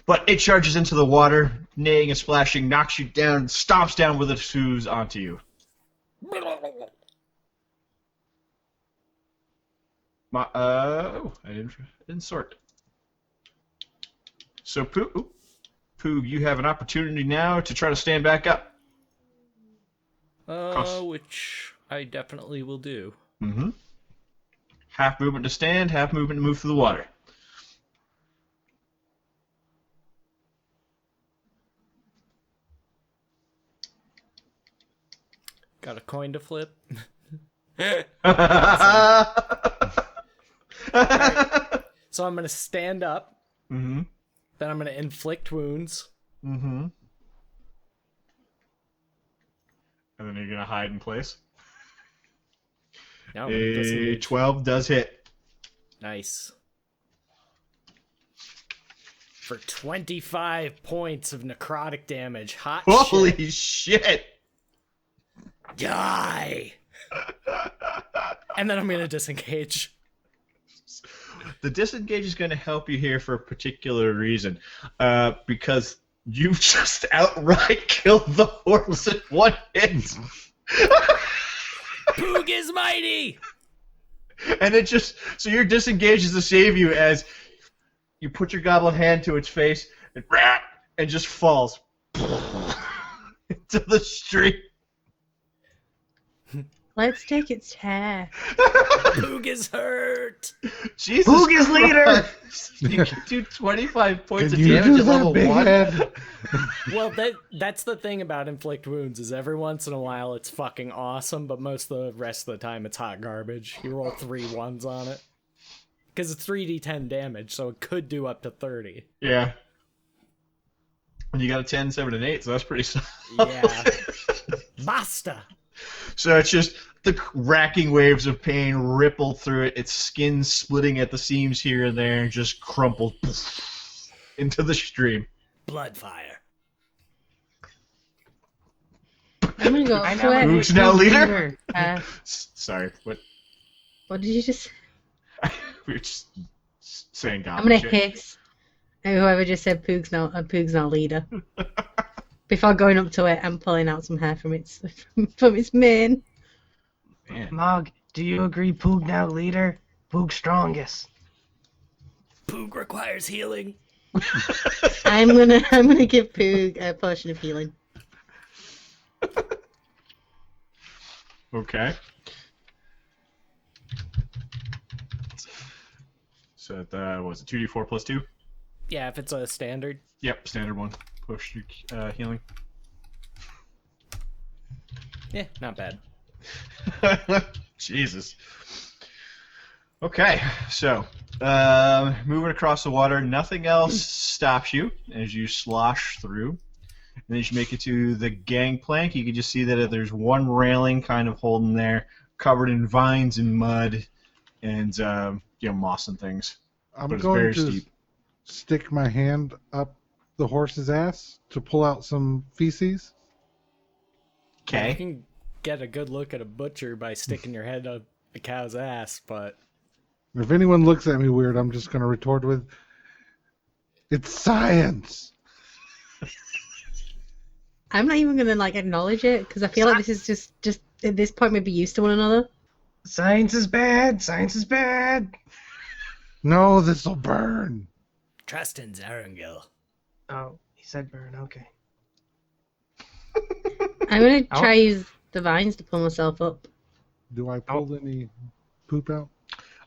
But it charges into the water, neighing and splashing, knocks you down, stomps down with its hooves onto you. I didn't sort. So, Poog, you have an opportunity now to try to stand back up. Which I definitely will do. Mm-hmm. Half movement to stand, half movement to move through the water. Got a coin to flip. So I'm gonna stand up. Mm-hmm. Then I'm gonna inflict wounds. Mm-hmm. And then you're gonna hide in place. No, A 12 does hit. Nice. For 25 points of necrotic damage. Hot Holy shit. shit! Die! And then I'm gonna disengage. The disengage is going to help you here for a particular reason. Because you've just outright killed the horse in one hit. Poog is mighty! And it just... So your disengage is to save you as you put your goblin hand to its face and just falls into the stream. Let's take its hair. Poog is hurt! Jesus Poog is leader! Christ. You can do 25 points Can of you damage do at that, level big 1. head? Well, that's the thing about inflict wounds is every once in a while it's fucking awesome, but most of the rest of the time it's hot garbage. You roll 3 1s on it. Because it's 3d10 damage, so it could do up to 30. Yeah. And you got a 10, 7, and 8, so that's pretty solid. Yeah. Basta! So it's just the racking waves of pain ripple through it, its skin splitting at the seams here and there, and just crumpled into the stream. Bloodfire. I'm gonna go I up know. to it. Who's now leader? Sorry, what? What did you just... We were just saying I'm goblin gonna shit. hiss at whoever just said Poog's not leader. Before going up to it and pulling out some hair from its mane. Man. Mog, do you agree Poog now leader? Poog strongest. Poog requires healing. I'm gonna give Poog a potion of healing. Okay. So that was it 2d4 plus 2? Yeah, if it's a standard. Yep, standard one. Push healing. Yeah, not bad. Jesus. Okay, so moving across the water, nothing else stops you as you slosh through. And as you make it to the gangplank, you can just see that there's one railing kind of holding there, covered in vines and mud and moss and things. I'm But it's going very to steep. stick my hand up the horse's ass to pull out some feces. You Okay. can get a good look at a butcher by sticking your head up a cow's ass, but If anyone looks at me weird, I'm just going to retort with, "It's science." I'm not even gonna acknowledge it because I feel like this is just at this point maybe used to one another. Science is bad. Science is bad. No, this'll burn. trust in Zarangil. Oh, he said burn. Okay. I'm gonna try use the vines to pull myself up. Do I pull any poop out?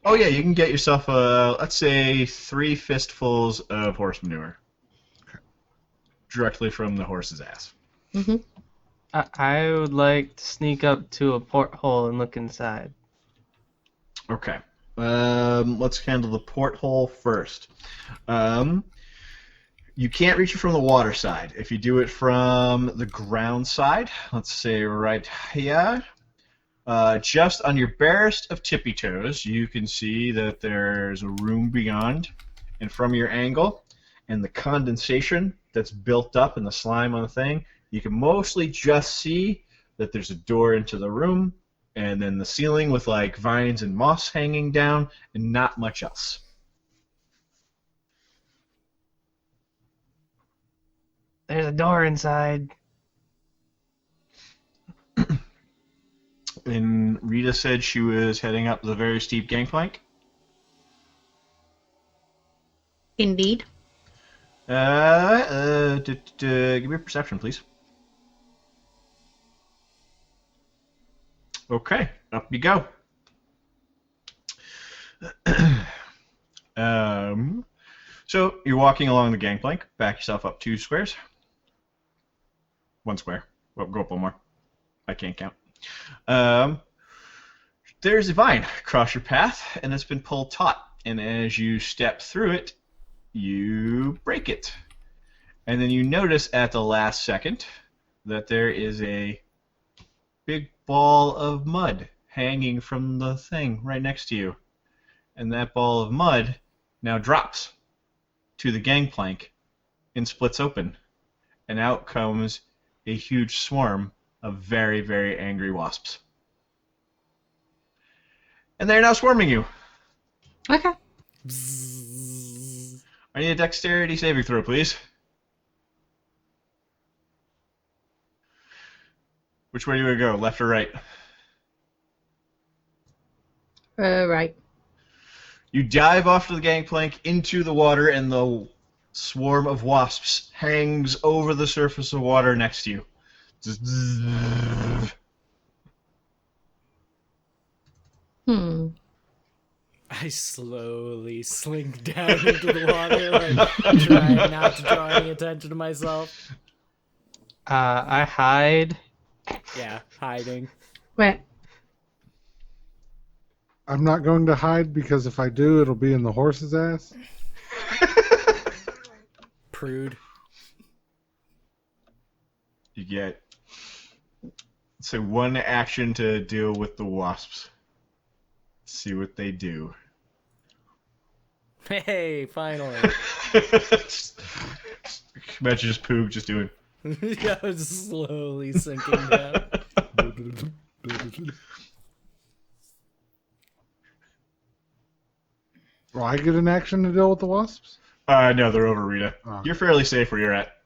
Oh yeah, you can get yourself let's say 3 fistfuls of horse manure directly from the horse's ass. Hmm. I would like to sneak up to a porthole and look inside. Okay. Let's handle the porthole first. You can't reach it from the water side. If you do it from the ground side, let's say right here, just on your barest of tippy toes, you can see that there's a room beyond. And from your angle and the condensation that's built up in the slime on the thing, you can mostly just see that there's a door into the room, and then the ceiling with like vines and moss hanging down, and not much else. There's a door inside. And Rita said she was heading up the very steep gangplank. Indeed. Give me a perception, please. Okay, up you go. So you're walking along the gangplank. Back yourself up 2 squares. 1 square. Well, go up 1 more. I can't count. There's a vine across your path, and it's been pulled taut. And as you step through it, you break it. And then you notice at the last second that there is a big ball of mud hanging from the thing right next to you. And that ball of mud now drops to the gangplank and splits open. And out comes a huge swarm of very, very angry wasps. And they're now swarming you. Okay. I need a dexterity saving throw, please. Which way do we go, left or right? Right. You dive off to the gangplank into the water, and the swarm of wasps hangs over the surface of water next to you. I slowly slink down into the water, like trying not to draw any attention to myself. I hide. Yeah, hiding. Wait. I'm not going to hide because if I do, it'll be in the horse's ass. Prude. You get, say, 1 action to deal with the wasps. See what they do. Hey, finally. Imagine just Poog just doing. Yeah, I was slowly sinking down. Will I get an action to deal with the wasps? No, they're over, Rita. Oh. You're fairly safe where you're at.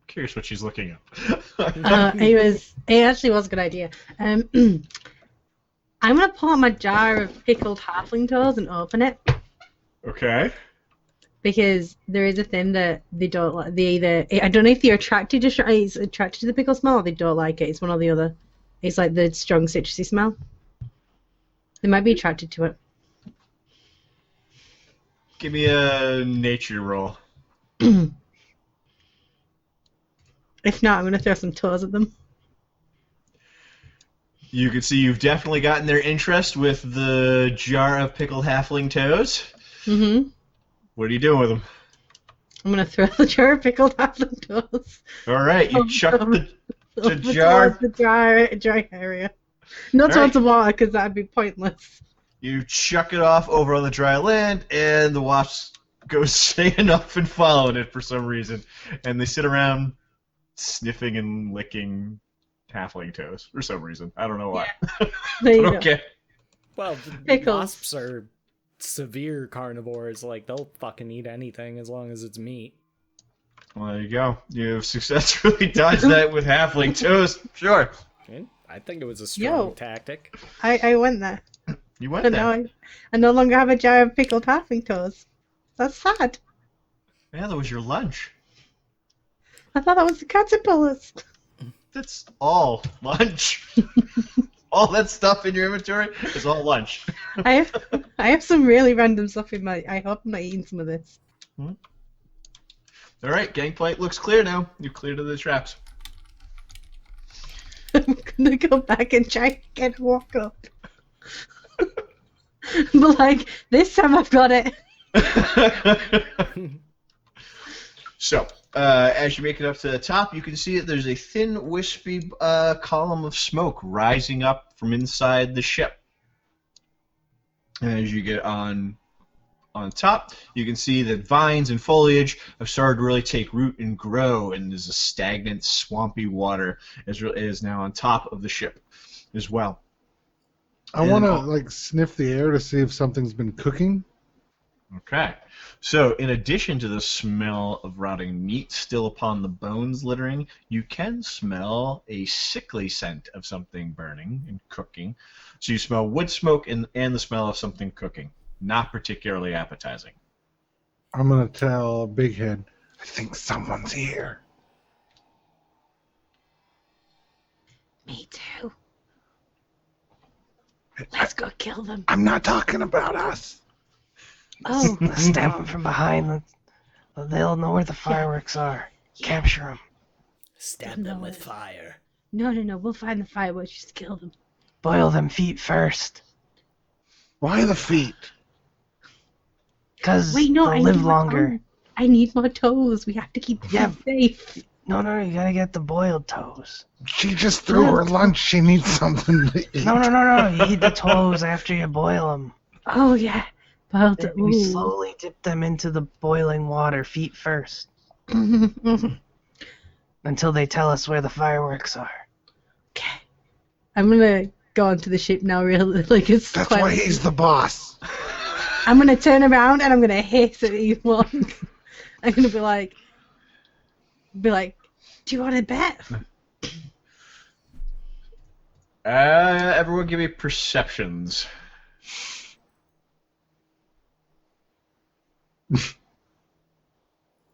Curious what she's looking up. It actually was a good idea. I'm gonna pull out my jar of pickled halfling toes and open it Okay. because there is a thing that they don't like. They either I don't know if they're attracted to the pickle smell or they don't like it. It's one or the other. It's like the strong citrusy smell. They might be attracted to it. Give me a nature roll. If not, I'm gonna throw some toes at them. You can see you've definitely gotten their interest with the jar of pickled halfling toes. Mm-hmm. What are you doing with them? I'm gonna throw the jar of pickled halfling toes. All right, you chuck the Over jar. towards the dry area. Not All towards the water, because that'd be pointless. You chuck it off over on the dry land, and the wasps go staying up and following it for some reason. And they sit around sniffing and licking halfling toes for some reason. I don't know why. There you go. Okay. Well, Pickles. wasps are severe carnivores. Like, they'll fucking eat anything as long as it's meat. Well, there you go. You've successfully dodged that with halfling toes. Sure. Okay, I think it was a strong Yo. tactic. I went there. You went But there. now I no longer have a jar of pickled halfling toes. That's sad. Yeah, that was your lunch. I thought that was the caterpillars. That's all lunch. All that stuff in your inventory is all lunch. I have some really random stuff in my. I hope I'm not eating some of this. All right, gangplank looks clear now. You cleared of the traps. I'm gonna go back and try again and walk up. But like this time I've got it. So, as you make it up to the top, you can see that there's a thin, wispy column of smoke rising up from inside the ship. And as you get on top, you can see that vines and foliage have started to really take root and grow, and there's a stagnant, swampy water is now on top of the ship as well. I want to sniff the air to see if something's been cooking. Okay. So, in addition to the smell of rotting meat still upon the bones littering, you can smell a sickly scent of something burning and cooking. So you smell wood smoke and the smell of something cooking. Not particularly appetizing. I'm going to tell Big Head, I think someone's here. Me too. Let's go kill them. I'm not talking about us. Oh, Let's stab them from behind. They'll know where the fireworks are. Capture them. Stab them with fire. no. We'll find the fireworks. Just kill them. Boil them feet first. Why the feet? Because Wait, no. they'll live longer. I need more toes. We have to keep them safe. No, you gotta get the boiled toes. She just threw her lunch. She needs something to eat. No. You eat the toes after you boil them. Oh yeah. Boiled. We slowly dip them into the boiling water, feet first, until they tell us where the fireworks are. Okay. I'm gonna go onto the ship now. Really, it's. That's why he's the boss. I'm gonna turn around and I'm gonna hiss at everyone. I'm gonna be like, do you want to bet? Everyone give me perceptions.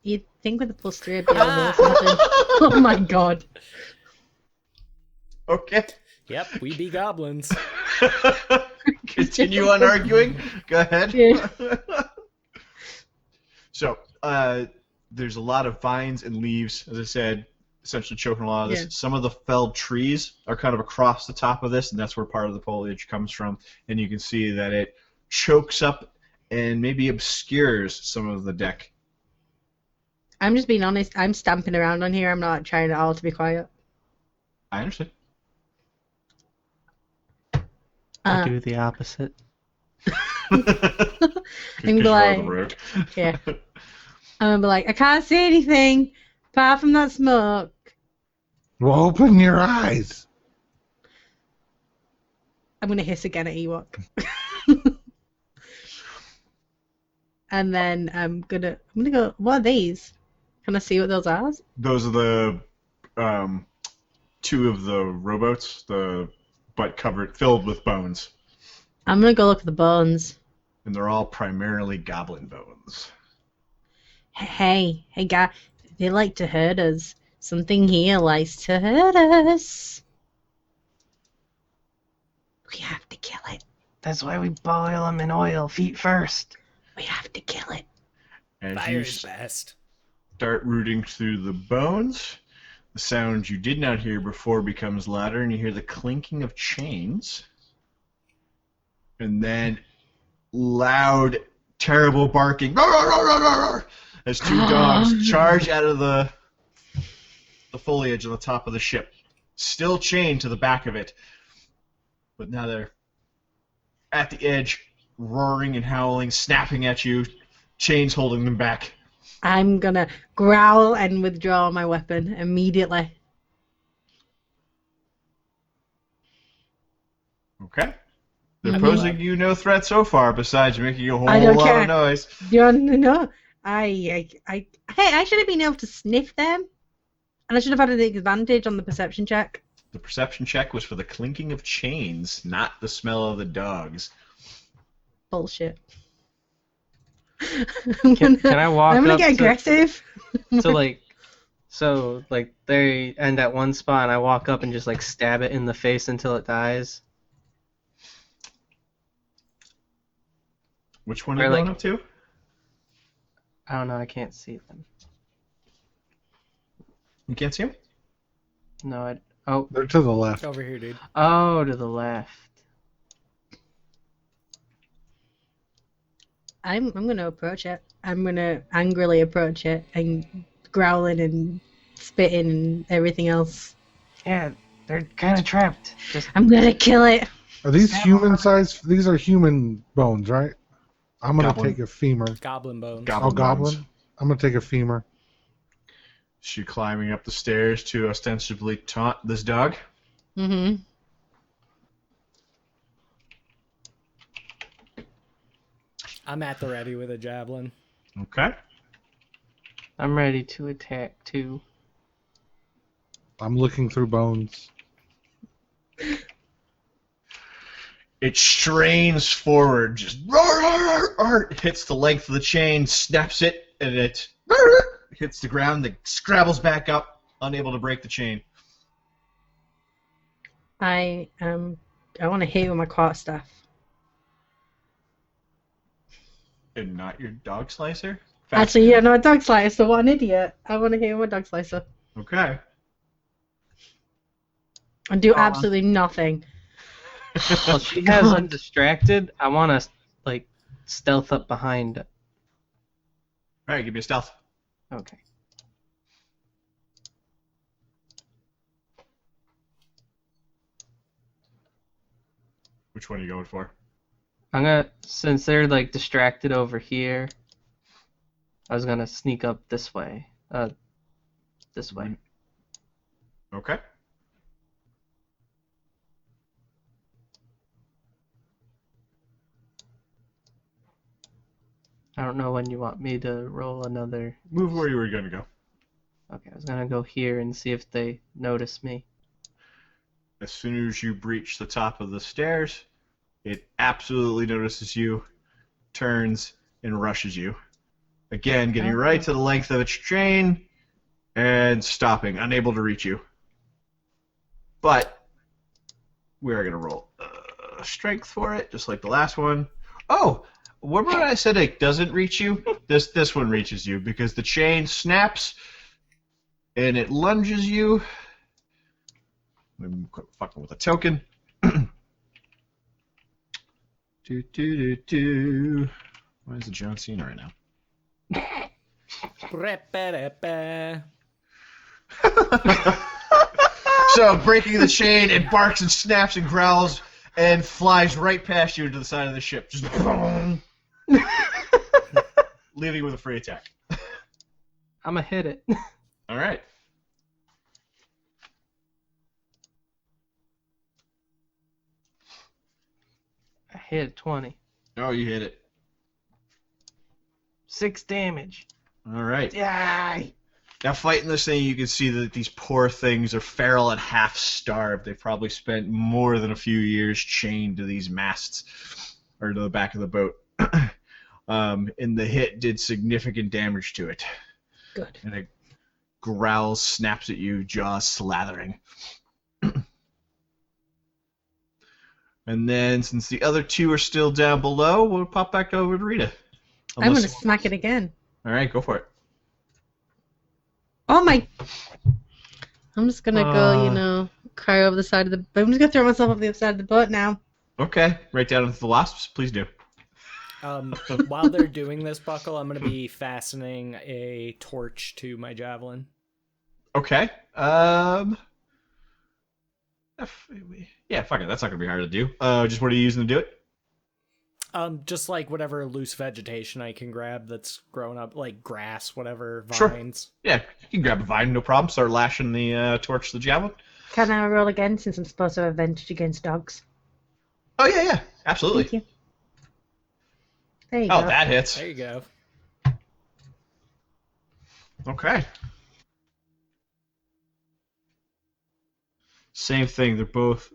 You'd think with a +3 I'd be able to something. Oh my god. Okay. Yep, we be goblins. Continue on arguing. Go ahead. Yeah. So, there's a lot of vines and leaves, as I said, essentially choking a lot of this. Yeah. Some of the felled trees are kind of across the top of this, and that's where part of the foliage comes from. And you can see that it chokes up and maybe obscures some of the deck. I'm just being honest. I'm stamping around on here. I'm not trying at all to be quiet. I understand. I do the opposite. I'm like, yeah. I'm gonna be like, I can't see anything apart from that smoke. Well, open your eyes. I'm gonna hiss again at Ewok. And then I'm gonna go. What are these? Can I see what those are? Those are the two of the rowboats, but filled with bones, I'm gonna go look at the bones. and they're all primarily goblin bones. Hey, guy, they like to hurt us. Something here likes to hurt us. We have to kill it. That's why we boil them in oil, feet first. We have to kill it. As Fire's you best. start rooting through the bones, the sound you did not hear before becomes louder, and you hear the clinking of chains. And then loud, terrible barking as two dogs charge out of the foliage on the top of the ship, still chained to the back of it. But now they're at the edge, roaring and howling, snapping at you, chains holding them back. I'm gonna growl and withdraw my weapon immediately. Okay. They're posing you no threat so far, besides making a whole I don't lot care. of noise. Do you want to know? Hey, I should have been able to sniff them. And I should have had an advantage on the perception check. The perception check was for the clinking of chains, not the smell of the dogs. Bullshit. Can I walk I'm gonna up get aggressive. to like So, like, they end at one spot, and I walk up and just, like, stab it in the face until it dies. Which one are Or, you going like- up to? I don't know, I can't see them. You can't see him? No, oh, They're to the left. Over here, dude. oh, to the left. I'm gonna approach it. I'm gonna angrily approach it and growling and spitting and everything else. Yeah, they're kind of trapped. Just I'm gonna kill it. Are these human sized? These are human bones, right? I'm gonna Goblin. take a femur. Goblin bones. Goblin Oh, goblin. bones. I'm gonna take a femur. She climbing up the stairs to ostensibly taunt this dog. Mm-hmm. I'm at the ready with a javelin. Okay. I'm ready to attack too. I'm looking through bones. It strains forward, just roar, roar, roar, roar, hits the length of the chain, snaps it, and it hits the ground, then scrabbles back up, unable to break the chain. I want to hit you with my quarterstaff. And not your dog slicer? Actually, yeah, no, a dog slicer. What an idiot! I want to hit you with a dog slicer Okay. and do absolutely nothing. Well, she has undistracted. I want to, like, stealth up behind. Alright, give me a stealth. Okay. Which one are you going for? I'm gonna, since they're, like, distracted over here, I was gonna sneak up this way. This way. Okay. I don't know when you want me to roll another. Move where you were going to go. Okay, I was gonna go here and see if they notice me. As soon as you breach the top of the stairs, it absolutely notices you, turns, and rushes you. Again, getting right to the length of its chain, and stopping, unable to reach you. But we are going to roll strength for it, just like the last one. Oh! Remember when I said it doesn't reach you? This one reaches you, because the chain snaps, and it lunges you. I'm fucking with a token. Do. Why is the John Cena right now? Repa-repa. So, breaking the chain, it barks and snaps and growls and flies right past you to the side of the ship. Just boom. Leaving you with a free attack. I'm gonna hit it. All right. I hit 20. Oh, you hit it. 6 damage. All right. Yay! Now, fighting this thing, you can see that these poor things are feral and half starved. They've probably spent more than a few years chained to these masts or to the back of the boat. And the hit did significant damage to it. Good. And it growls, snaps at you, jaws slathering. And then, since the other two are still down below, we'll pop back over to Rita. I'm gonna smack it again. All right, go for it. Oh my! I'm just gonna go, cry over the side of the. I'm just gonna throw myself off the other side of the boat now. Okay, right down into the wasps. Please do. While they're doing this, Buckle, I'm going to be fastening a torch to my javelin. Okay. Yeah, fuck it. That's not going to be hard to do. Just what are you using to do it? Just like whatever loose vegetation I can grab that's grown up, like grass, whatever, Sure. vines. Yeah, you can grab a vine, no problem. Start lashing the torch to the javelin. Can I roll again since I'm supposed to have advantage against dogs? Oh, yeah, absolutely. Thank you. There you Oh, go. that hits. There you go. Okay. Same thing. They're both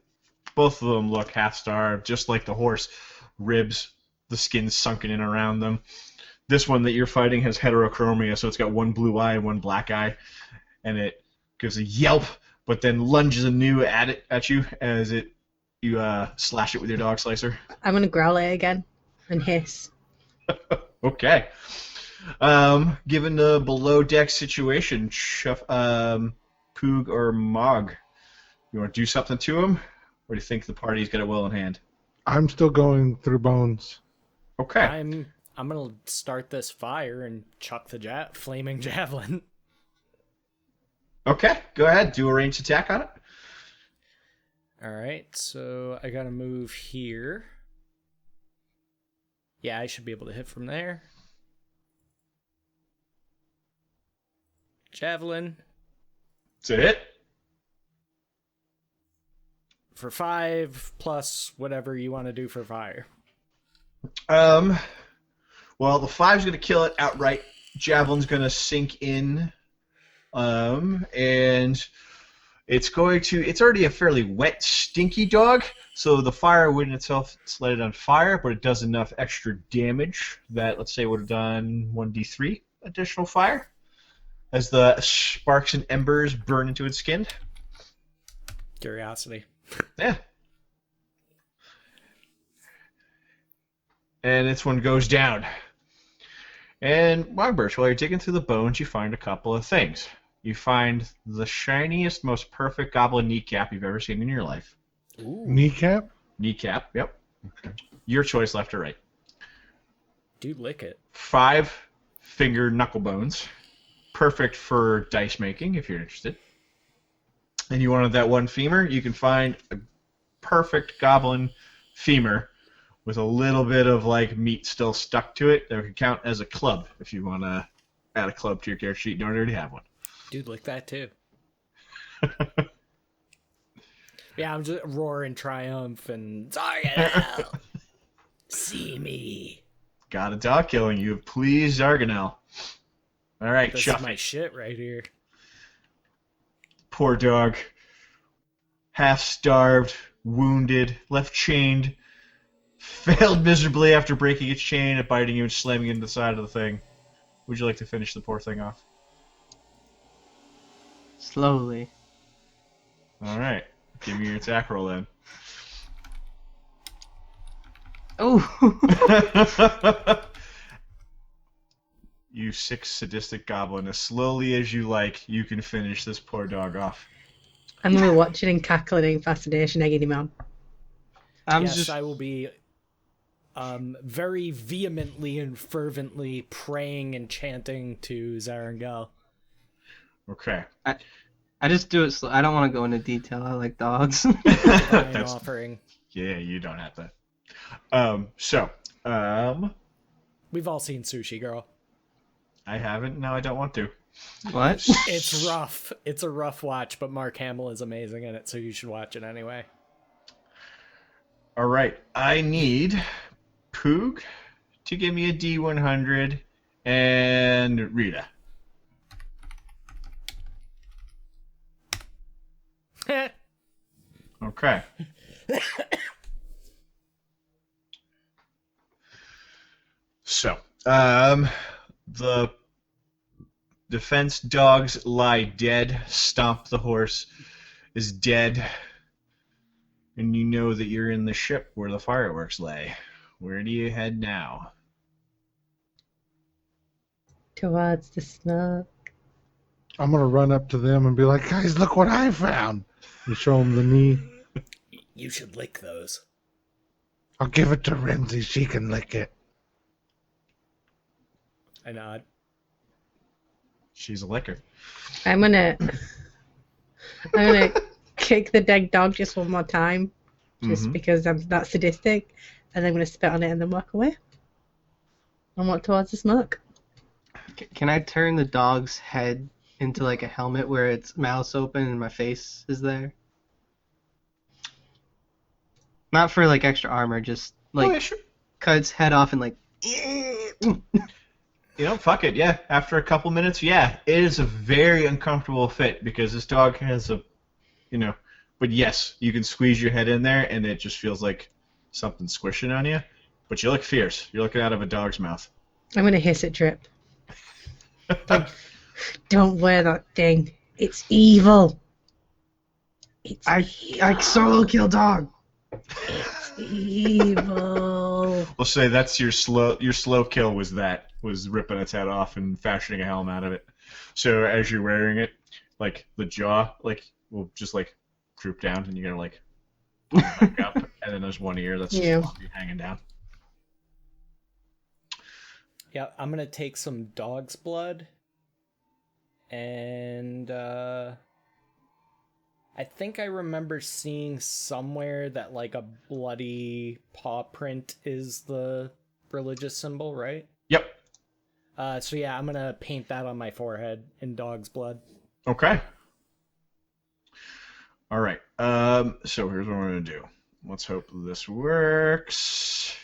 of them look half starved, just like the horse. Ribs, the skin's sunken in around them. This one that you're fighting has heterochromia, so it's got one blue eye and one black eye. and it gives a yelp, but then lunges anew at you as you slash it with your dog slicer. I'm gonna growl it again and hiss. Okay. Given the below deck situation, Poog or Mog, you want to do something to him, or do you think the party's got it well in hand? I'm still going through bones. Okay. I'm gonna start this fire and chuck the flaming javelin. Okay, go ahead. Do a ranged attack on it. All right, so I gotta move here. Yeah, I should be able to hit from there. Javelin That's a hit. for 5 plus whatever you want to do for fire. Well, the 5's going to kill it outright. Javelin's going to sink in. And it's already a fairly wet, stinky dog, so the fire wouldn't itself set it on fire, but it does enough extra damage that, let's say, would have done 1d3 additional fire as the sparks and embers burn into its skin. Curiosity. Yeah. And this one goes down. And Mogbert, while you're digging through the bones, you find a couple of things. You find the shiniest, most perfect goblin kneecap you've ever seen in your life. Ooh. Kneecap? Kneecap, yep. Your choice, left or right. Dude, lick it. 5 finger knuckle bones. Perfect for dice making, if you're interested. And you wanted that one femur? You can find a perfect goblin femur with a little bit of like meat still stuck to it that could count as a club if you want to add a club to your character sheet. You don't already have one. Dude, lick that too. Yeah, I'm just roaring triumph and Zarganel! See me. Got a dog killing you. Please, Zarganel. All right, This Chuff. is my shit right here. Poor dog. Half-starved, wounded, left chained, failed miserably after breaking its chain and biting you and slamming into the side of the thing. Would you like to finish the poor thing off? Slowly. All right. Give me your attack roll then. Oh! You 6 sadistic goblin. As slowly as you like, you can finish this poor dog off. I'm gonna be watching and cackling in fascination, egging him on. I will be very vehemently and fervently praying and chanting to Zarangel. Okay. I just do it slow. I don't want to go into detail. I like dogs. Divine offering. Yeah, you don't have to. We've all seen Sushi Girl. I haven't. No, I don't want to. What? It's rough. It's a rough watch, but Mark Hamill is amazing in it, so you should watch it anyway. All right. I need Poog to give me a D100 and Rita. Okay. So, the defense dogs lie dead. Stomp the horse is dead. And you know that you're in the ship where the fireworks lay. Where do you head now? Towards the smoke. I'm going to run up to them and be like, guys, look what I found. And show them the knee. You should lick those. I'll give it to Renzi. She can lick it. I nod. She's a licker. I'm gonna kick the dead dog just one more time, just because I'm that sadistic, and then I'm gonna spit on it and then walk away. And walk towards the smoke. Can I turn the dog's head into like a helmet where its mouth's open and my face is there? Not for like extra armor, just like yeah, sure. cut its head off and like. You know, fuck it, yeah. After a couple minutes, yeah. It is a very uncomfortable fit because this dog has a, but yes, you can squeeze your head in there and it just feels like something squishing on you. But you look fierce. You're looking out of a dog's mouth. I'm gonna hiss at Drip. Like, don't wear that thing. It's evil. It's I solo kill dog. evil. We'll say that's your slow kill was ripping its head off and fashioning a helm out of it. So as you're wearing it, like the jaw will just droop down and you're gonna back up, and then there's one ear that's just hanging down. Yeah, I'm gonna take some dog's blood, and I think I remember seeing somewhere that a bloody paw print is the religious symbol, right? Yep. So yeah, I'm gonna paint that on my forehead in dog's blood. Okay. All right. So here's what we're gonna do. Let's hope this works.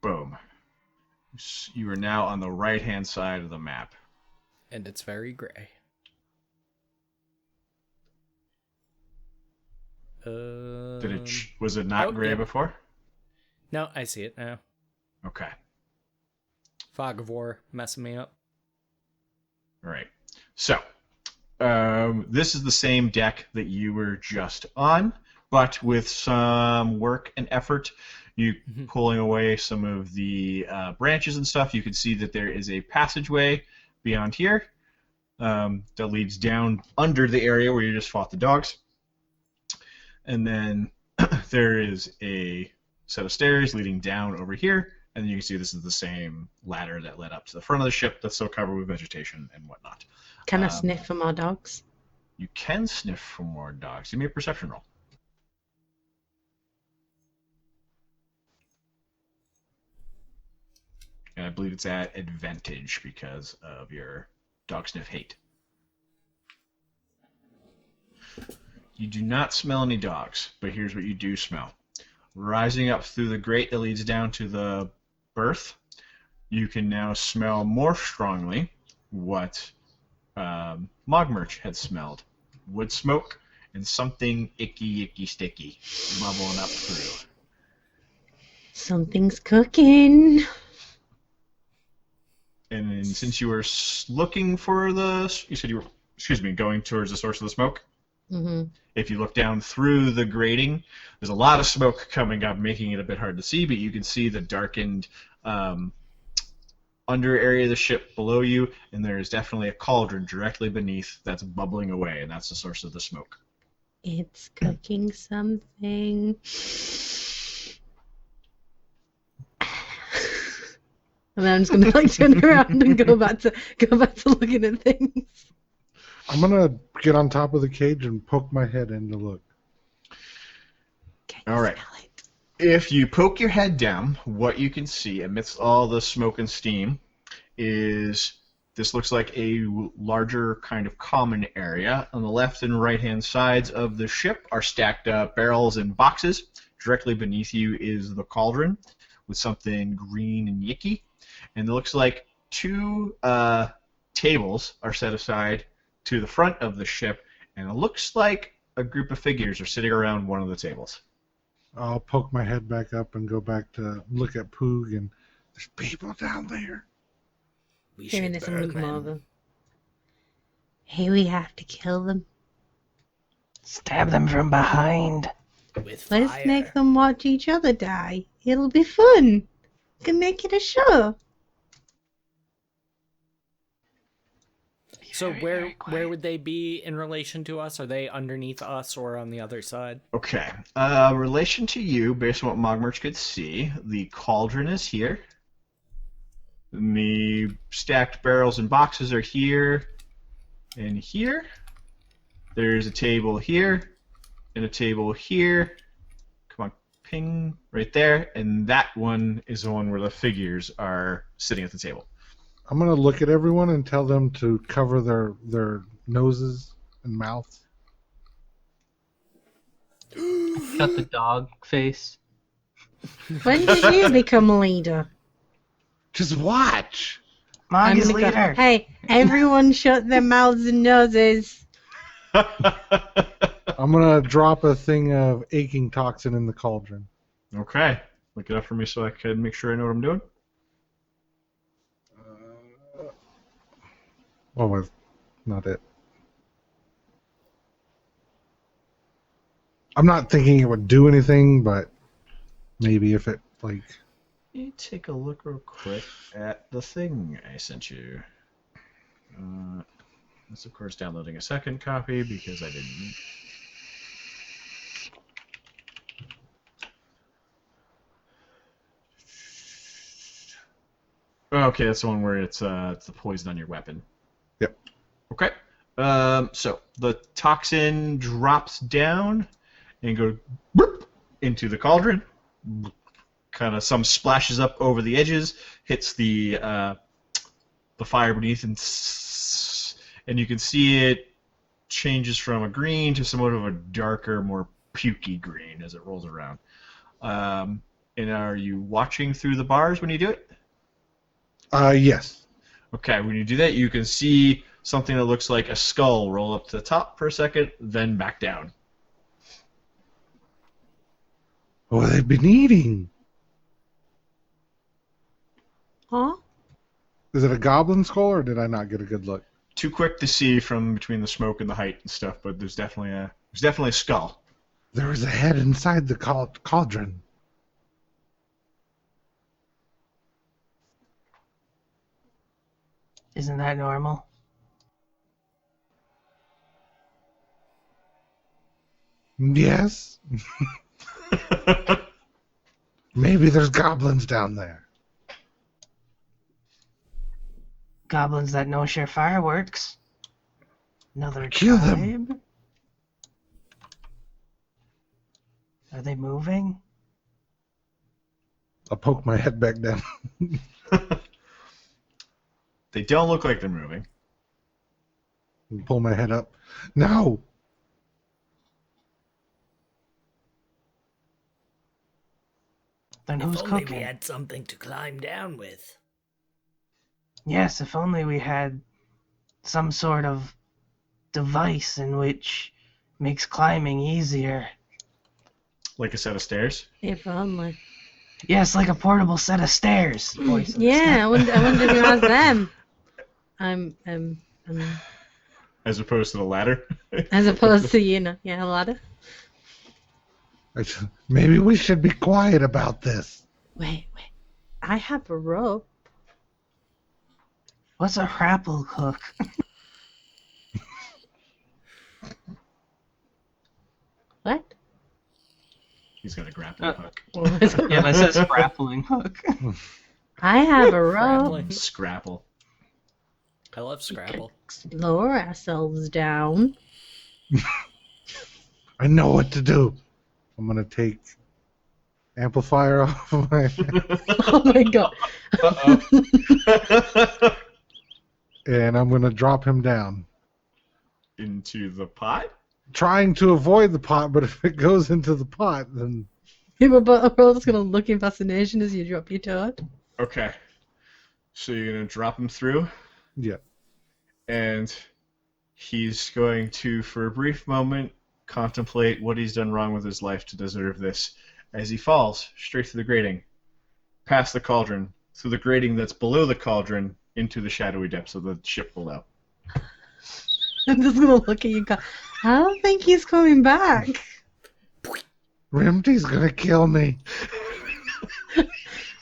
Boom. You are now on the right-hand side of the map. And it's very gray. Was it not gray before? No, I see it now. Okay. Fog of War messing me up. All right. So, this is the same deck that you were just on, but with some work and effort, you pulling away some of the branches and stuff, you can see that there is a passageway beyond here that leads down under the area where you just fought the dogs. And then there is a set of stairs leading down over here, and then you can see this is the same ladder that led up to the front of the ship that's still covered with vegetation and whatnot. Can I sniff for more dogs? You can sniff for more dogs. Give me a perception roll. And I believe it's at advantage because of your dog sniff hate. You do not smell any dogs, but here's what you do smell. Rising up through the grate that leads down to the berth, you can now smell more strongly what Mogmerch had smelled. Wood smoke and something icky, sticky bubbling up through. Something's cooking. And then since you were looking for you said you were, going towards the source of the smoke? Mm-hmm. If you look down through the grating, there's a lot of smoke coming up, making it a bit hard to see, but you can see the darkened under area of the ship below you, and there is definitely a cauldron directly beneath that's bubbling away, and that's the source of the smoke. It's cooking something. And then I'm just gonna turn around and go back to looking at things. I'm gonna get on top of the cage and poke my head in to look. All right. If you poke your head down, what you can see amidst all the smoke and steam is this looks like a larger kind of common area. On the left and right-hand sides of the ship are stacked up barrels and boxes. Directly beneath you is the cauldron with something green and yicky. And it looks like two tables are set aside to the front of the ship, and it looks like a group of figures are sitting around one of the tables. I'll poke my head back up and go back to look at Poog, and there's people down there. We Hearing should this, I'm gonna burn come them. over. Hey, we have to kill them. Stab them from behind. With Let's fire. make them watch each other die. It'll be fun. We can make it a show. So where would they be in relation to us? Are they underneath us or on the other side? Okay. Relation to you, based on what Mogmerch could see, the cauldron is here. And the stacked barrels and boxes are here and here. There's a table here and a table here. Come on, ping, right there. And that one is the one where the figures are sitting at the table. I'm gonna look at everyone and tell them to cover their noses and mouths. Cut the dog face. When did you become leader? Just watch. Mog is gonna go, leader. hey, everyone shut their mouths and noses. I'm gonna drop a thing of aching toxin in the cauldron. Okay. Look it up for me so I can make sure I know what I'm doing. What was not it. I'm not thinking it would do anything, but maybe if it, like... Let me take a look real quick at the thing I sent you. It's of course downloading a second copy because I didn't. Okay, that's the one where it's the poison on your weapon. Yep. Okay. So the toxin drops down and goes into the cauldron. Kind of some splashes up over the edges, hits the fire beneath, and you can see it changes from a green to somewhat of a darker, more pukey green as it rolls around. And are you watching through the bars when you do it? Yes. Okay, when you do that, you can see something that looks like a skull roll up to the top for a second, then back down. What have they been eating? Huh? Is it a goblin skull, or did I not get a good look? Too quick to see from between the smoke and the height and stuff, but there's definitely a skull. There was a head inside the cauldron. Isn't that normal? Yes. Maybe there's goblins down there. Goblins that know share fireworks. Another Kill tribe. them. Are they moving? I'll poke my head back down. They don't look like they're moving. And pull my head up. No. Then who's If only cooking? we had something to climb down with. Yes, if only we had some sort of device in which makes climbing easier. Like a set of stairs. If only. Yes, like a portable set of stairs. Voice of the Yeah, I wonder who has them. As opposed to the ladder. As opposed to, a ladder. Maybe we should be quiet about this. Wait. I have a rope. What's a grapple hook? What? He's got a grappling hook. Yeah, that says grappling hook. I have a rope. Grappling. Scrapple. I love Scrabble. Lower ourselves down. I know what to do. I'm going to take amplifier off of my Oh my god. Uh-oh. and I'm going to drop him down. Into the pot? Trying to avoid the pot, but if it goes into the pot, then... We're just going to look in fascination as you drop your toad. Okay. So you're going to drop him through, Yeah. and he's going to, for a brief moment, contemplate what he's done wrong with his life to deserve this, as he falls straight through the grating, past the cauldron, through the grating that's below the cauldron, into the shadowy depths of the ship below. I'm just going to look at you and go, I don't think he's coming back. Rimty's going to kill me.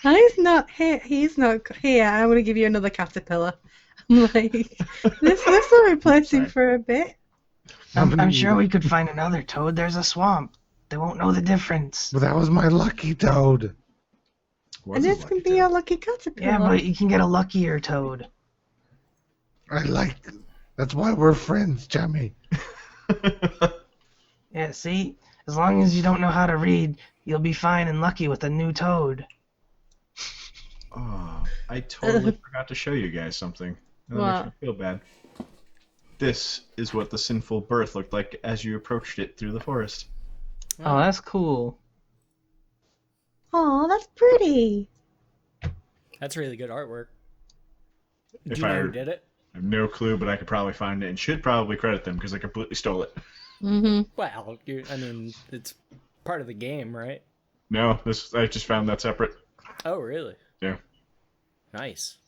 He's not here. I'm going to give you another caterpillar. I'm like, this will replace him for a bit. I'm sure we could find another toad. There's a swamp. They won't know the difference. But that was my lucky toad. And this can be your lucky caterpillar. Yeah, but you can get a luckier toad. That's why we're friends, Jimmy. Yeah, see? As long as you don't know how to read, you'll be fine and lucky with a new toad. Oh, I totally forgot to show you guys something. That What? makes me feel bad. This is what the sinful birth looked like as you approached it through the forest. Oh, that's cool. Oh, that's pretty. That's really good artwork. Do If you know I- who did it? I have no clue, but I could probably find it and should probably credit them because I completely stole it. Mm-hmm. Well, it's part of the game, right? No, I just found that separate. Oh, really? Yeah. Nice.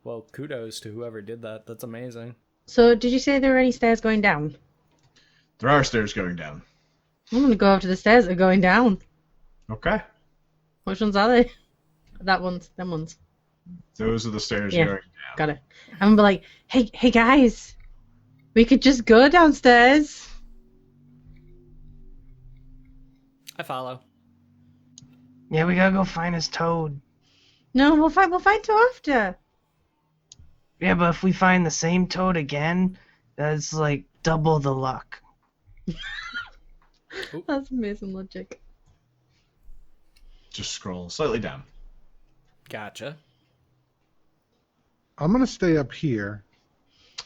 Well, kudos to whoever did that. That's amazing. So, did you say there were any stairs going down? There are stairs going down. I'm gonna go up to the stairs that are going down. Okay. Which ones are they? That one's, them ones. Those are the stairs Yeah. going down. Got it. I'm gonna be like, hey guys, we could just go downstairs. I follow. Yeah, we gotta go find his toad. No, we'll find two after. Yeah, but if we find the same toad again, that's like double the luck. That's amazing logic. Just scroll slightly down. Gotcha. I'm gonna stay up here,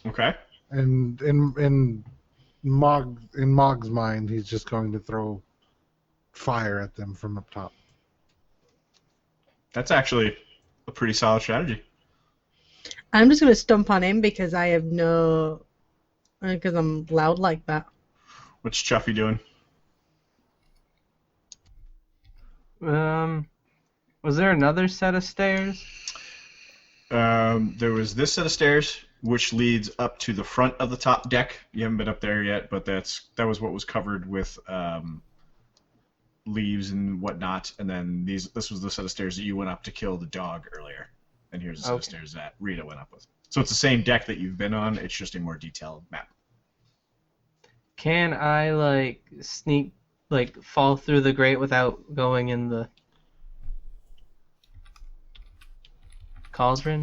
Okay. and in Mog's mind, he's just going to throw fire at them from up top. That's actually a pretty solid strategy. I'm just gonna stomp on him because I have no, because I'm loud like that. What's Chuffy doing? Was there another set of stairs? There was this set of stairs, which leads up to the front of the top deck. You haven't been up there yet, but that was what was covered with leaves and whatnot. And then this was the set of stairs that you went up to kill the dog earlier. And here's the set of stairs that Rita went up with. So it's the same deck that you've been on. It's just a more detailed map. Can I sneak, fall through the grate without going in the cauldron?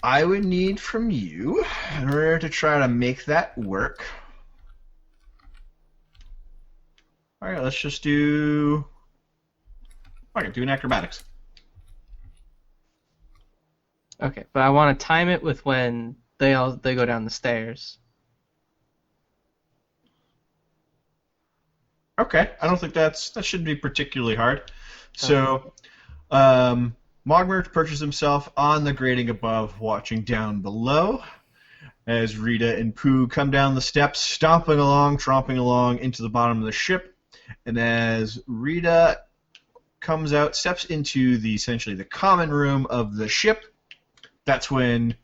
I would need from you, in order to try to make that work. Alright, let's just do... Okay, do an acrobatics. Okay, but I want to time it with when they go down the stairs. Okay, I don't think that should be particularly hard. So, Mogmer perches himself on the grating above, watching down below, as Rita and Pooh come down the steps, stomping along, tromping along into the bottom of the ship. And as Rita comes out, steps into essentially the common room of the ship, that's when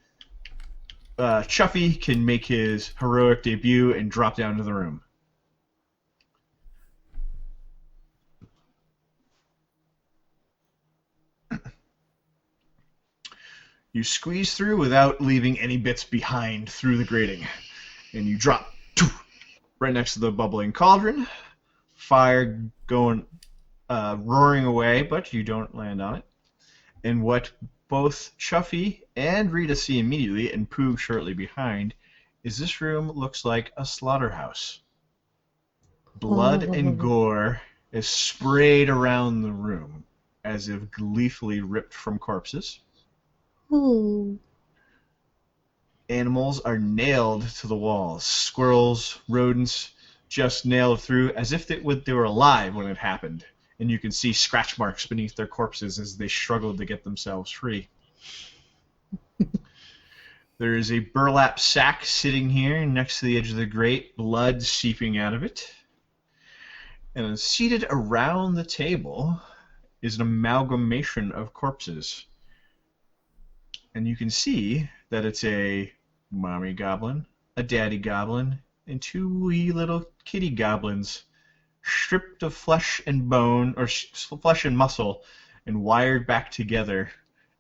Chuffy can make his heroic debut and drop down into the room. You squeeze through without leaving any bits behind through the grating. And you drop right next to the bubbling cauldron. Fire going roaring away, but you don't land on it. And what both Chuffy and Rita see immediately, and Pooh shortly behind, is this room looks like a slaughterhouse. Blood and gore is sprayed around the room, as if gleefully ripped from corpses. Ooh. Animals are nailed to the walls. Squirrels, rodents, just nailed through as if they were alive when it happened. And you can see scratch marks beneath their corpses as they struggled to get themselves free. There is a burlap sack sitting here next to the edge of the grate, blood seeping out of it. And seated around the table is an amalgamation of corpses. And you can see that it's a mommy goblin, a daddy goblin, and two wee little kitty goblins, stripped of flesh and bone, or flesh and muscle, and wired back together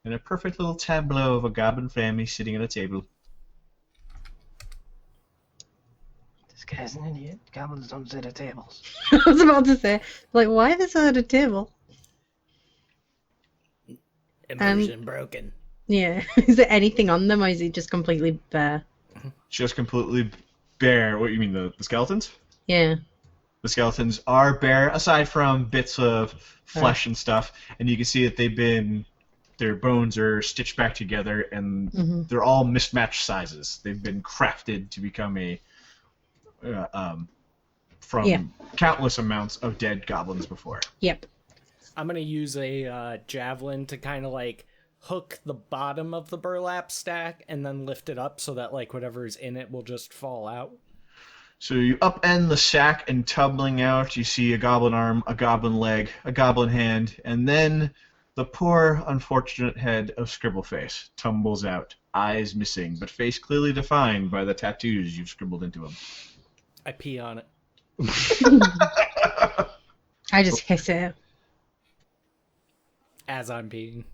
in a perfect little tableau of a goblin family sitting at a table. This guy's an idiot. Goblins don't sit at tables. I was about to say, why are they still at a table? Immersion broken. Yeah. Is there anything on them, or is it just completely bare? Just completely bare. What, you mean the skeletons? Yeah. The skeletons are bare, aside from bits of flesh and stuff, and you can see that their bones are stitched back together, and they're all mismatched sizes. They've been crafted to become from countless amounts of dead goblins before. Yep. I'm gonna use a javelin to kind of hook the bottom of the burlap stack and then lift it up so that whatever's in it will just fall out. So you upend the sack, and tumbling out, you see a goblin arm, a goblin leg, a goblin hand, and then the poor, unfortunate head of Scribbleface tumbles out. Eyes missing, but face clearly defined by the tattoos you've scribbled into him. I pee on it. I just hiss it. As I'm peeing.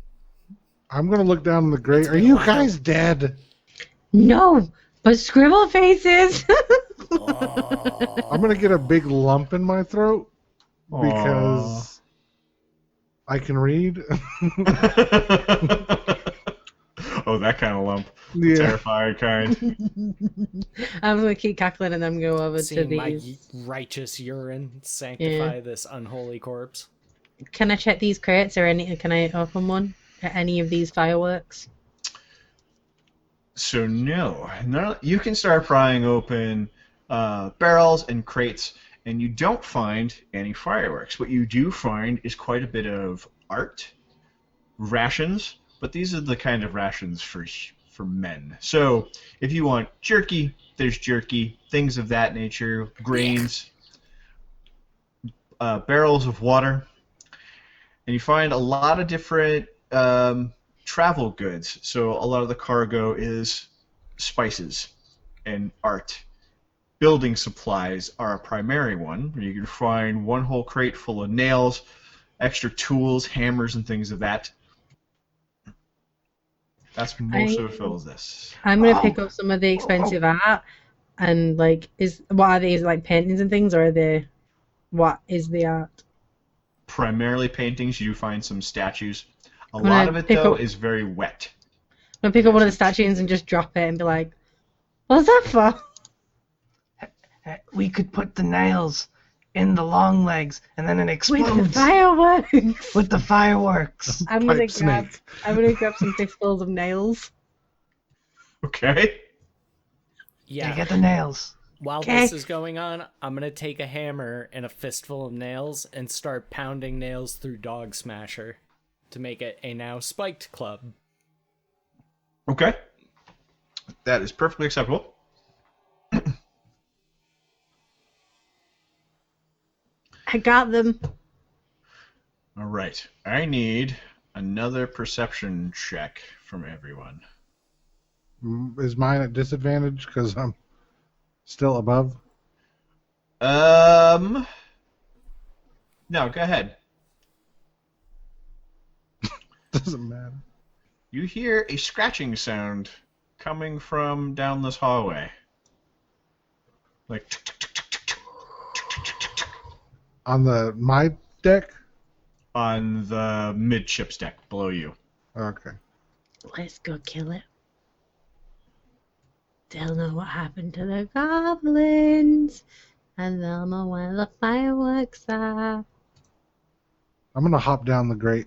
I'm gonna look down in the grate. Are you guys dead? No, but scribble faces. I'm gonna get a big lump in my throat because I can read. Oh, that kind of lump. Yeah. Terrifying kind. I'm gonna keep cackling and then go over to Seeing my these. righteous urine sanctify this unholy corpse. Can I check these crates or any? Can I open one at any of these fireworks? So no, you can start prying open barrels and crates, and you don't find any fireworks. What you do find is quite a bit of art, rations, but these are the kind of rations for men. So if you want jerky, there's jerky, things of that nature, grains, barrels of water, and you find a lot of different travel goods. So a lot of the cargo is spices and art. Building supplies are a primary one. You can find one whole crate full of nails, extra tools, hammers, and things of that. That's most of it fills this. I'm gonna pick up some of the expensive art and what are these, like paintings and things, or are they? What is the art? Primarily paintings. You do find some statues. A gonna lot of it, pick though, up- is very wet. I'm gonna pick up one of the statues and just drop it and be like, "What's that for?" We could put the nails in the long legs, and then it explodes With the fireworks. with the fireworks. I'm Pipe gonna snake. grab some fistfuls of nails. Okay? Yeah. Get the nails. While Okay. this is going on, I'm going to take a hammer and a fistful of nails and start pounding nails through Dog Smasher to make it a now spiked club. Okay. That is perfectly acceptable. I got them. All right. I need another perception check from everyone. Is mine at disadvantage because I'm still above? No, go ahead. Doesn't matter. You hear a scratching sound coming from down this hallway. Like On my deck? on the midships deck below you. Okay. Let's go kill it. They'll know what happened to the goblins, and they'll know where the fireworks are. I'm gonna hop down the grate.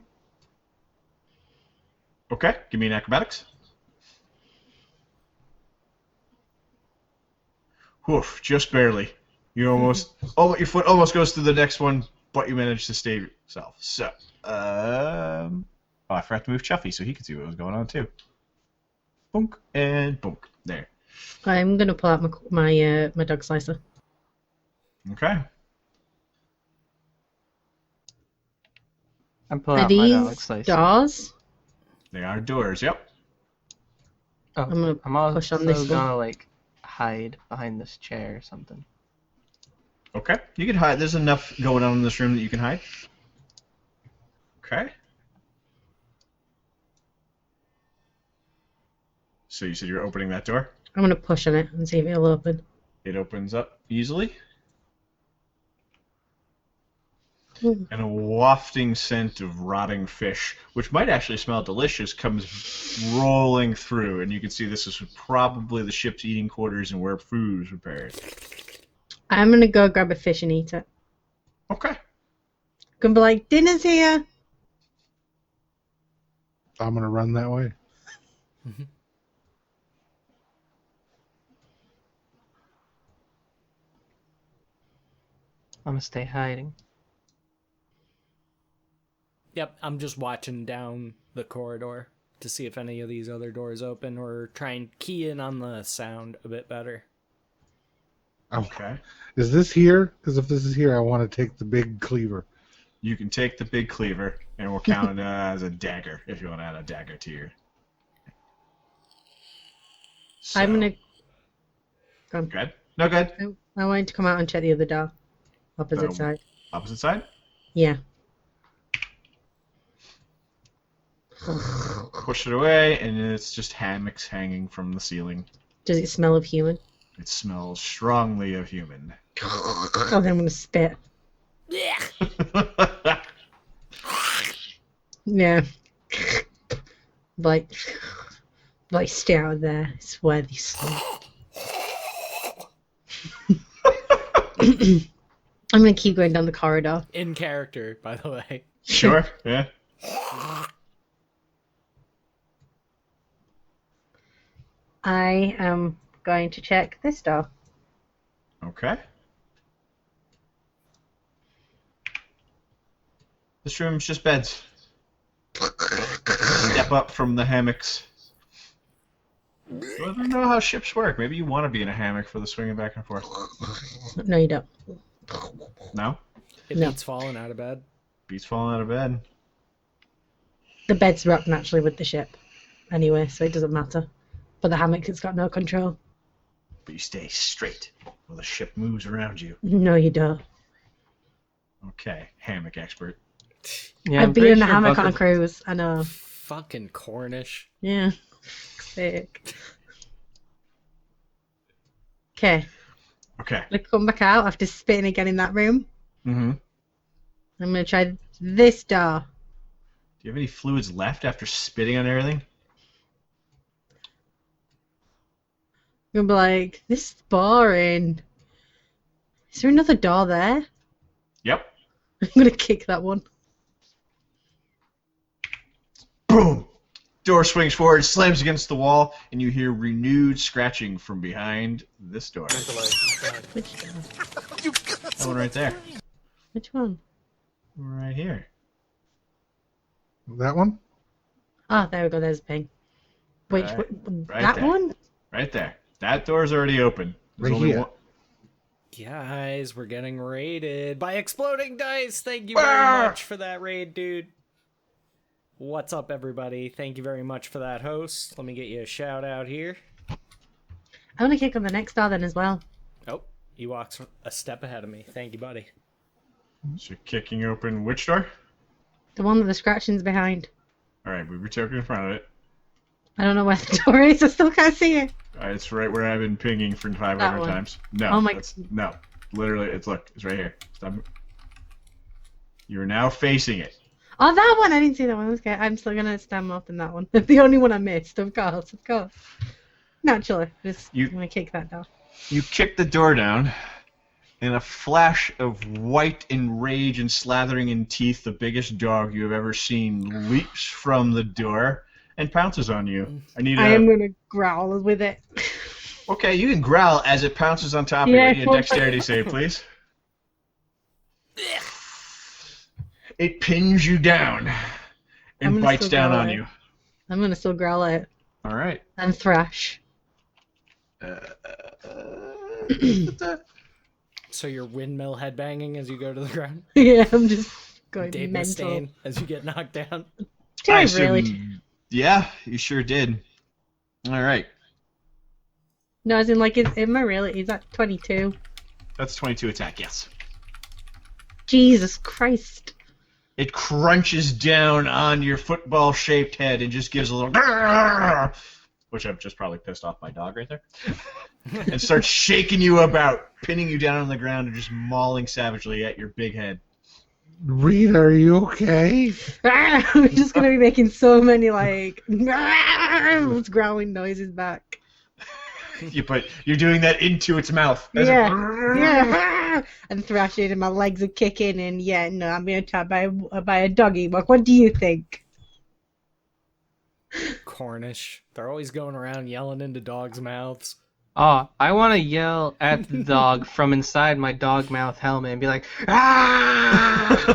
Okay, give me an acrobatics. Woof, just barely. You almost, your foot almost goes through the next one, but you manage to stay yourself. So, I forgot to move Chuffy so he could see what was going on too. Boonk and boonk. There. I'm gonna pull out my dog slicer. Okay. I'm pulling Are out my these dog slice. doors? They are doors. Yep. Oh, I'm gonna I'm also push on this one. gonna hide behind this chair or something. Okay. You can hide. There's enough going on in this room that you can hide. Okay. So you said you're opening that door? I'm gonna push on it and see if it'll open. It opens up easily. Hmm. And a wafting scent of rotting fish, which might actually smell delicious, comes rolling through. And you can see this is probably the ship's eating quarters and where food is prepared. I'm gonna go grab a fish and eat it. Okay. Gonna be like, dinner's here. I'm gonna run that way. I'm gonna stay hiding. Yep, I'm just watching down the corridor to see if any of these other doors open or try and key in on the sound a bit better. Okay. Is this here? Because if this is here, I want to take the big cleaver. You can take the big cleaver, and we'll count it as a dagger if you want to add a dagger to your. So, I'm gonna. Go on. Good. No good. I wanted to come out and check the other door. Opposite side. Opposite side. Yeah. Push it away, and it's just hammocks hanging from the ceiling. Does it smell of human? It smells strongly of human. Oh, then I'm gonna spit. Yeah. Like, stay out of there. It's where they sleep. I'm gonna keep going down the corridor. In character, by the way. Sure. Yeah. I am going to check this door. Okay. This room's just beds. Step up from the hammocks. I don't know how ships work. Maybe you want to be in a hammock for the swinging back and forth. No, you don't. No? It No. beats falling out of bed. Beats falling out of bed. The bed's wrapped naturally with the ship. Anyway, so it doesn't matter. But the hammock, it's got no control. But you stay straight while the ship moves around you. No, you don't. Okay, hammock expert. Yeah, I've I'm been pretty in a sure hammock on a Bucket- cruise. I know. Fucking Cornish. Yeah. Sick. Okay. Okay. Let's come back out after spitting again in that room. Mm-hmm. I'm going to try this door. Do you have any fluids left after spitting on everything? I'm going to be like, this is boring. Is there another door there? Yep. I'm going to kick that one. Boom! Door swings forward, slams against the wall, and you hear renewed scratching from behind this door. Which door? That one right there. Which one? Right here. That one? Oh, there we go. There's a ping. Which Right that there. one? Right there. That door's already open. There's Right only here. one. Guys, we're getting raided by exploding dice. Thank you very much for that raid, dude. What's up, everybody? Thank you very much for that, host. Let me get you a shout out here. I want to kick on the next door then as well. Oh, he walks a step ahead of me. Thank you, buddy. So you're kicking open which door? The one with the scratchings behind. Alright, move your token in front of it. I don't know where the door is. I still can't see it. It's right where I've been pinging for 500 one. times. No. Oh my- No. Literally, it's right here. Stop. You're now facing it. Oh, that one! I didn't see that one. Okay, I'm still gonna stand up in that one. The only one I missed, of course. Naturally, just You- I'm gonna kick that down. You kick the door down, and a flash of white and rage and slathering in teeth, the biggest dog you have ever seen, leaps from the door and pounces on you. I need I a... am gonna growl with it. Okay, you can growl as it pounces on top of you. Yeah, I need a dexterity save, please. It pins you down I'm and gonna bites still down growl on it. you. I'm gonna still growl at it All right. and thrash. So you're windmill headbanging as you go to the ground? Yeah, I'm just going Dave mental. Mustaine as you get knocked down? Did I really? Yeah, you sure did. All right. No, as in like, am I really? Is that 22? That's 22 attack, yes. Jesus Christ! It crunches down on your football-shaped head and just gives a little... Which I've just probably pissed off my dog right there. And starts shaking you about, pinning you down on the ground and just mauling savagely at your big head. Reed, are you okay? I'm just gonna be making so many like growling noises back. You're doing that into its mouth. As Yeah. And thrashing, and my legs are kicking, and yeah, no, I'm being attacked by a doggy. What do you think? Cornish. They're always going around yelling into dogs' mouths. Oh, I want to yell at the dog from inside my dog mouth helmet and be like, ah!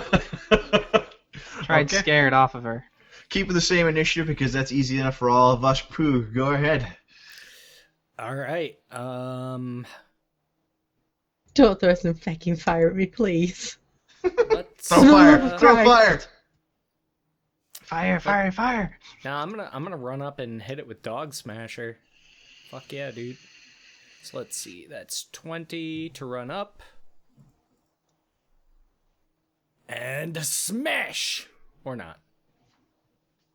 Try and Okay. scare it off of her. Keep with the same initiative because that's easy enough for all of us. Pooh, go ahead. All right. Don't throw some fucking fire at me, please. Let's Throw fire! Uh, Throw Christ. fire! Fire, fire, fire. Now I'm gonna run up and hit it with Dog Smasher. Fuck yeah, dude. So let's see. That's 20 to run up. And a smash! Or not.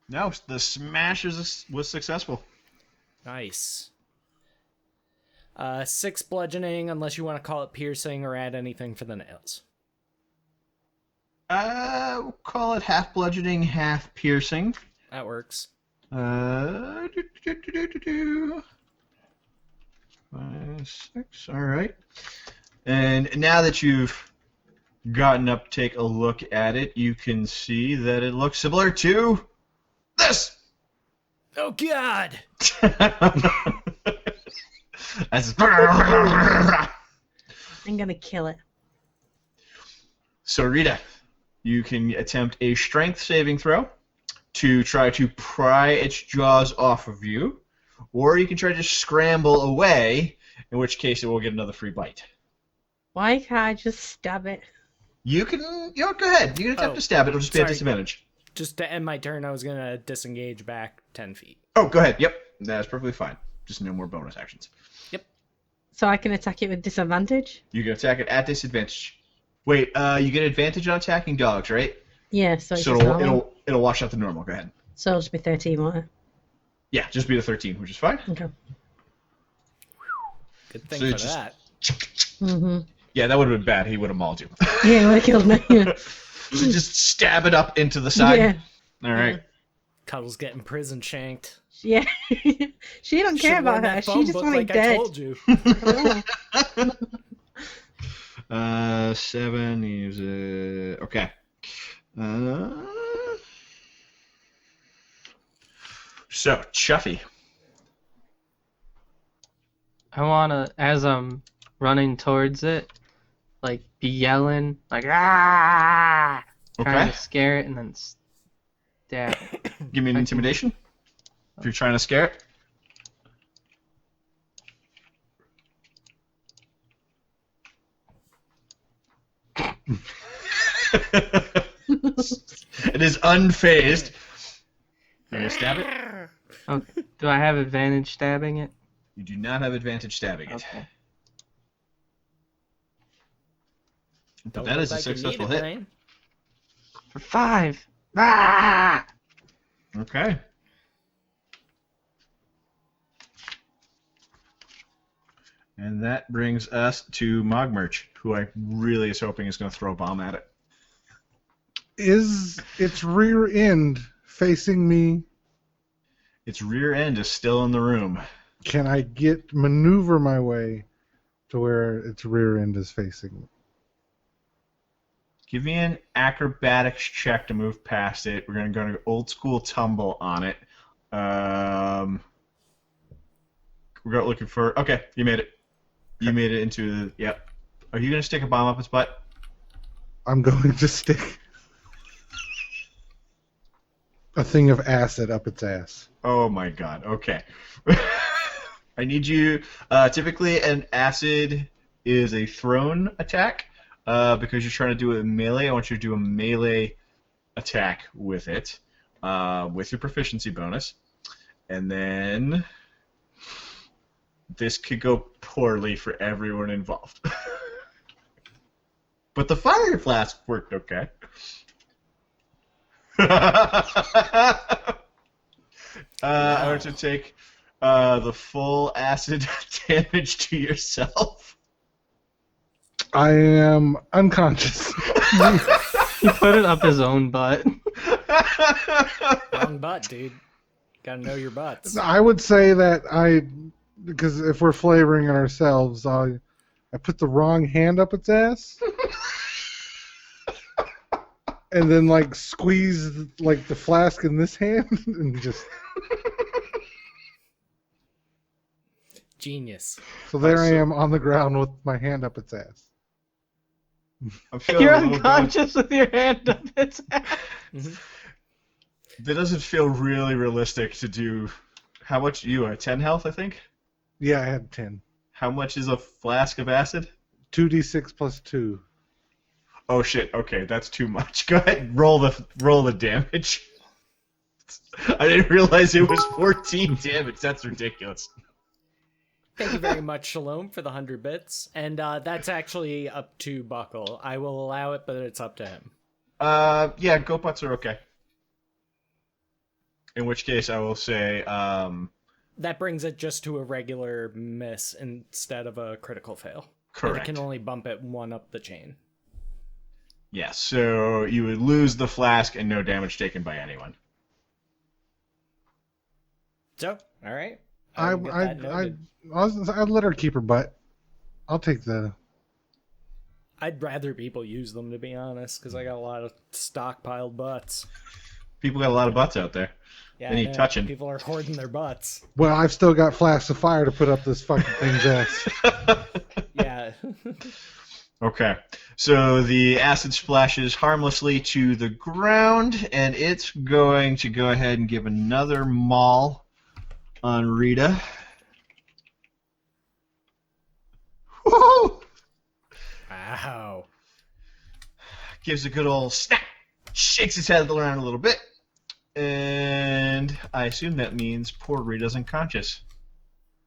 No, the smash was successful. Nice. 6 bludgeoning, unless you want to call it piercing or add anything for the nails. We'll call it half bludgeoning, half piercing. That works. 5, 6. All right. And now that you've gotten up, take a look at it. You can see that it looks similar to this. Oh God! That's I'm gonna kill it. So Rita, you can attempt a strength saving throw to try to pry its jaws off of you, or you can try to scramble away, in which case it will get another free bite. Why can't I just stab it? You can, go ahead. You can attempt to stab it. It'll just be at sorry. disadvantage. Just to end my turn, I was gonna disengage back 10 feet. Oh, go ahead. Yep, that's perfectly fine. Just no more bonus actions. So I can attack it with disadvantage? You can attack it at disadvantage. Wait, you get advantage on attacking dogs, right? Yeah, so it's So just normal. it'll wash out the normal. Go ahead. So it'll just be 13, won't it? Yeah, just be the 13, which is fine. Okay. Good thing So you for just- that. Mm-hmm. Yeah, that would have been bad. He would have mauled you. Yeah, it would have killed me. Yeah. So just stab it up into the side. Yeah. All right. Cuddle's getting prison shanked. Yeah. She don't care Should've worn about her. that She phone just book wanted like I dead. told you. Oh. 7 is okay. So Chuffy. I wanna, as I'm running towards it, like be yelling, like ah, trying Okay. to scare it, and then stab. Give me an intimidation. If you're trying to scare it. It is unfazed. You're gonna stab it? Okay. Do I have advantage stabbing it? You do not have advantage stabbing it. Okay. But Don't that look is a like you need successful it, hit. Ryan. For 5. Ah! Okay. And that brings us to Mogmerch, who I really is hoping is going to throw a bomb at it. Is its rear end facing me? Its rear end is still in the room. Can I maneuver my way to where its rear end is facing me? Give me an acrobatics check to move past it. We're going to go to old school tumble on it. We're looking for... Okay, you made it. You made it into the... Yep. Are you going to stick a bomb up its butt? I'm going to stick a thing of acid up its ass. Oh my god, okay. I need you... typically, an acid is a thrown attack. Because you're trying to do it in melee, I want you to do a melee attack with it, with your proficiency bonus. And then... This could go poorly for everyone involved. But the fire flask worked okay. I want you to take the full acid damage to yourself. I am unconscious. He put it up his own butt. Wrong butt, dude. Gotta know your butts. I would say that because if we're flavoring it ourselves, I put the wrong hand up its ass. And then squeeze the flask in this hand and just... Genius. So there I am on the ground with my hand up its ass. I'm feeling You're a little unconscious with your hand up its ass. That doesn't feel really realistic to do. How much? You are 10 health, I think? Yeah, I had 10. How much is a flask of acid? 2d6 plus 2. Oh shit, okay, that's too much. Go ahead, roll the damage. I didn't realize it was 14 damage, that's ridiculous. Thank you very much, Shalom, for the 100 bits. And that's actually up to Buckle. I will allow it, but it's up to him. Yeah, goat butts are okay. In which case, I will say, That brings it just to a regular miss instead of a critical fail. correct. And it can only bump it one up the chain. Yes, so you would lose the flask and no damage taken by anyone. So, all right. I'd let her keep her butt. I'll take the. I'd rather people use them, to be honest, because I got a lot of stockpiled butts. People got a lot of butts out there. Yeah, They need I know. touching. People are hoarding their butts. Well, I've still got flasks of fire to put up this fucking thing's ass. Yeah. Okay, so the acid splashes harmlessly to the ground, and it's going to go ahead and give another maul on Rita. Woo! Wow. Gives a good old snap, shakes his head around a little bit, and I assume that means poor Rita's unconscious.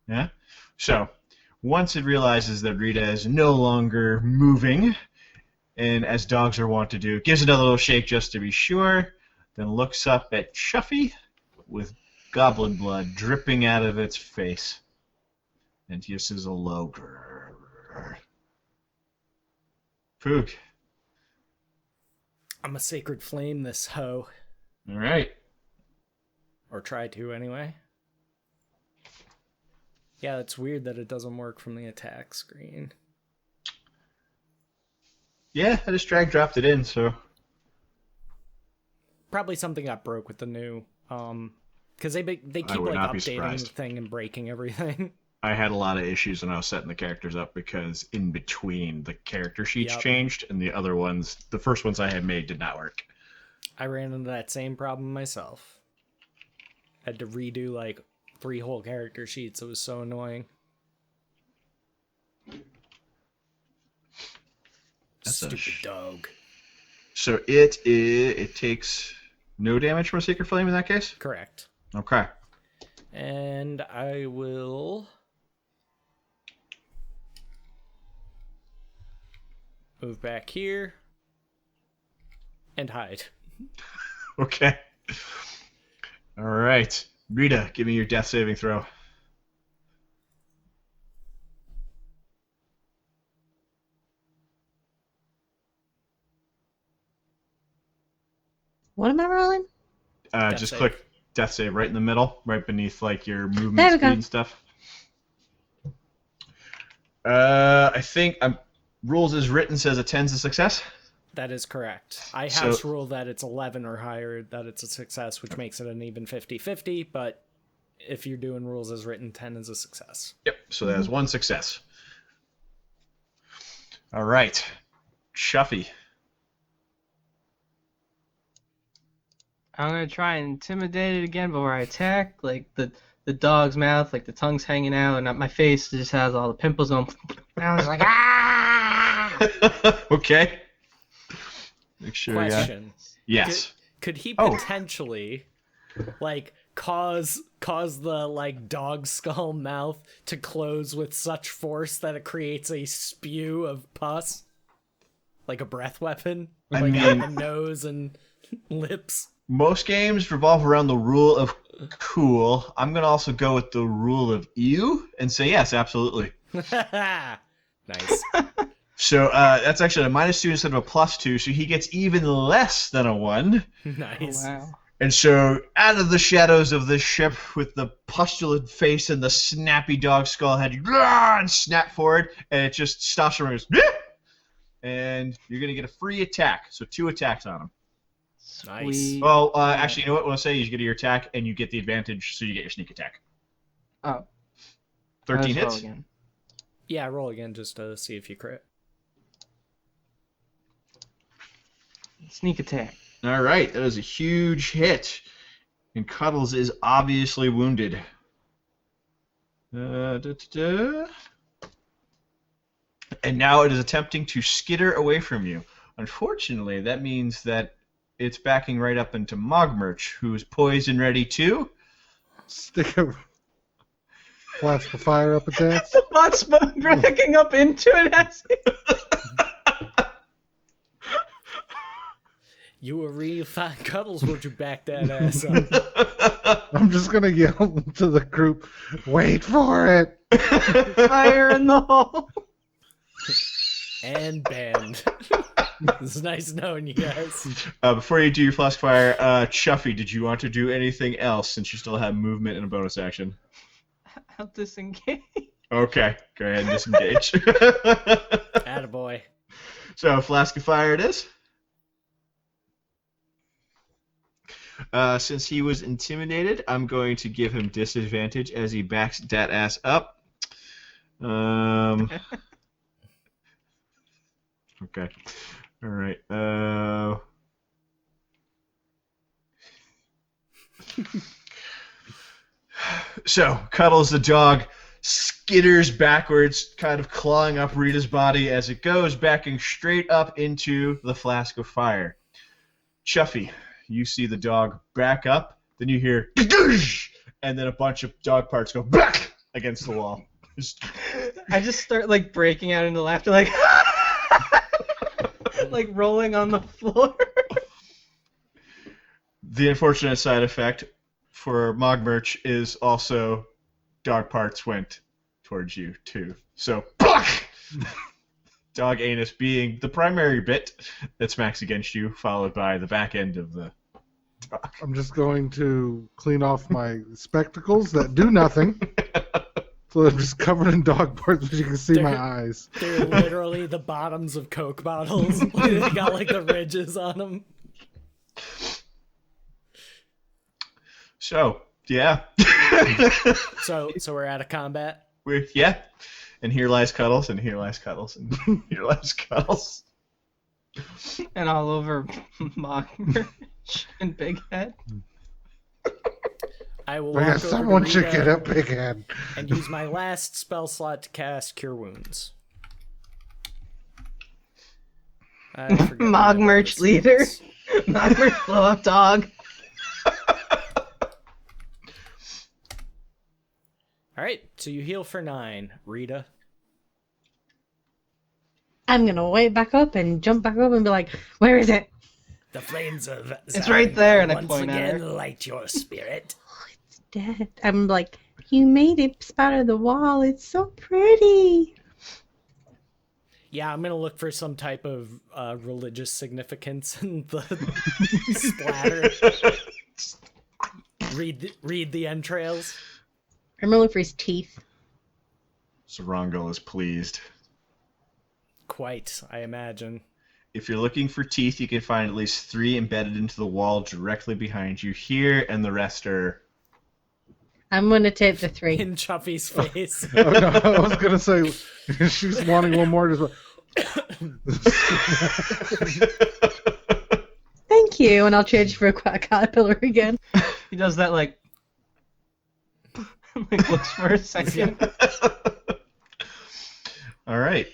Yeah? So, once it realizes that Rita is no longer moving, and as dogs are wont to do, gives another little shake just to be sure, then looks up at Chuffy with goblin blood dripping out of its face, and hisses a low grrr. Poog. I'm a sacred flame, this hoe. All right. Or try to, anyway. Yeah, it's weird that it doesn't work from the attack screen. Yeah, I just drag dropped it in, so. Probably something got broke with the new, because they keep would like not be updating surprised. the thing and breaking everything. I had a lot of issues when I was setting the characters up because in between the character sheets Yep. changed and the other ones, the first ones I had made did not work. I ran into that same problem myself. Had to redo like 3 whole character sheets. It was so annoying. That's a Stupid dog. So it takes no damage from a Sacred Flame in that case? Correct. Okay. And I will move back here and hide. Okay. All right. Rita, give me your death saving throw. What am I rolling? Death Just save. click death save right in the middle, right beneath like your There movement we speed go. and stuff. I think rules as written says a 10's a success. That is correct. I So- house rule that it's 11 or higher, that it's a success, which makes it an even 50-50, but if you're doing rules as written, 10 is a success. Yep. So that is one success. All right. Chuffy. I'm gonna try and intimidate it again before I attack. Like the dog's mouth, like the tongue's hanging out, and my face just has all the pimples on. And I was like, ah! Okay. Make sure. Question. Yes. Could he Oh. potentially, like, cause the, like, dog skull mouth to close with such force that it creates a spew of pus? Like a breath weapon? I Like, mean- out the nose and lips? Most games revolve around the rule of cool. I'm gonna also go with the rule of ew and say yes, absolutely. Nice. So that's actually a -2 instead of a +2, so he gets even less than a 1. Nice. Wow. And so, out of the shadows of the ship, with the pustulent face and the snappy dog skull head, you and snap forward, and it just stops from his. And you're gonna get a free attack, so 2 attacks on him. Nice. Sweet. Well, actually, you know what? We'll say you get your attack, and you get the advantage, so you get your sneak attack. Oh. 13 Let's roll hits. again. Yeah, roll again just to see if you crit. Sneak attack. All right, that is a huge hit, and Cuddles is obviously wounded. Da-da-da. And now it is attempting to skitter away from you. Unfortunately, that means that it's backing right up into Mogmerch, who is poised and ready to. Stick a flask of fire up its ass. The bot's backing up into it as You a real fine Cuddles, would you back that ass up? I'm just gonna yell to the group, wait for it! fire in the hole. And banned. It's nice knowing you guys. Before you do your flask fire, Chuffy, did you want to do anything else since you still have movement and a bonus action? I'll disengage. Okay, go ahead and disengage. Attaboy. So, flask of fire it is. Since he was intimidated, I'm going to give him disadvantage as he backs that ass up. Okay. All right. So, Cuddles the dog skitters backwards, kind of clawing up Rita's body as it goes, backing straight up into the flask of fire. Chuffy, you see the dog back up, then you hear and then a bunch of dog parts go back against the wall. I just start like breaking out into laughter, like like rolling on the floor. The unfortunate side effect for Mog Merch is also dog parts went towards you too. So dog anus being the primary bit that smacks against you, followed by the back end of the dog. I'm just going to clean off my spectacles that do nothing. So I'm just covered in dog parts, but you can see my eyes. They're literally the bottoms of Coke bottles. They got like the ridges on them. So, yeah. So we're out of combat. Yeah. And here lies Cuddles, and here lies Cuddles, and here lies Cuddles. And all over Mockmerch and Big Head. I will Yeah, walk over someone to should Rita get a big head. and use my last spell slot to cast Cure Wounds. I forget Mog my Merch bonus leader. ones. Mockmerch blow up dog. All right, so you heal for 9, Rita. I'm gonna wait back up and jump back up and be like, where is it? The flames of It's right there, and I once point at again her. light your spirit. Dead. I'm like, you made it spatter the wall. It's so pretty. Yeah, I'm gonna look for some type of religious significance in the splatter. Read the entrails. I'm gonna look for his teeth. Sarongal is pleased. Quite, I imagine. If you're looking for teeth, you can find at least 3 embedded into the wall directly behind you here, and the rest are... I'm gonna take the 3. In Chuffy's face. Oh, no, I was gonna say she's wanting one more. Just Thank you, and I'll change for a caterpillar again. He does that like like looks for a second. All right.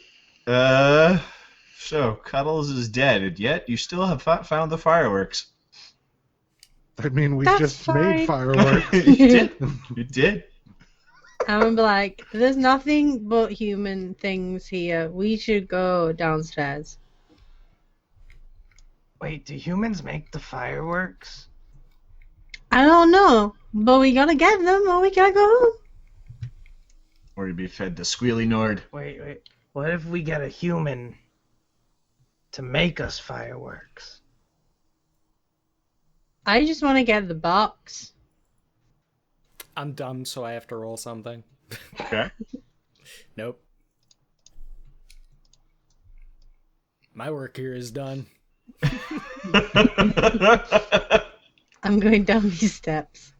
So, Cuddles is dead, and yet you still have found the fireworks. I mean, we That's just fine. made fireworks. You did. You did. I'm gonna be like, there's nothing but human things here. We should go downstairs. Wait, do humans make the fireworks? I don't know, but we gotta get them or we gotta go home. Or you'd be fed to Squealy Nord. Wait. What if we get a human to make us fireworks? I just want to get the box. I'm dumb, so I have to roll something. Okay. Nope. My work here is done. I'm going down these steps.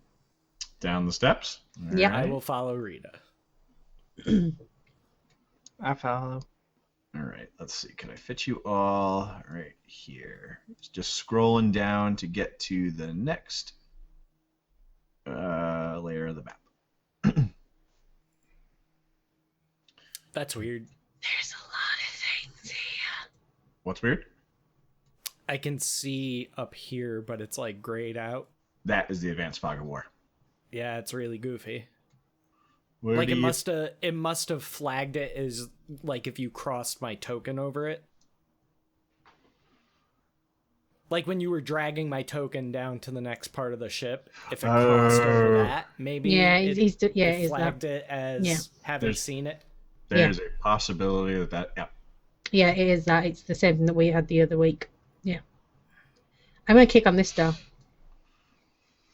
Down the steps. Yeah. I will follow Rita. I follow. All right, let's see. Can I fit you all right here? Just scrolling down to get to the next layer of the map. That's weird. There's a lot of things here. What's weird? I can see up here, but it's like grayed out. That is the advanced fog of war. Yeah, it's really goofy. Where Like do you... it must have flagged it as like if you crossed my token over it. Like when you were dragging my token down to the next part of the ship, if it crossed over that, maybe Yeah, it it's flagged that. it as Yeah. having There's- seen it. There's a possibility that... Yeah. Yeah, it is that. It's the same thing that we had the other week. Yeah. I'm gonna kick on this door.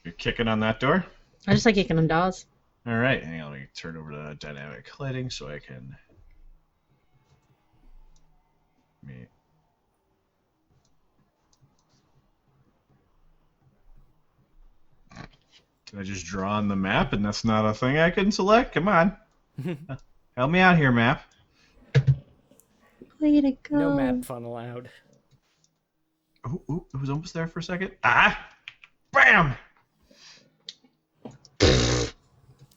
You're kicking on that door? I just like kicking on doors. All right, hang on. Let me turn over to dynamic lighting so I can... Can I just draw on the map and that's not a thing I can select? Come on. Help me out here, map. Way to go. No map fun allowed. Oh, it was almost there for a second. Ah! Bam!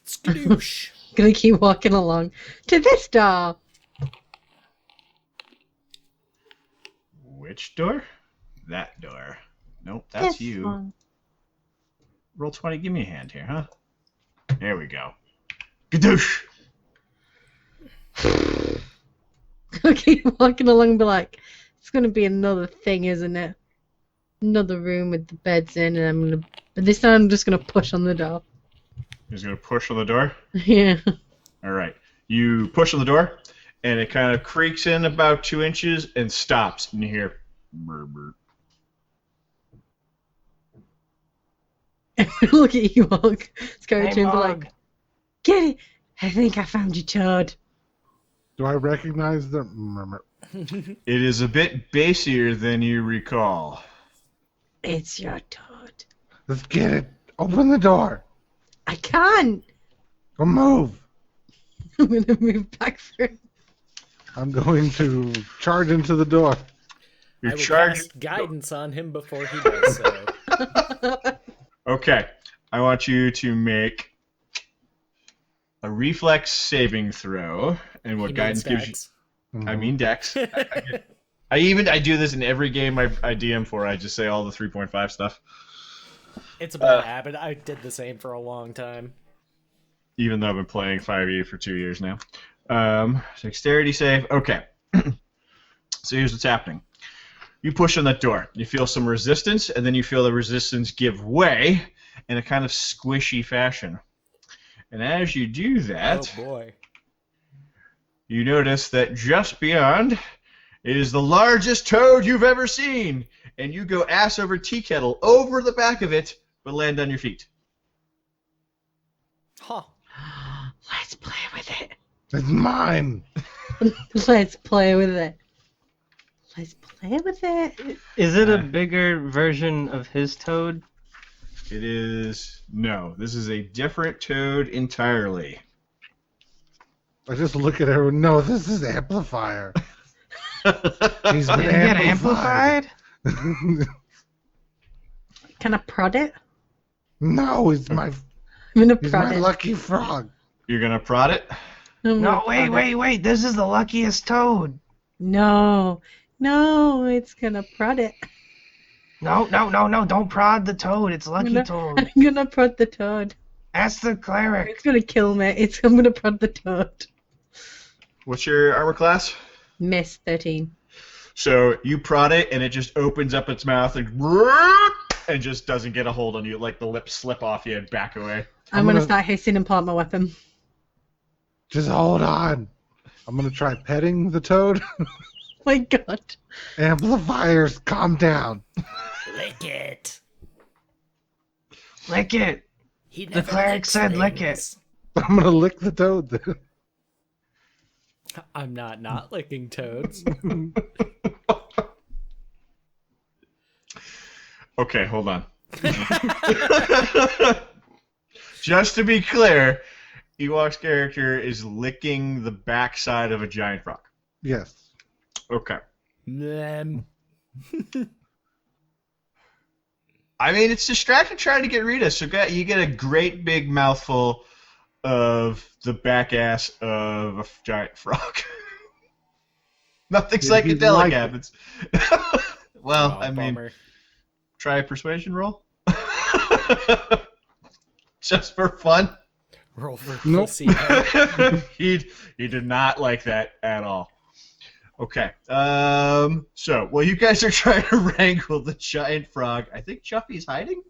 Skadoosh. Gonna keep walking along to this door. Which door? That door. Nope, that's This you. one. Roll 20, give me a hand here, huh? There we go. Gadoosh! Gonna keep walking along and be like, it's gonna be another thing, isn't it? Another room with the beds in, and but this time I'm just gonna push on the door. He's gonna push on the door. Yeah. All right. You push on the door, and it kind of creaks in about 2 inches and stops, and you hear brr, brr. Look at you, Hog. Scary Hey, to him, be Mog. like, get it! I think I found your toad. Do I recognize the? It is a bit bassier than you recall. It's your toad. Let's get it. Open the door. I can't. Go move. I'm gonna move back through. I'm going to charge into the door. I You're will charging. cast guidance on him before he does so. Okay. I want you to make a reflex saving throw, and what He guidance means gives you. Dex. I mean Dex. I do this in every game I DM for. I just say all the 3.5 stuff. It's a bad habit. I did the same for a long time. Even though I've been playing 5e for 2 years now. Dexterity save. Okay. So here's what's happening. You push on that door. You feel some resistance, and then you feel the resistance give way in a kind of squishy fashion. And as you do that, Oh boy. you notice that just beyond is the largest toad you've ever seen. And you go ass over tea kettle over the back of it, but land on your feet. Huh. Let's play with it. It's mine. Let's play with it. Let's play with it. Is it a bigger version of his toad? It is... No, this is a different toad entirely. I just look at her. No, this is amplifier. He's been Did it get amplified? Can I prod it? No, he's my I'm gonna he's prod my it. lucky frog. You're going to prod it? I'm No, gonna prod it. wait. This is the luckiest toad. No, it's gonna prod it. No. Don't prod the toad. It's Lucky gonna- Toad. I'm gonna prod the toad. Ask the cleric. It's gonna kill me. I'm gonna prod the toad. What's your armor class? Miss 13. So you prod it, and it just opens up its mouth and just doesn't get a hold on you. Like the lips slip off you and back away. I'm gonna start hissing and pull out my weapon. Just hold on. I'm gonna try petting the toad. My God. Amplifiers, calm down. Lick it. Lick it. He The never cleric licks said lick things. I'm gonna lick the toad then. I'm not licking toads. Okay, hold on. Just to be clear, Ewok's character is licking the backside of a giant frog. Yes. Okay. Blem. I mean, it's distracting trying to get Rita, so you get a great big mouthful of the back ass of a giant frog. Nothing Yeah, he'd psychedelic like it. happens. Well, Oh, I mean, bummer. try a persuasion roll. Just for fun. Roll for Nope. placebo. he did not like that at all. Okay. So while you guys are trying to wrangle the giant frog, I think Chuffy's hiding.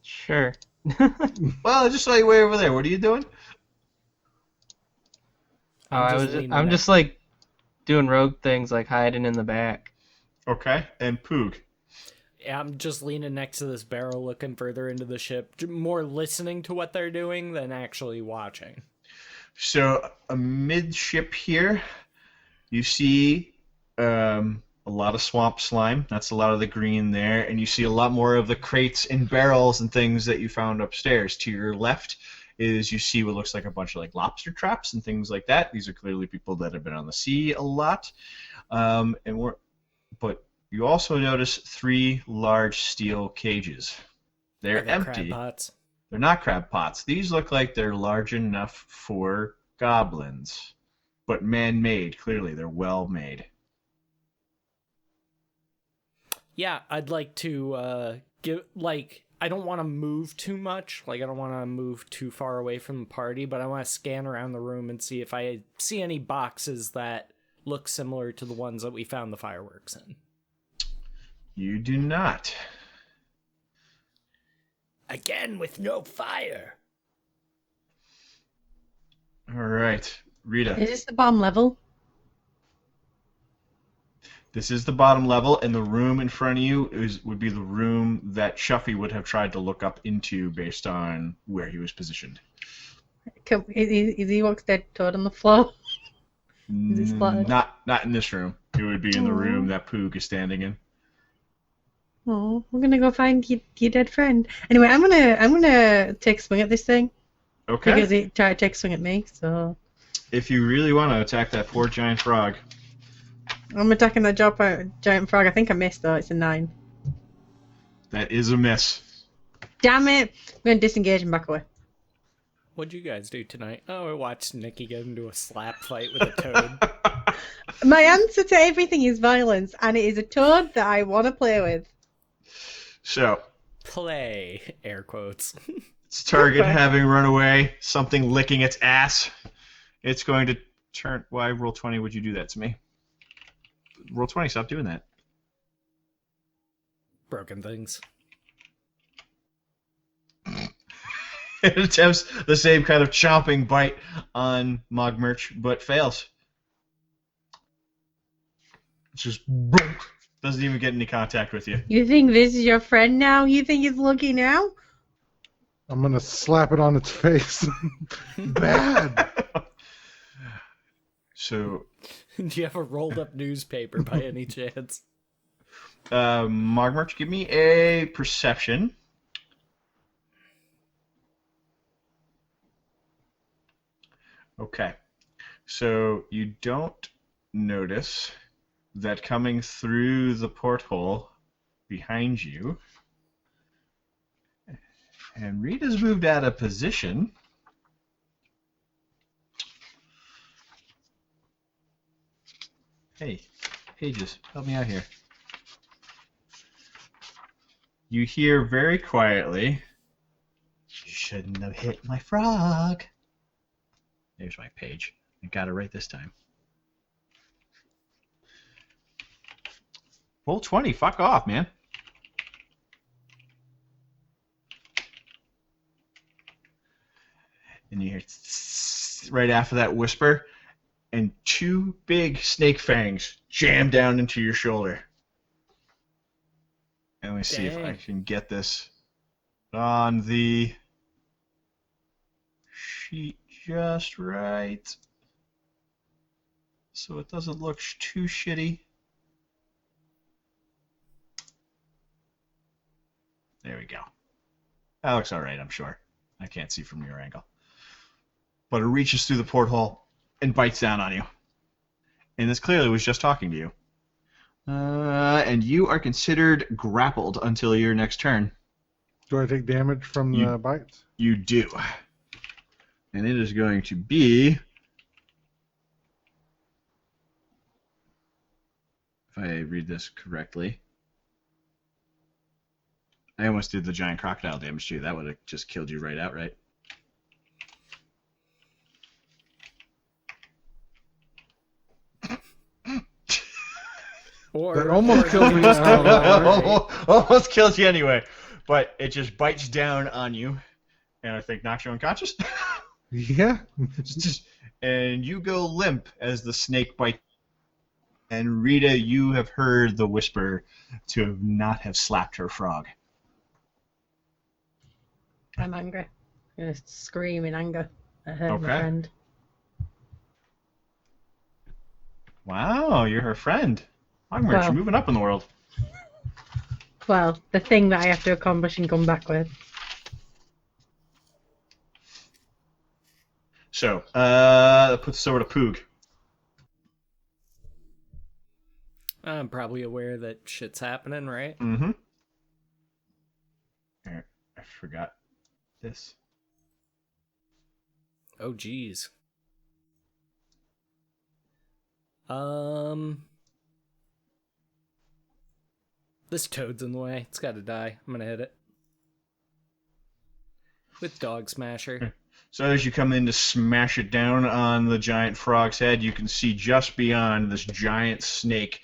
Sure. Well, I just saw you way over there. What are you doing? I'm just like doing rogue things, like hiding in the back. Okay. And Poog. Yeah, I'm just leaning next to this barrel, looking further into the ship, more listening to what they're doing than actually watching. So amidship here, you see a lot of swamp slime. That's a lot of the green there, and you see a lot more of the crates and barrels and things that you found upstairs. To your left is you see what looks like a bunch of like lobster traps and things like that. These are clearly people that have been on the sea a lot, but you also notice 3 large steel cages. They're empty. Crab pots. They're not crab pots. These look like they're large enough for goblins, but man-made. Clearly, they're well-made. Yeah, I'd like to I don't want to move too much. Like, I don't want to move too far away from the party, but I want to scan around the room and see if I see any boxes that look similar to the ones that we found the fireworks in. You do not. Again, with no fire. All right, Rita. Is this the bottom level? This is the bottom level, and the room in front of you would be the room that Chuffy would have tried to look up into based on where he was positioned. Is he walks dead toad on the floor? Is it splattered? Not in this room. It would be in the room that Poog is standing in. Oh, we're gonna go find your dead friend. Anyway, I'm gonna take a swing at this thing Okay. because it tried to take a swing at me. So If you really want to attack that poor giant frog, I'm attacking the giant frog. I think I missed though. It's a 9. that is a miss. Damn it! I'm gonna disengage and back away. What'd you guys do tonight? Oh, I watched Nikki get into a slap fight with a toad. My answer to everything is violence, and it is a toad that I want to play with. So, Play, air quotes. its target Okay. having run away, something licking its ass. It's going to turn. Why roll 20 would you do that to me? Roll 20, stop doing that. Broken things. It attempts the same kind of chomping bite on Mogmerch, but fails. It's just doesn't even get any contact with you. You think this is your friend now? You think it's lucky now? I'm gonna slap it on its face. Bad. So, Do you have a rolled up newspaper by any chance? Mogmerch, give me a perception. Okay. So you don't notice that coming through the porthole behind you, and Rita's moved out of position. Hey, Pages, help me out here. You hear very quietly, "You shouldn't have hit my frog." There's my page. I got it right this time. Roll 20. Fuck off, man. And you hear right after that whisper, and 2 big snake fangs jam down into your shoulder. And let me see if I Dang. can get this on the sheet just right, so it doesn't look too shitty. There we go. That looks alright, I'm sure. I can't see from your angle. But it reaches through the porthole and bites down on you. And this clearly was just talking to you. And you are considered grappled until your next turn. Do I take damage from the bites? You do. And it is going to be, if I read this correctly, I almost did the giant crocodile damage to you. That would have just killed you right outright. That almost killed me. Almost kills you anyway. But it just bites down on you, and I think knocks you unconscious. Yeah. And you go limp as the snake bites. And Rita, you have heard the whisper to not have slapped her frog. I'm angry. I'm going to scream in anger at her, Okay. my friend. Wow, you're her friend. Mogmerch, Well. you're moving up in the world. Well, the thing that I have to accomplish and come back with. So, that puts us over to Poog. I'm probably aware that shit's happening, right? Mm-hmm. I forgot this. Oh, geez. This toad's in the way. It's gotta die. I'm gonna hit it. With Dog Smasher. So as you come in to smash it down on the giant frog's head, you can see just beyond this giant snake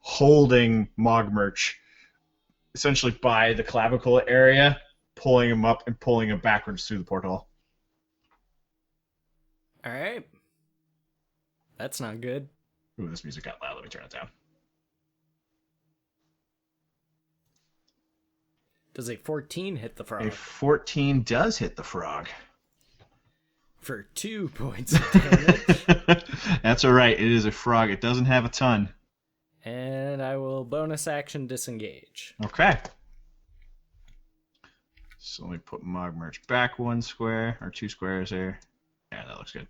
holding Mogmerch, essentially by the clavicle area, pulling him up and pulling him backwards through the porthole. Alright. That's not good. Ooh, this music got loud. Let me turn it down. Does a 14 hit the frog? A 14 does hit the frog. For 2 points of damage. That's alright. It is a frog. It doesn't have a ton. And I will bonus action disengage. Okay. So let me put Mogmerch back 1 square, or 2 squares there. Yeah, that looks good.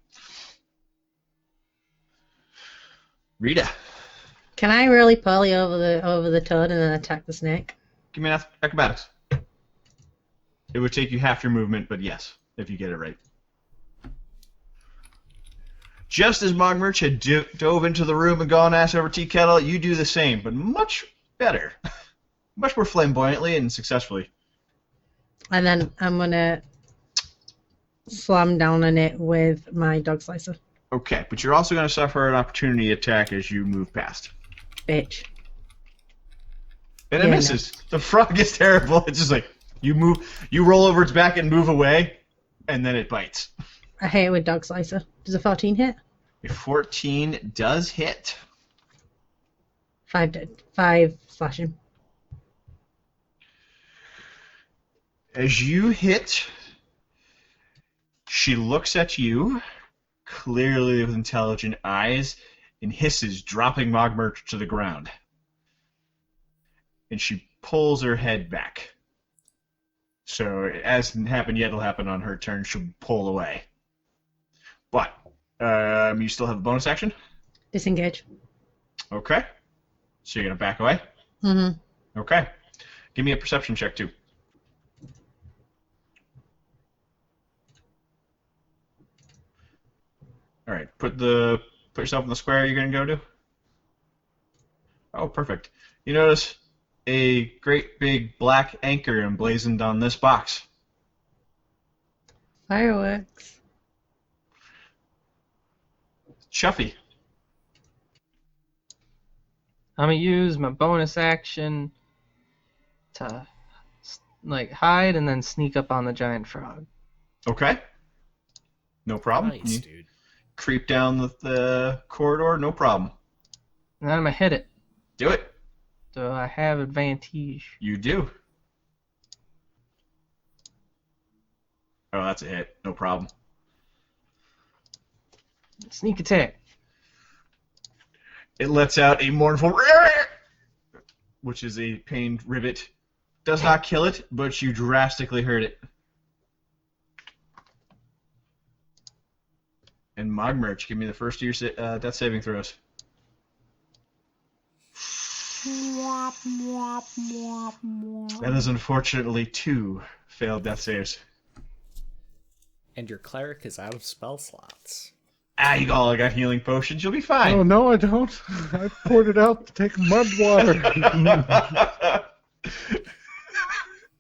Rita, Can I really poly over the toad and then attack the snake? give me an acrobatics. It would take you half your movement, but yes, if you get it right. Just as Mogmerch had dove into the room and gone ass over tea kettle, you do the same, but much better. Much more flamboyantly and successfully. And then I'm gonna slam down on it with my dog slicer. Okay, but you're also going to suffer an opportunity attack as you move past. Bitch. And it Yeah, misses. The frog is terrible. It's just like, you roll over its back and move away, and then it bites. I hate it with dog slicer. Does a 14 hit? A 14 does hit. 5 slashing. As you hit, she looks at you, clearly with intelligent eyes, and hisses, dropping Mogmerch to the ground. And she pulls her head back. So, it hasn't happened yet, it'll happen on her turn. She'll pull away. But, you still have a bonus action? Disengage. Okay. So you're going to back away? Mm-hmm. Okay. Give me a perception check, too. All right. Put yourself in the square you're going to go to. Oh, perfect. You notice a great big black anchor emblazoned on this box. Fireworks. Chuffy. I'm gonna use my bonus action to hide and then sneak up on the giant frog. Okay. No problem. Nice, You dude. creep down the corridor, no problem. And then I'm gonna hit it. Do it. Do I have advantage? You do. Oh, that's a hit. No problem. Sneak attack. It lets out a mournful, which is a pained rivet. Does not kill it, but you drastically hurt it. And Mogmerch, give me the first of your death saving throws. That is unfortunately 2 failed death saves. And your cleric is out of spell slots. Ah, you all got healing potions. You'll be fine. Oh, no, I don't. I poured it out to take mud water.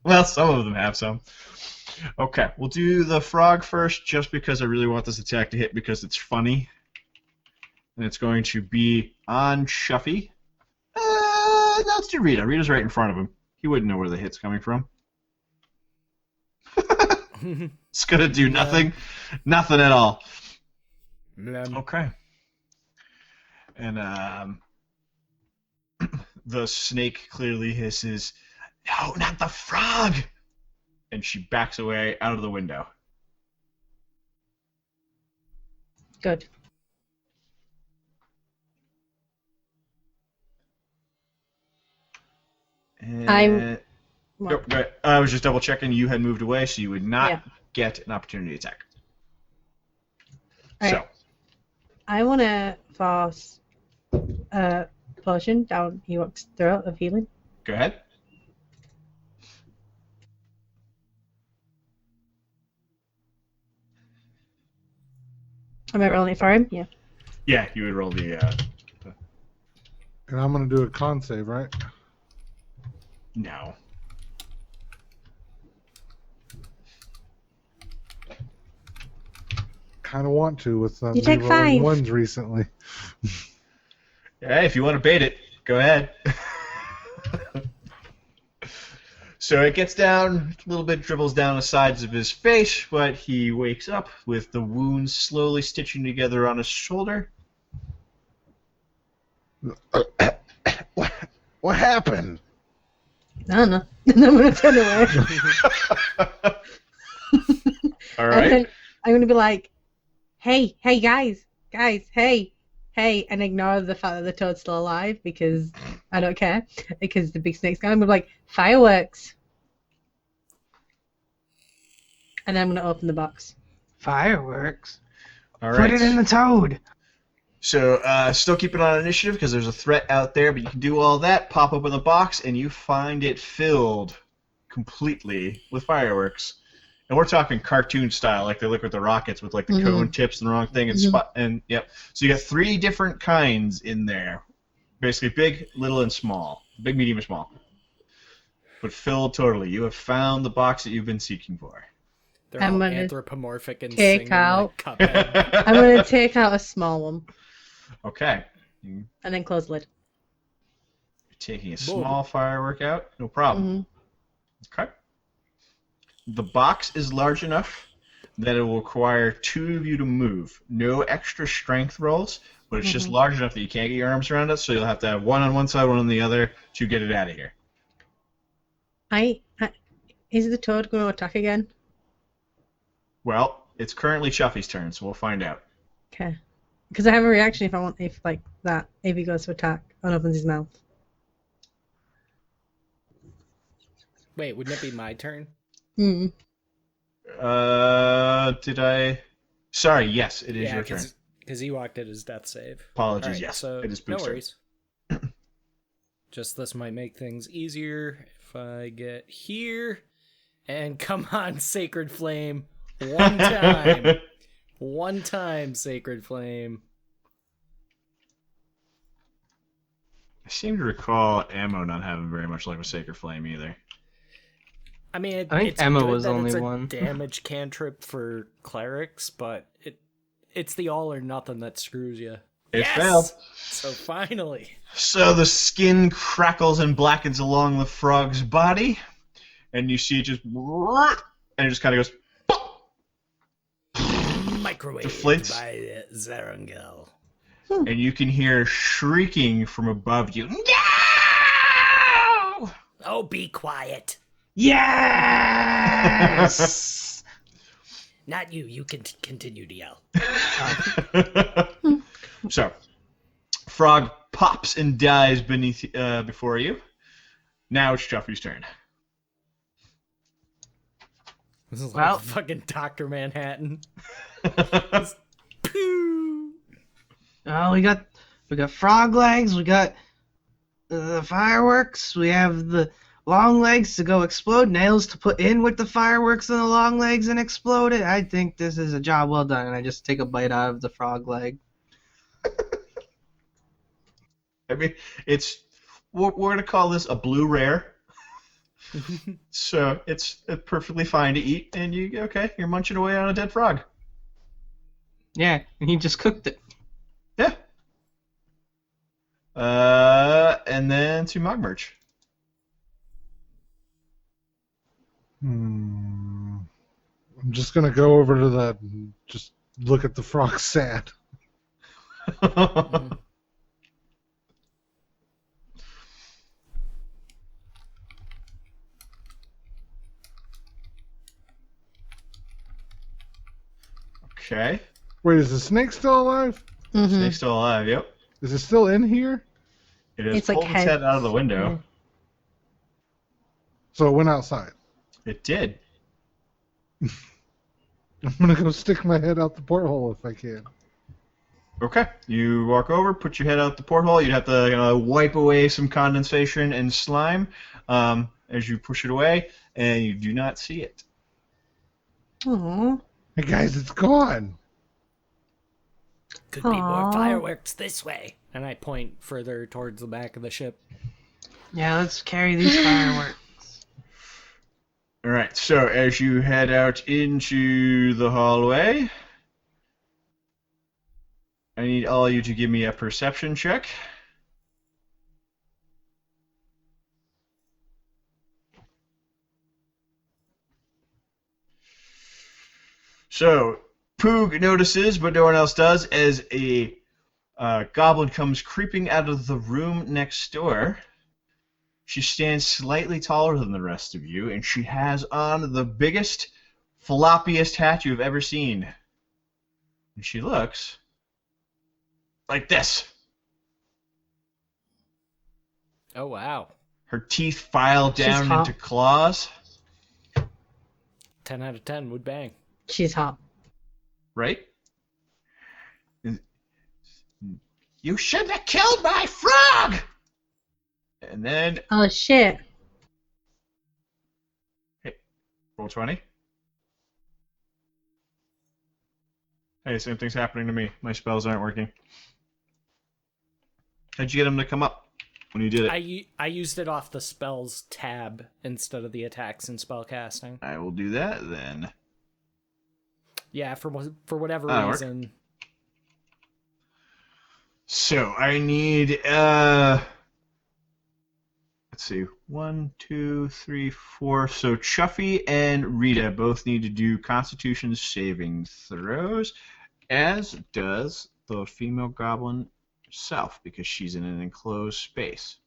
Well, some of them have some. Okay, we'll do the frog first just because I really want this attack to hit because it's funny. And it's going to be on Chuffy. let's do Rita. Rita's right in front of him. He wouldn't know where the hit's coming from. It's gonna do nothing. Nothing at all. Okay. And the snake clearly hisses, "No, not the frog!" And she backs away out of the window. Good. And... Well, Nope, go ahead. I was just double checking. You had moved away, so you would not get an opportunity attack. Alright. So, I want to force a potion down Ewok's throat of healing. go ahead. Am I rolling it for him? Yeah. Yeah, you would roll the. And I'm gonna do a con save, right? No. Kind of want to with You take rerolling 5. ones recently. Yeah, if you want to bait it, go ahead. So it gets down, a little bit dribbles down the sides of his face, but he wakes up with the wounds slowly stitching together on his shoulder. What happened? I don't know. And I'm going to turn away. All And right. then I'm going to be like, hey, guys, hey, and ignore the fact that the toad's still alive because I don't care, because the big snake's gone. I'm going to be like, fireworks. And then I'm going to open the box. Fireworks. All Put right. it in the toad. So still keep it on initiative because there's a threat out there, but you can do all that, pop open the box, and you find it filled completely with fireworks. And we're talking cartoon style, like they look with the rockets with like the cone tips and the wrong thing and spot and yep. So you got 3 different kinds in there. Basically big, little, and small. Big, medium, and small. But filled totally. You have found the box that you've been seeking for. They're I'm all gonna anthropomorphic and take singing out- like Cuphead. I'm going to take out a small one Okay. and then close the lid. You're taking a small firework out. No problem. Okay. The box is large enough that it will require 2 of you to move. No extra strength rolls, but it's just large enough that you can't get your arms around it, so you'll have to have one on one side, one on the other to get it out of here. Is the toad going to attack again? Well, it's currently Chuffy's turn, so we'll find out. Okay. Because I have a reaction if he goes to attack and opens his mouth. Wait, wouldn't it be my turn? Did I... Sorry, yes, it is your turn. Because Ewok did his death save. Apologies, Alright, yes. so It is no Boot's turn. worries. Just this might make things easier if I get here. And come on, Sacred Flame. One time. One time, Sacred Flame. I seem to recall Ammo not having very much like a Sacred Flame either. I mean, I think it's Emma good was that only it's a one. damage cantrip for clerics, but it's the all or nothing that screws you. It failed. So finally. So the skin crackles and blackens along the frog's body, and you see it just... And it just kind of goes... Microwave Deflates. by Zarangel. And you can hear shrieking from above you. No! Oh, be quiet. Yes! Not you. You can continue to yell. So, frog pops and dies before you. Now it's Chuffy's turn. This is Well- like fucking Dr. Manhattan. Oh, we got frog legs. We got the fireworks. We have the long legs to go explode. Nails to put in with the fireworks and the long legs and explode it. I think this is a job well done. And I just take a bite out of the frog leg. I mean, we're going to call this a blue rare. So it's perfectly fine to eat, and you're munching away on a dead frog. Yeah, and he just cooked it. Yeah. and then to Mogmerch. I'm just gonna go over to that and just look at the frog sad. Mhm. Okay. Wait, is the snake still alive? Mm-hmm. Snake's still alive, yep. Is it still in here? It has It's like pulled its head out of the window. yeah. So it went outside. It did. I'm gonna go stick my head out the porthole if I can. Okay. You walk over, put your head out the porthole. You'd have to wipe away some condensation and slime as you push it away, and you do not see it. Aw. Hey guys, it's gone. Could be more Aw. fireworks this way. And I point further towards the back of the ship. Yeah, let's carry these fireworks. All right. So as you head out into the hallway, I need all of you to give me a perception check. So, Poog notices, but no one else does, as a goblin comes creeping out of the room next door. She stands slightly taller than the rest of you, and she has on the biggest, floppiest hat you've ever seen. And she looks like this. Oh, wow. Her teeth file down hot. into claws. 10 out of 10 would bang. She's hot. Right? You shouldn't have killed my frog! And then, Oh shit. roll 20. Hey, same thing's happening to me. My spells aren't working. How'd you get them to come up when you did it? I used it off the spells tab instead of the attacks and spellcasting. I will do that then. Yeah, for whatever That'll work. reason. So I need let's see, 1, 2, 3, 4. So Chuffy and Rita both need to do Constitution saving throws, as does the female goblin herself, because she's in an enclosed space.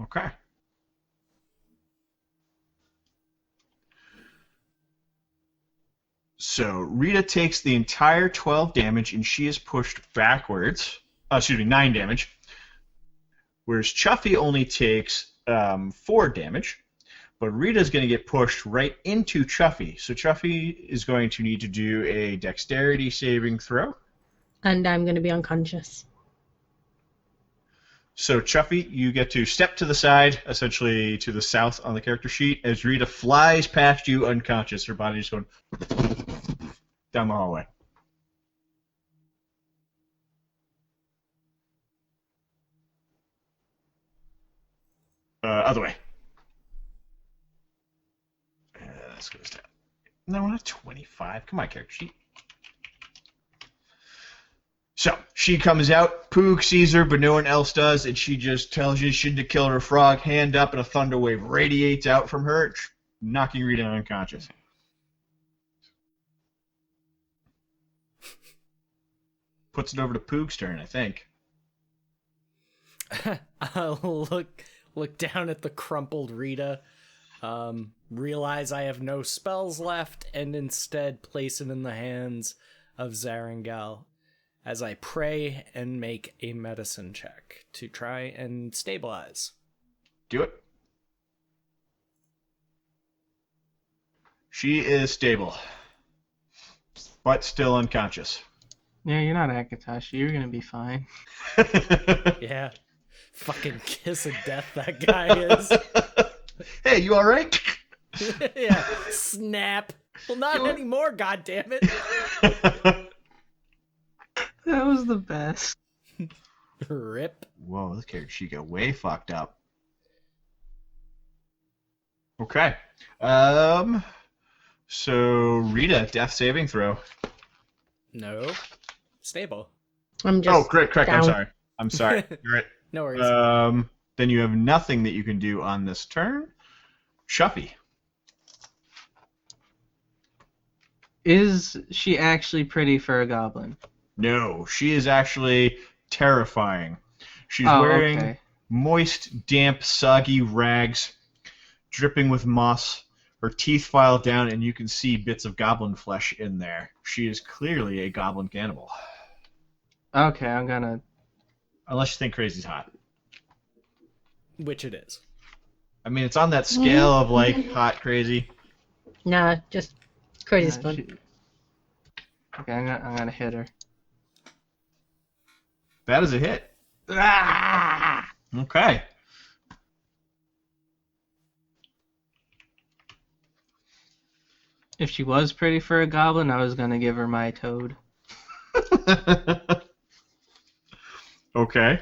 Okay. So Rita takes the entire 12 damage, and she is pushed backwards. 9 damage. Whereas Chuffy only takes 4 damage. But Rita's going to get pushed right into Chuffy. So Chuffy is going to need to do a dexterity saving throw. And I'm going to be unconscious. So Chuffy, you get to step to the side, essentially to the south on the character sheet, as Rita flies past you unconscious. Her body just going down the hallway. Other way. This goes down. No, we're not 25. Come on, character sheet. So, she comes out, Poog sees her, but no one else does, and she just tells you she shouldn't have killed her frog, hand up, and a thunder wave radiates out from her, knocking Rita unconscious. Puts it over to Poog's turn, I think. I'll look down at the crumpled Rita, realize I have no spells left, and instead place it in the hands of Zarangal as I pray and make a medicine check to try and stabilize. Do it. She is stable, but still unconscious. Yeah, you're not Akatashi. You're gonna be fine. Yeah. Fucking kiss of death that guy is. Hey, you alright? Yeah. Snap. Well, not anymore, goddammit. That was the best. Rip. Whoa, this character she got way fucked up. Okay. So, Rita, death saving throw. No. Stable. I'm just Correct. down. I'm sorry. You're right. No worries. Then you have nothing that you can do on this turn. Shuffy. Is she actually pretty for a goblin? No, she is actually terrifying. She's Oh, wearing okay. moist, damp, soggy rags, dripping with moss. Her teeth file down, and you can see bits of goblin flesh in there. She is clearly a goblin cannibal. Okay, I'm gonna. Unless you think crazy's hot. Which it is. I mean, it's on that scale of, like, hot, crazy. Nah, just crazy fun. Okay, I'm gonna hit her. That is a hit. Ah! Okay. If she was pretty for a goblin, I was gonna give her my toad. Okay.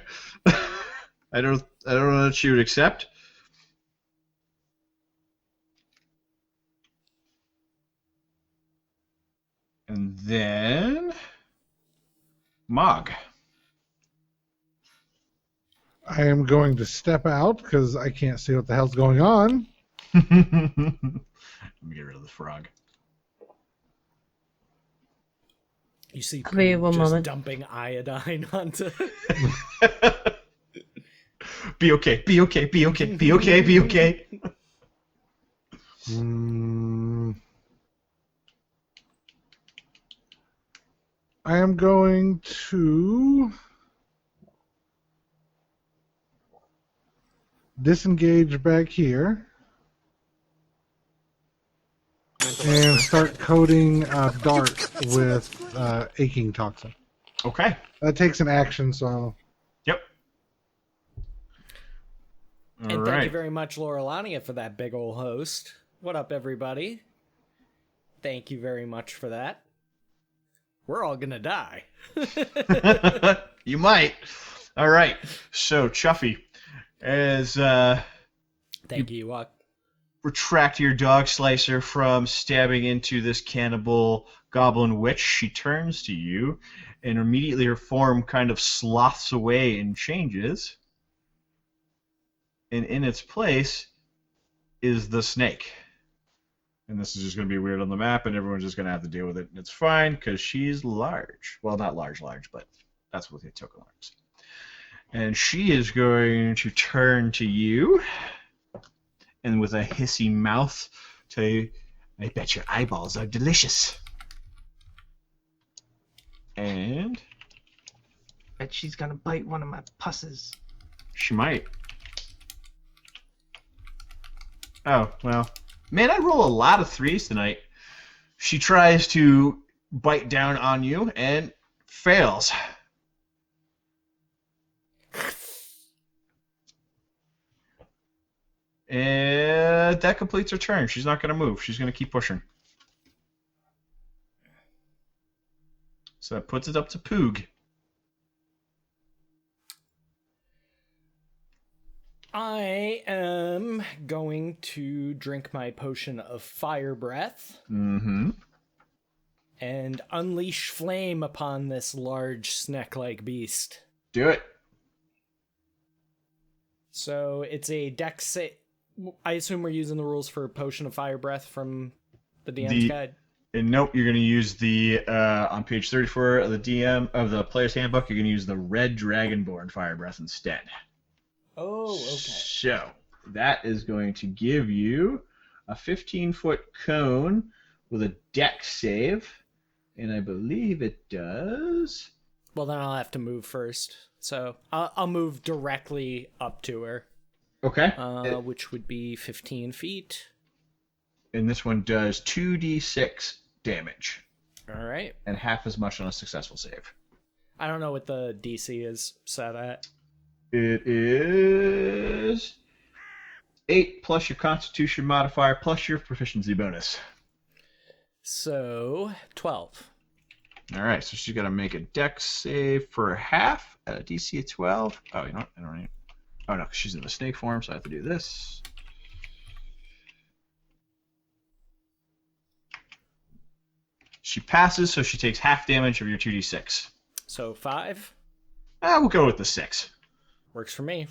I don't know that she would accept. And then Mog. I am going to step out because I can't see what the hell's going on. Let me get rid of the frog. You see Wait Pooh one just moment. dumping iodine onto... Be okay, be okay, be okay, be okay, be okay. I am going to disengage back here and start coating Dart with aching toxin. Okay. That takes an action, so Yep. And thank Alright. you very much, Laurelania, for that big ol' host. What up, everybody? Thank you very much for that. We're all gonna die. You might. Alright. So, Chuffy, as Thank you, Ewok. retract your dog slicer from stabbing into this cannibal goblin witch, she turns to you, and immediately her form kind of sloths away and changes. And in its place is the snake. And this is just going to be weird on the map, and everyone's just going to have to deal with it. And it's fine, because she's large. Well, not large, but that's what they took large. And she is going to turn to you, and with a hissy mouth, tell you, I bet your eyeballs are delicious. And Bet she's gonna bite one of my pusses. she might. Oh, well. Man, I roll a lot of threes tonight. She tries to bite down on you and fails. And that completes her turn. She's not going to move. She's going to keep pushing. So that puts it up to Poog. I am going to drink my potion of fire breath Mm-hmm. and unleash flame upon this large snack-like beast. Do it. So it's a dex save. I assume we're using the rules for potion of fire breath from the DM's guide. And nope, you're going to use the, on page 34 of the DM, of the player's handbook, you're going to use the red dragonborn fire breath instead. Oh, okay. So, that is going to give you a 15-foot cone with a dex save, and I believe it does. Well, then I'll have to move first. So I'll move directly up to her, Okay. which would be 15 feet. And this one does 2d6 damage, All right. and half as much on a successful save. I don't know what the DC is set at. It is 8 plus your constitution modifier plus your proficiency bonus. So 12. Alright, so she's got to make a dex save for half at a DC of 12. Oh, you know what? I don't need... Oh, no, because she's in the snake form, so I have to do this. She passes, so she takes half damage of your 2d6. So 5 We'll go with the 6. works for me.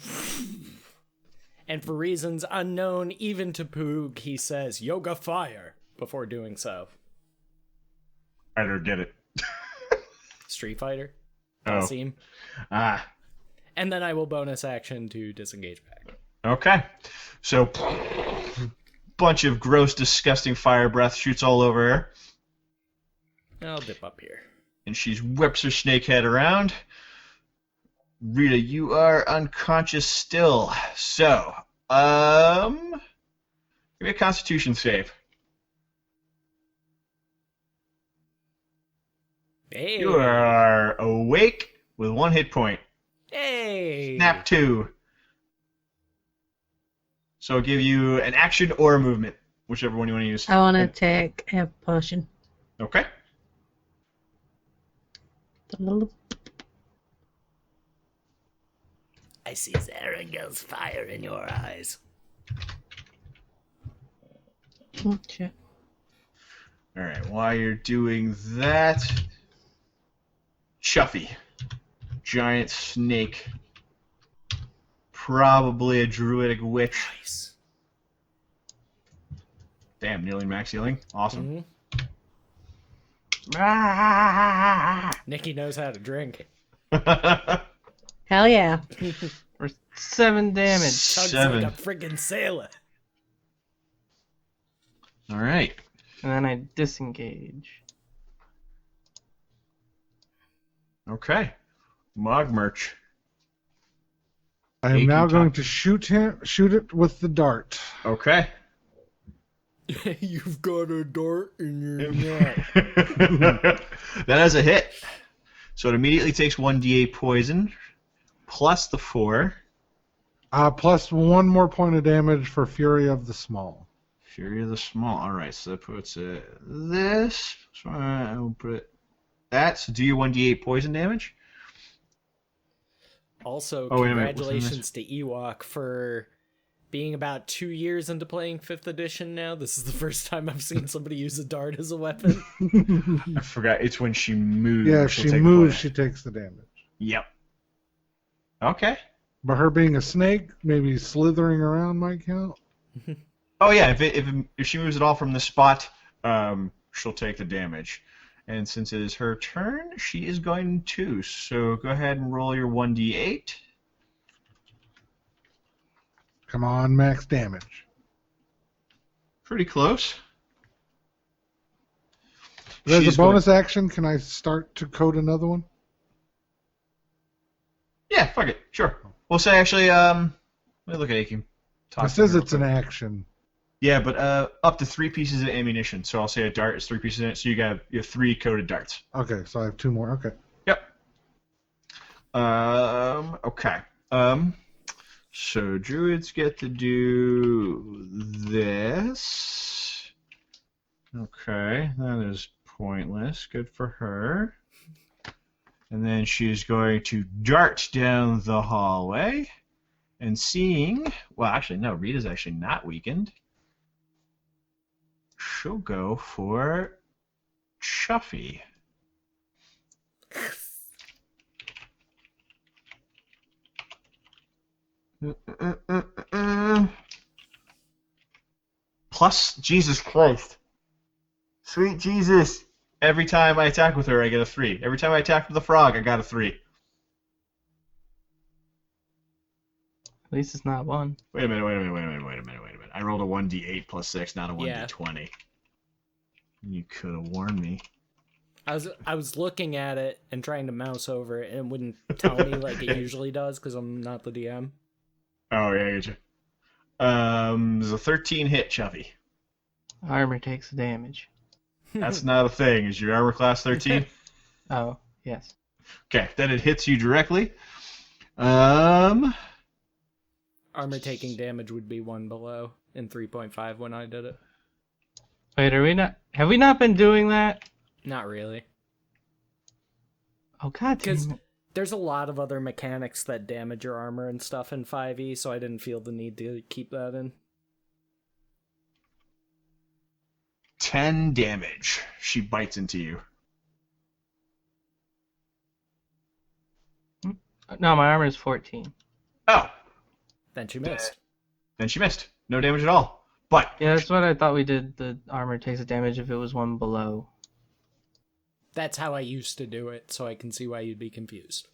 And for reasons unknown even to Poog, he says Yoga Fire before doing so. I don't get it. Street Fighter. Oh. Dalsim. Ah. And then I will bonus action to disengage back. Okay. So, bunch of gross, disgusting fire breath shoots all over her. I'll dip up here. And she whips her snake head around. Rita, you are unconscious still. So, give me a Constitution save. Hey. You are awake with 1 hit point. Hey. Snap 2. So I'll give you an action or a movement, whichever one you want to use. I want to take a potion. Okay. I see Zarangel's fire in your eyes. Oh, shit. All right. While you're doing that, Chuffy, giant snake, probably a druidic witch. Nice. Damn, nearly max healing. Awesome. Nikki knows how to drink. Hell yeah. For 7 damage. Chugs 7. like a friggin' sailor. All right. And then I disengage. Okay. Mogmerch. I am Taking now going time. to shoot it with the dart. Okay. You've got a dart in your neck. That has a hit. So it immediately takes 1d8 poison, plus the 4. Plus 1 more point of damage for Fury of the Small. Fury of the Small. Alright, so that puts it this. So I will put that. So do your 1d8 poison damage. Also, Oh, wait a minute, what's in congratulations to Ewok for being about 2 years into playing 5th edition now. This is the first time I've seen somebody use a dart as a weapon. I forgot. It's when she moves. Yeah, if she'll she take moves, the she takes the damage. Yep. Okay. But her being a snake, maybe slithering around might count. Oh yeah, if she moves at all from the spot, she'll take the damage. And since it is her turn, she is going to. So go ahead and roll your 1d8. Come on, max damage. Pretty close. But as She's a bonus action, can I start to code another one? Yeah, fuck it. Sure. We'll say actually, let me look at Akim. It says it's an action. Yeah, but up to 3 pieces of ammunition. So I'll say a dart is 3 pieces in it. So you have 3 coded darts. Okay, so I have 2 more. Okay. Yep. Okay. So druids get to do this. Okay, that is pointless. Good for her. And then she's going to dart down the hallway. And seeing... Well, actually, no, Rita's actually not weakened. She'll go for Chuffy. Plus, Jesus Christ. Sweet Jesus. Every time I attack with her, I get a 3. Every time I attack with the frog, I got a 3. At least it's not 1. Wait a minute. I rolled a 1d8 plus 6, not a 1d20. You could have warned me. I was looking at it and trying to mouse over it, and it wouldn't tell me like it usually does because I'm not the DM. Oh, yeah, I get you. There's a 13 hit, Chuffy. Armor takes the damage. That's not a thing. Is your armor class 13? Oh, yes. Okay, then it hits you directly. Um, Armor taking damage would be 1 below in 3.5 when I did it. Wait, have we not been doing that? Not really. Oh, god Because damn it. there's a lot of other mechanics that damage your armor and stuff in 5e, so I didn't feel the need to keep that in. 10 damage. She bites into you. No, my armor is 14. Oh, Then she missed. then she missed. No damage at all. But Yeah, that's what I thought we did. The armor takes a damage if it was one below. That's how I used to do it, so I can see why you'd be confused.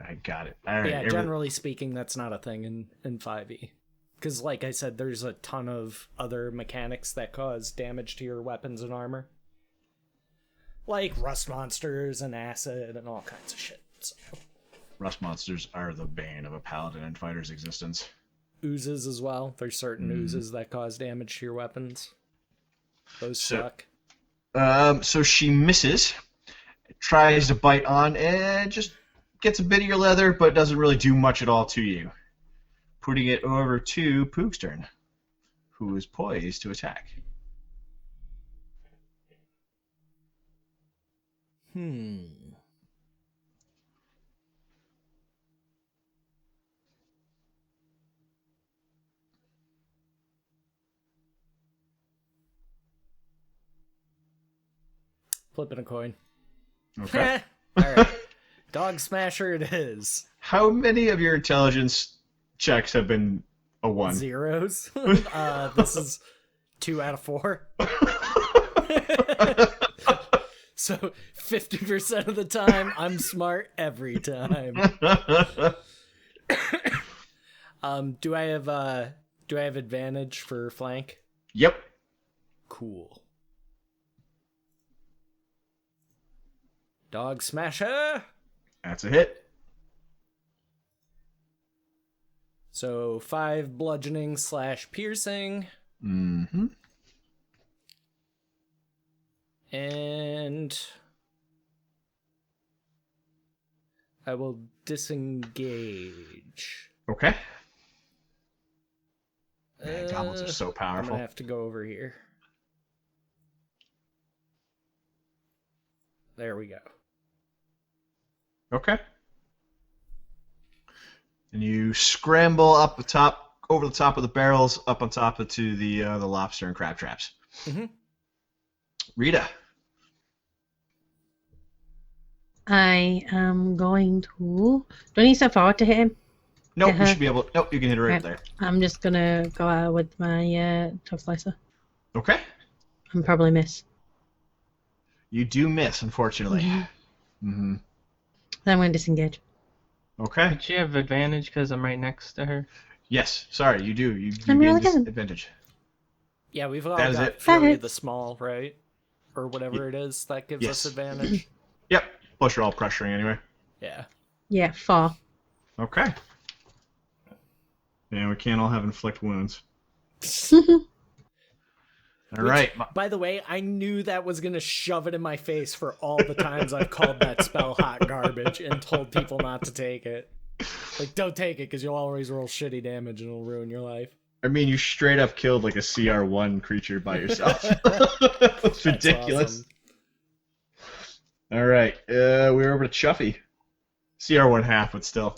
I got it. All right. Yeah, generally speaking, that's not a thing in 5e. Because, like I said, there's a ton of other mechanics that cause damage to your weapons and armor. Like rust monsters and acid and all kinds of shit. So. Rust monsters are the bane of a paladin and fighter's existence. Oozes as well. There's certain oozes that cause damage to your weapons. Those suck. So she misses, tries to bite on, and just gets a bit of your leather, but doesn't really do much at all to you. Putting it over to Poog's turn, who is poised to attack. Flipping a coin. Okay. Alright. Dog Smasher it is. How many of your intelligence checks have been a 1? Zeros. This is 2 out of 4. So 50% of the time, I'm smart every time. Do I have advantage for flank? Yep. Cool. Dog Smasher. That's a hit. So 5 bludgeoning / piercing. Mm-hmm. And I will disengage. Okay. Man, goblins are so I'm powerful. gonna have to go over here. There we go. Okay. And you scramble up the top, over the top of the barrels, up on top of to the lobster and crab traps. Mm-hmm. Rita. I am going to. Do I need to step forward to hit him? Nope, Uh-huh. you should be able. Nope, you can hit her right Right. there. I'm just gonna go out with my tug slicer Okay. and probably miss. You do miss, unfortunately. Mm-hmm. Then I'm gonna disengage. Okay. Did she have advantage because I'm right next to her? Yes. Sorry, you do. You I'm gain really good. disadvantage. Yeah, we've all That is got it. Fury Okay. the Small, right? Or whatever it is that gives Yes. us advantage. Yep. Plus, you're all pressuring anyway. Yeah. Yeah, 4. Okay. And we can't all have inflict wounds. All right. By the way, I knew that was gonna shove it in my face for all the times I've called that spell hot garbage and told people not to take it. Like, don't take it because you'll always roll shitty damage and it'll ruin your life. I mean, you straight up killed like a CR1 creature by yourself. It's ridiculous. Awesome. All right. We're over to Chuffy. CR1 half, but still.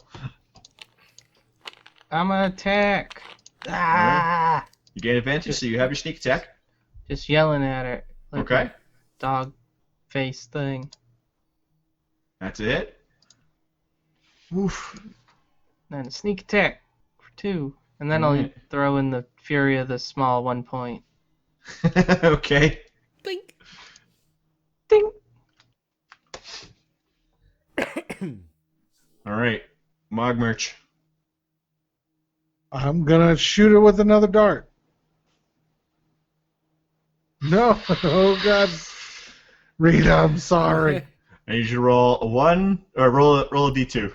I'm gonna attack. Ah! You gain advantage, so you have your sneak attack. Just yelling at her. Like Okay. a dog face thing. That's it. Oof. Then a sneak attack for 2. And then I'll Alright. throw in the Fury of the Small 1 point. Okay. Blink. Ding! All right. Mog merch. I'm gonna shoot her with another dart. No, oh god, Rita, I'm sorry. I need you to roll a 1 or roll a d2.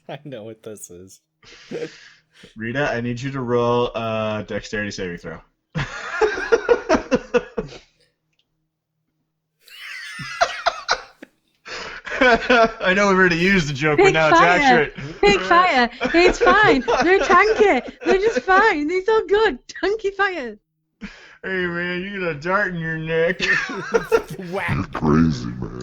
I know what this is. Rita, I need you to roll a dexterity saving throw. I know we've already used the joke, but Big now it's fire. accurate. Big fire. It's fine. They're tanky. They're just fine. They're so good. Tanky fire. Hey man, you got a dart in your neck. Whack. Crazy man.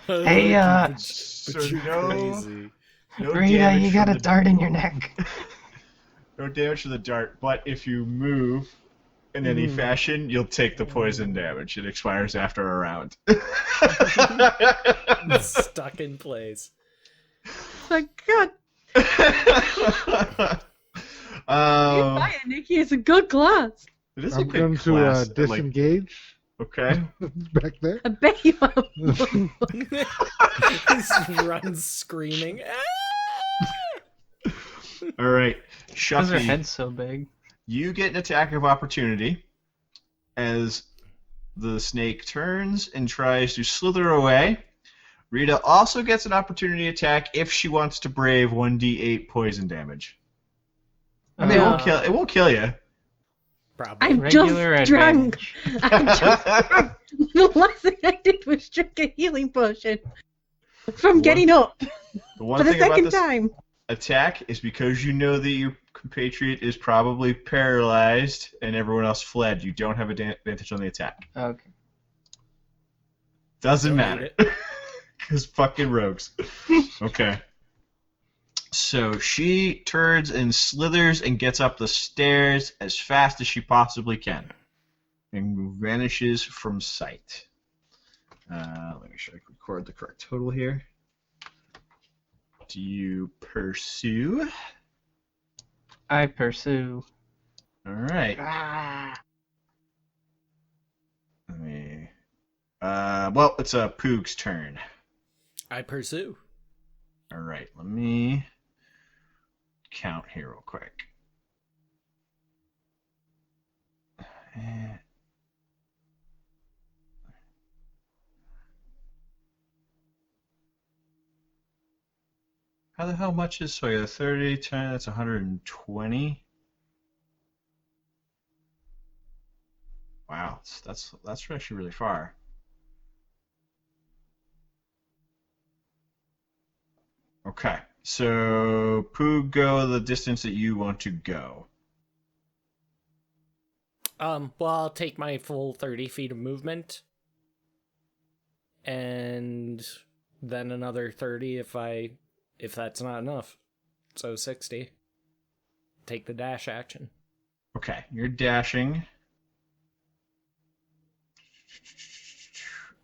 Hey, So no, Crazy. No Rita, damage you from got a the dart in your neck. no damage to the dart, but if you move in any fashion, you'll take the poison damage. It expires after a round. Stuck in place. My God, you're fine, Nikki. It's a good class. It is a I'm good going class. to disengage. Okay. Back there. I bet you are. Just runs screaming. "Ah!" All right. Because her Shuffy, head's so big. you get an attack of opportunity as the snake turns and tries to slither away. Rita also gets an opportunity attack if she wants to brave 1d8 poison damage. I mean, it won't kill you. Probably. I'm Regular just drunk. advantage. I'm just drunk. The last thing I did was drink a healing potion from getting up The one for the thing about second this time. attack is because you know that your compatriot is probably paralyzed and everyone else fled. You don't have advantage on the attack. Okay. Doesn't Don't matter. need it. Because fucking rogues. Okay. So she turns and slithers and gets up the stairs as fast as she possibly can. And vanishes from sight. Let me make sure I can record the correct total here. Do you pursue? I pursue. Alright. Ah. Let me... well, it's a Poog's turn. I pursue. Alright, let me count here real quick. How the hell much is so I got 30, 10, that's 120. Wow, that's actually really far. Okay, so Poog, go the distance that you want to go. Well, I'll take my full 30 feet of movement. And then another 30 if that's not enough. So 60. Take the dash action. Okay, you're dashing.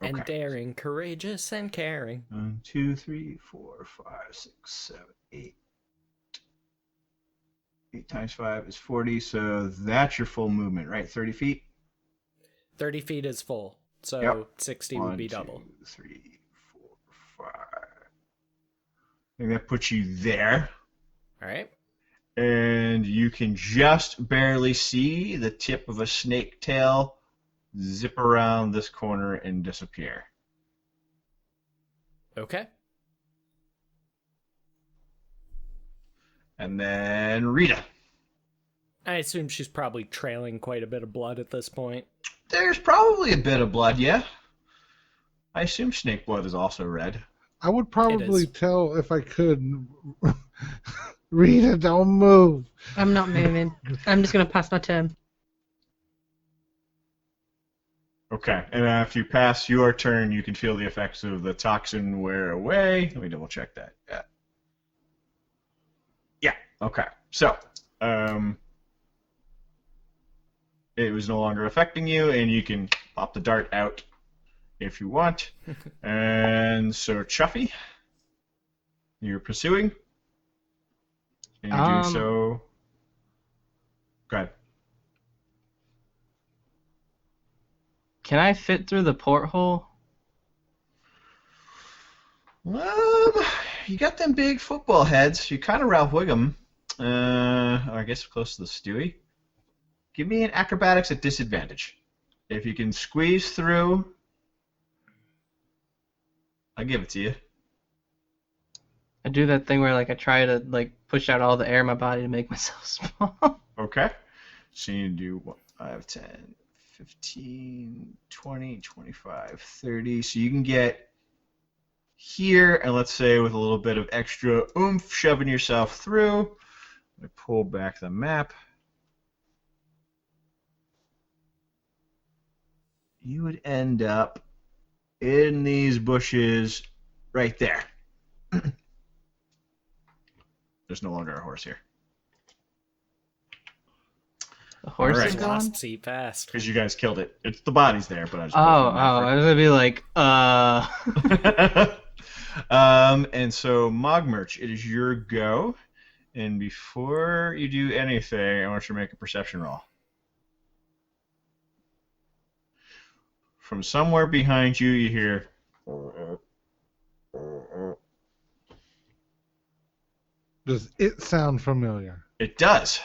And Okay. daring, courageous, and caring. 1, 2, 3, 4, 5, 6, 7, 8. 8 times 5 is 40, so that's your full movement, right? 30 feet? 30 feet is full. So Yep. 60 would be double. 1, 2, 3, 4, 5. I think that puts you there. Alright. And you can just barely see the tip of a snake tail zip around this corner and disappear. Okay. And then Rita. I assume she's probably trailing quite a bit of blood at this point. There's probably a bit of blood, yeah. I assume snake blood is also red. I would probably is. tell if I could. Rita, don't move. I'm not moving. I'm just going to pass my turn. Okay, and after you pass your turn, you can feel the effects of the toxin wear away. Let me double check that. Yeah, okay. So, it was no longer affecting you, and you can pop the dart out if you want. And so, Chuffy, you're pursuing. And you do so. Go ahead. Can I fit through the porthole? You got them big football heads. You kind of Ralph Wiggum. I guess close to the Stewie. Give me an acrobatics at disadvantage. If you can squeeze through, I give it to you. I do that thing where like I try to like push out all the air in my body to make myself small. Okay. So you do 5, 10, 15, 20, 25, 30. So you can get here, and let's say with a little bit of extra oomph, shoving yourself through. I pull back the map. You would end up in these bushes right there. There's no longer a horse here. The horse Alright. is gone? Wasps eat fast. Because you guys killed it. It's the body's there, but I just Oh, put it in there I was gonna be like, And so, Mogmerch, it is your go. And before you do anything, I want you to make a perception roll. From somewhere behind you, you hear... Does it sound familiar? It does.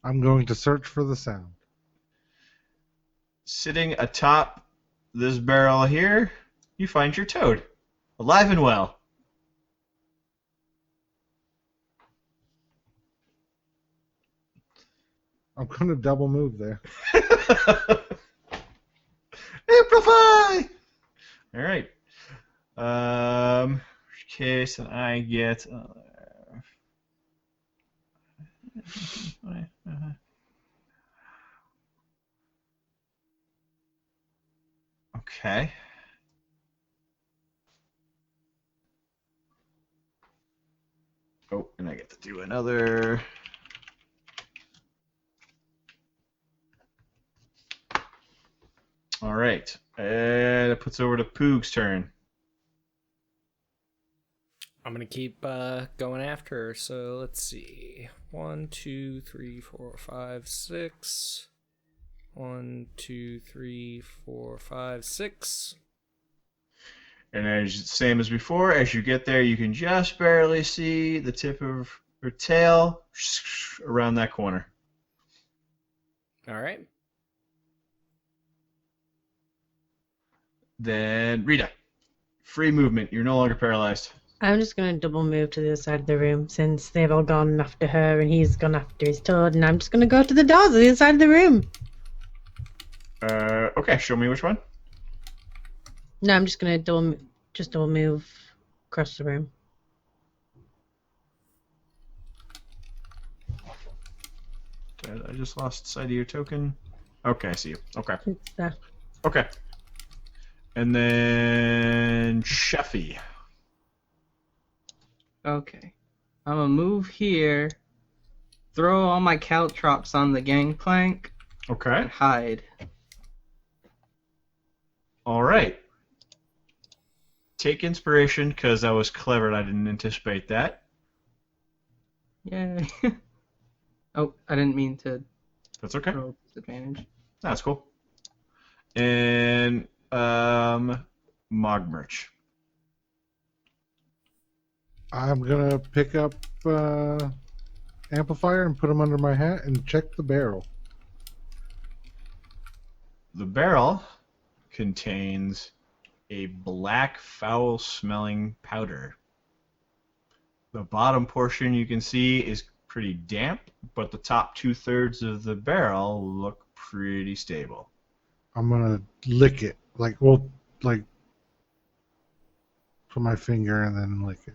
I'm going to search for the sound. Sitting atop this barrel here, you find your toad. Alive and well. I'm going to double move there. Amplify! Alright. Case and I get... Okay. Oh, and I get to do another... Alright. And it puts over to Poog's turn. I'm gonna keep going after her. So let's see. 1, 2, 3, 4, 5, 6. 1, 2, 3, 4, 5, 6. And as same as before, as you get there, you can just barely see the tip of her tail around that corner. All right. Then Rita, free movement. You're no longer paralyzed. I'm just going to double move to the other side of the room since they've all gone after her and he's gone after his toad, and I'm just going to go to the doors on the other side of the room. Okay, show me which one. No, I'm just going to double move across the room. I just lost sight of your token. Okay, I see you. Okay. It's there. Okay. And then Sheffy. okay. I'm gonna move here, throw all my caltrops on the gangplank, Okay. and hide. All right. Take inspiration because that was clever and I didn't anticipate that. Yay. Oh, I didn't mean to That's okay. throw disadvantage. That's cool. And Mogmerch. I'm going to pick up Amplifier and put them under my hat and check the barrel. The barrel contains a black, foul-smelling powder. The bottom portion you can see is pretty damp, but the top 2/3 of the barrel look pretty stable. I'm going to lick it. Put my finger and then lick it.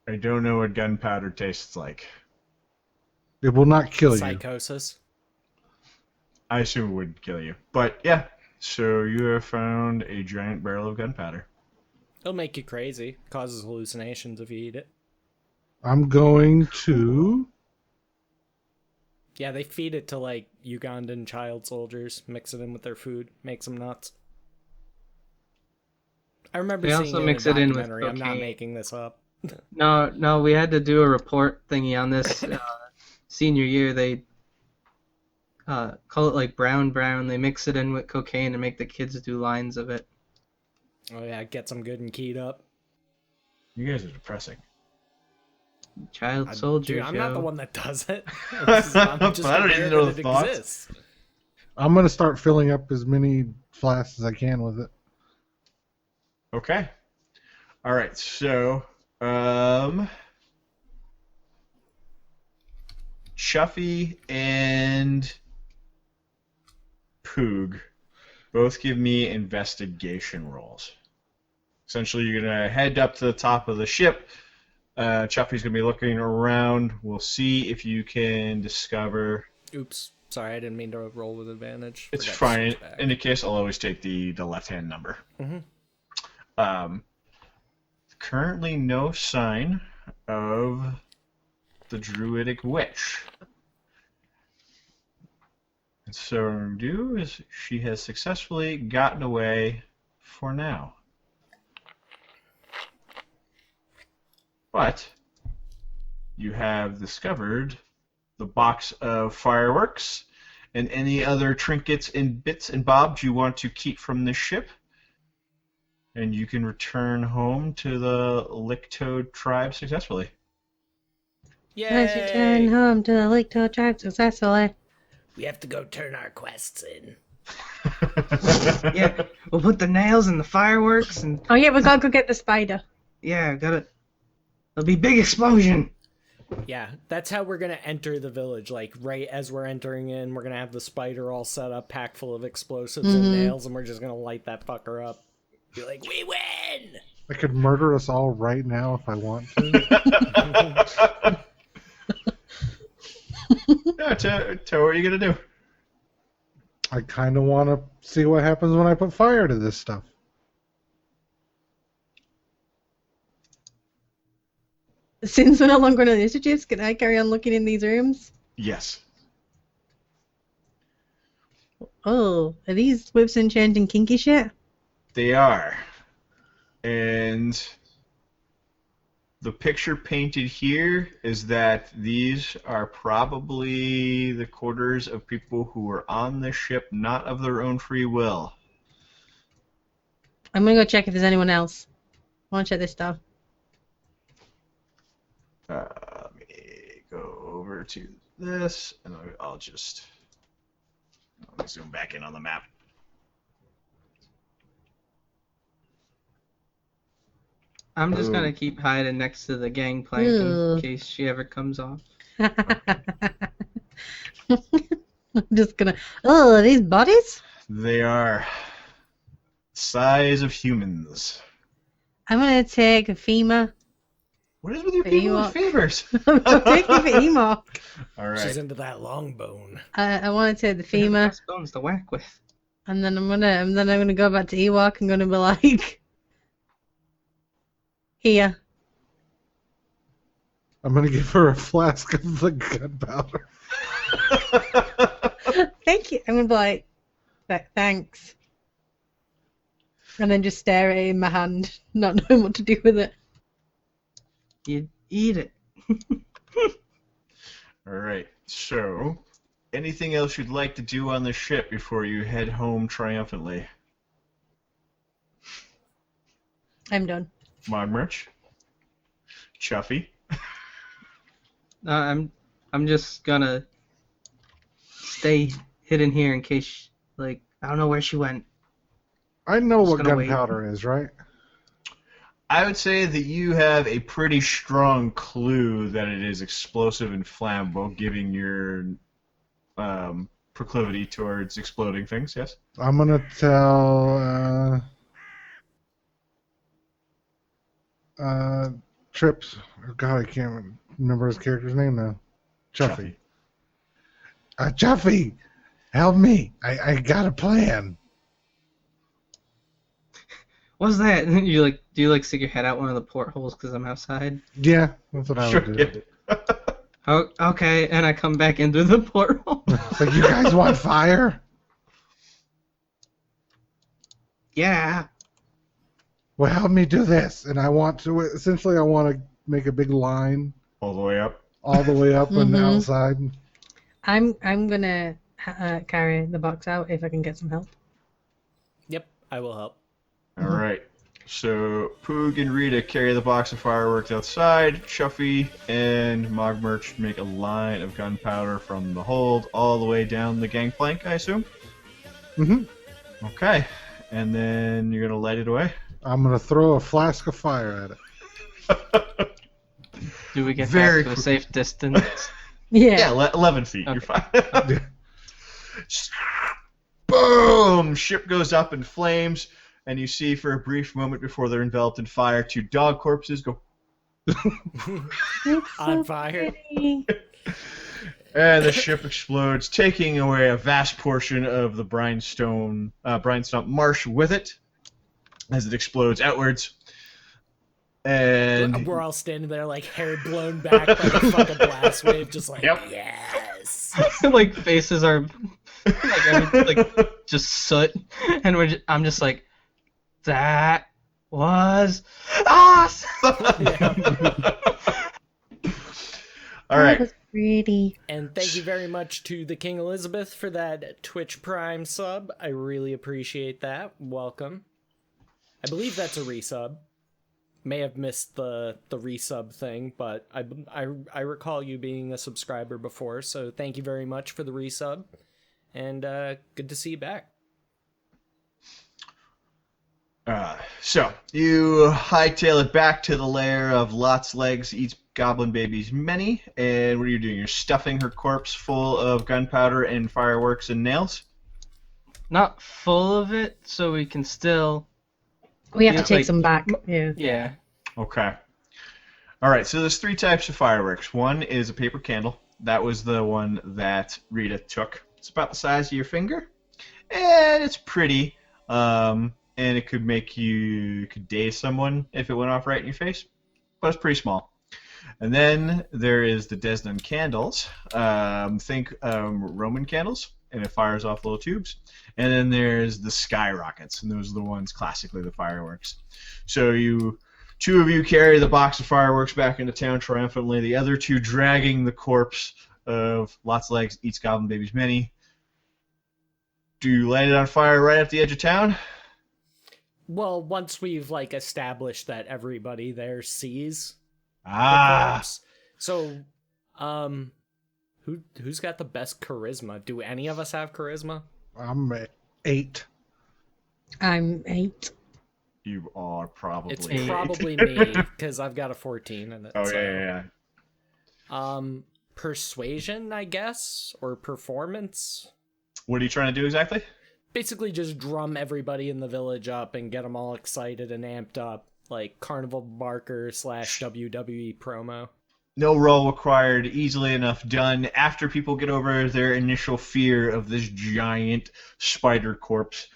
I don't know what gunpowder tastes like. It will not kill you. Psychosis. I assume it would kill you. But yeah, so you have found a giant barrel of gunpowder. It'll make you crazy. Causes hallucinations if you eat it. I'm going to... Yeah, they feed it to like Ugandan child soldiers, mix it in with their food, makes them nuts. I remember They seeing also it mix in it a in with documentary. I'm not cocaine. making this up. No, we had to do a report thingy on this senior year. They call it like brown. They mix it in with cocaine and make the kids do lines of it. Oh yeah, it gets them good and keyed up. You guys are depressing. Child soldier Dude, show. I'm not the one that does it. I'm just I don't aware even know that the it thoughts. exists. I'm going to start filling up as many flasks as I can with it. Okay. All right. So, Chuffy and Poog both give me investigation rolls. Essentially, you're gonna head up to the top of the ship. Chuffy's gonna be looking around. We'll see if you can discover. Oops. Sorry, I didn't mean to roll with advantage. It's Forgot to fine. switch back. In the case, I'll always take the left-hand number. Mhm. Currently, no sign of the druidic witch. And so do is she has successfully gotten away for now. But you have discovered the box of fireworks and any other trinkets and bits and bobs you want to keep from this ship. And you can return home to the Licktoad tribe successfully. Let's return Yay! home to the Licktoad tribe successfully. We have to go turn our quests in. Yeah, we'll put the nails in the fireworks and Oh yeah, we gotta go get the spider. yeah, gotta. There'll be big explosion. Yeah, that's how we're gonna enter the village. Like, right as we're entering in, we're gonna have the spider all set up, packed full of explosives and nails, and we're just gonna light that fucker up. Be like, we win! I could murder us all right now if I want to. Yeah, tell what are you gonna do? I kind of want to see what happens when I put fire to this stuff. Since we're no longer on initiatives, can I carry on looking in these rooms? Yes. Oh, are these whips and chains and kinky shit? They are. And the picture painted here is that these are probably the quarters of people who were on the ship, not of their own free will. I'm gonna go check if there's anyone else. I wanna check this stuff. Let me go over to this, and I'll just let me zoom back in on the map. I'm just Oh. gonna keep hiding next to the gangplank in Ew. case she ever comes off. I'm just gonna. Oh, are these bodies? They are size of humans. I'm gonna take a femur. What is with your But people you with are- fevers? I'm taking the emo. All right. She's into that long bone. I want to take the We have the femur, best bones to whack with. and then I'm gonna go back to Ewok. I'm gonna be like, here. I'm gonna give her a flask of the gunpowder. Thank you. I'm gonna be like, thanks. And then just stare at it in my hand, not knowing what to do with it. You eat it. All right. So, anything else you'd like to do on the ship before you head home triumphantly? I'm done. Mogmerch? Chuffy? I'm just gonna stay hidden here in case, like, I don't know where she went. I know Just what gonna wait. gunpowder is, right? I would say that you have a pretty strong clue that it is explosive and flammable, giving your proclivity towards exploding things, yes? I'm gonna tell Trips. Oh God, I can't remember his character's name now. Chuffy. Chuffy, help me! I got a plan. What's that? Do you stick your head out one of the portholes because I'm outside? Yeah, that's what I Sure. would do. Yeah. Oh, okay, and I come back into the porthole. It's like, you guys want fire? Yeah. Well, help me do this. And I want to, essentially, I want to make a big line All the way up. all the way up and Mhm. outside. I'm gonna carry the box out if I can get some help. Yep, I will help. All right. So Poog and Rita carry the box of fireworks outside. Chuffy and Mogmerch make a line of gunpowder from the hold all the way down the gangplank, I assume? hmm Okay. And then you're going to light it away? I'm going to throw a flask of fire at it. Do we get Very back to a cool. safe distance? Yeah. 11 feet. Okay. You're fine. Just boom! Ship goes up in flames, and you see for a brief moment before they're enveloped in fire, 2 dog corpses go, It's On so fire. pretty. and the ship explodes, taking away a vast portion of the Brinestomp marsh with it as it explodes outwards. And We're all standing there, like, hair blown back by the fucking blast wave, just like, Yep. yes! Like faces are like just soot, and I'm just like, that was awesome. all right. That was pretty. And thank you very much to the King Elizabeth for that Twitch Prime sub. I really appreciate that. Welcome. I believe that's a resub. May have missed the resub thing, but I recall you being a subscriber before, so thank you very much for the resub. And good to see you back. So you hightail it back to the lair of Lot's Legs Eats Goblin Baby's Many, and what are you doing? You're stuffing her corpse full of gunpowder and fireworks and nails? Not full of it, so we can still. We have Yeah, to take like- some back. Yeah. Yeah. Okay. All right, so there's 3 types of fireworks. One is a paper candle. That was the one that Rita took. It's about the size of your finger, and it's pretty. And it could could daze someone if it went off right in your face, but it's pretty small. And then there is the Desnan candles. Think Roman candles, and it fires off little tubes. And then there's the skyrockets, and those are the ones classically the fireworks. So 2 of you carry the box of fireworks back into town triumphantly. The other 2 dragging the corpse of Lots Legs Eats Goblin Baby's Many. Do you light it on fire right at the edge of town? Well, once we've, like, established that everybody there sees the Ah, corpse. So, who's got the best charisma? Do any of us have charisma? I'm at 8. I'm 8. you are probably. It's eight. probably me, because I've got a 14 in it. Oh so. yeah. Persuasion, I guess, or performance. What are you trying to do exactly? Basically just drum everybody in the village up and get them all excited and amped up, like Carnival Barker / WWE promo. No roll required. Easily enough done. After people get over their initial fear of this giant spider corpse,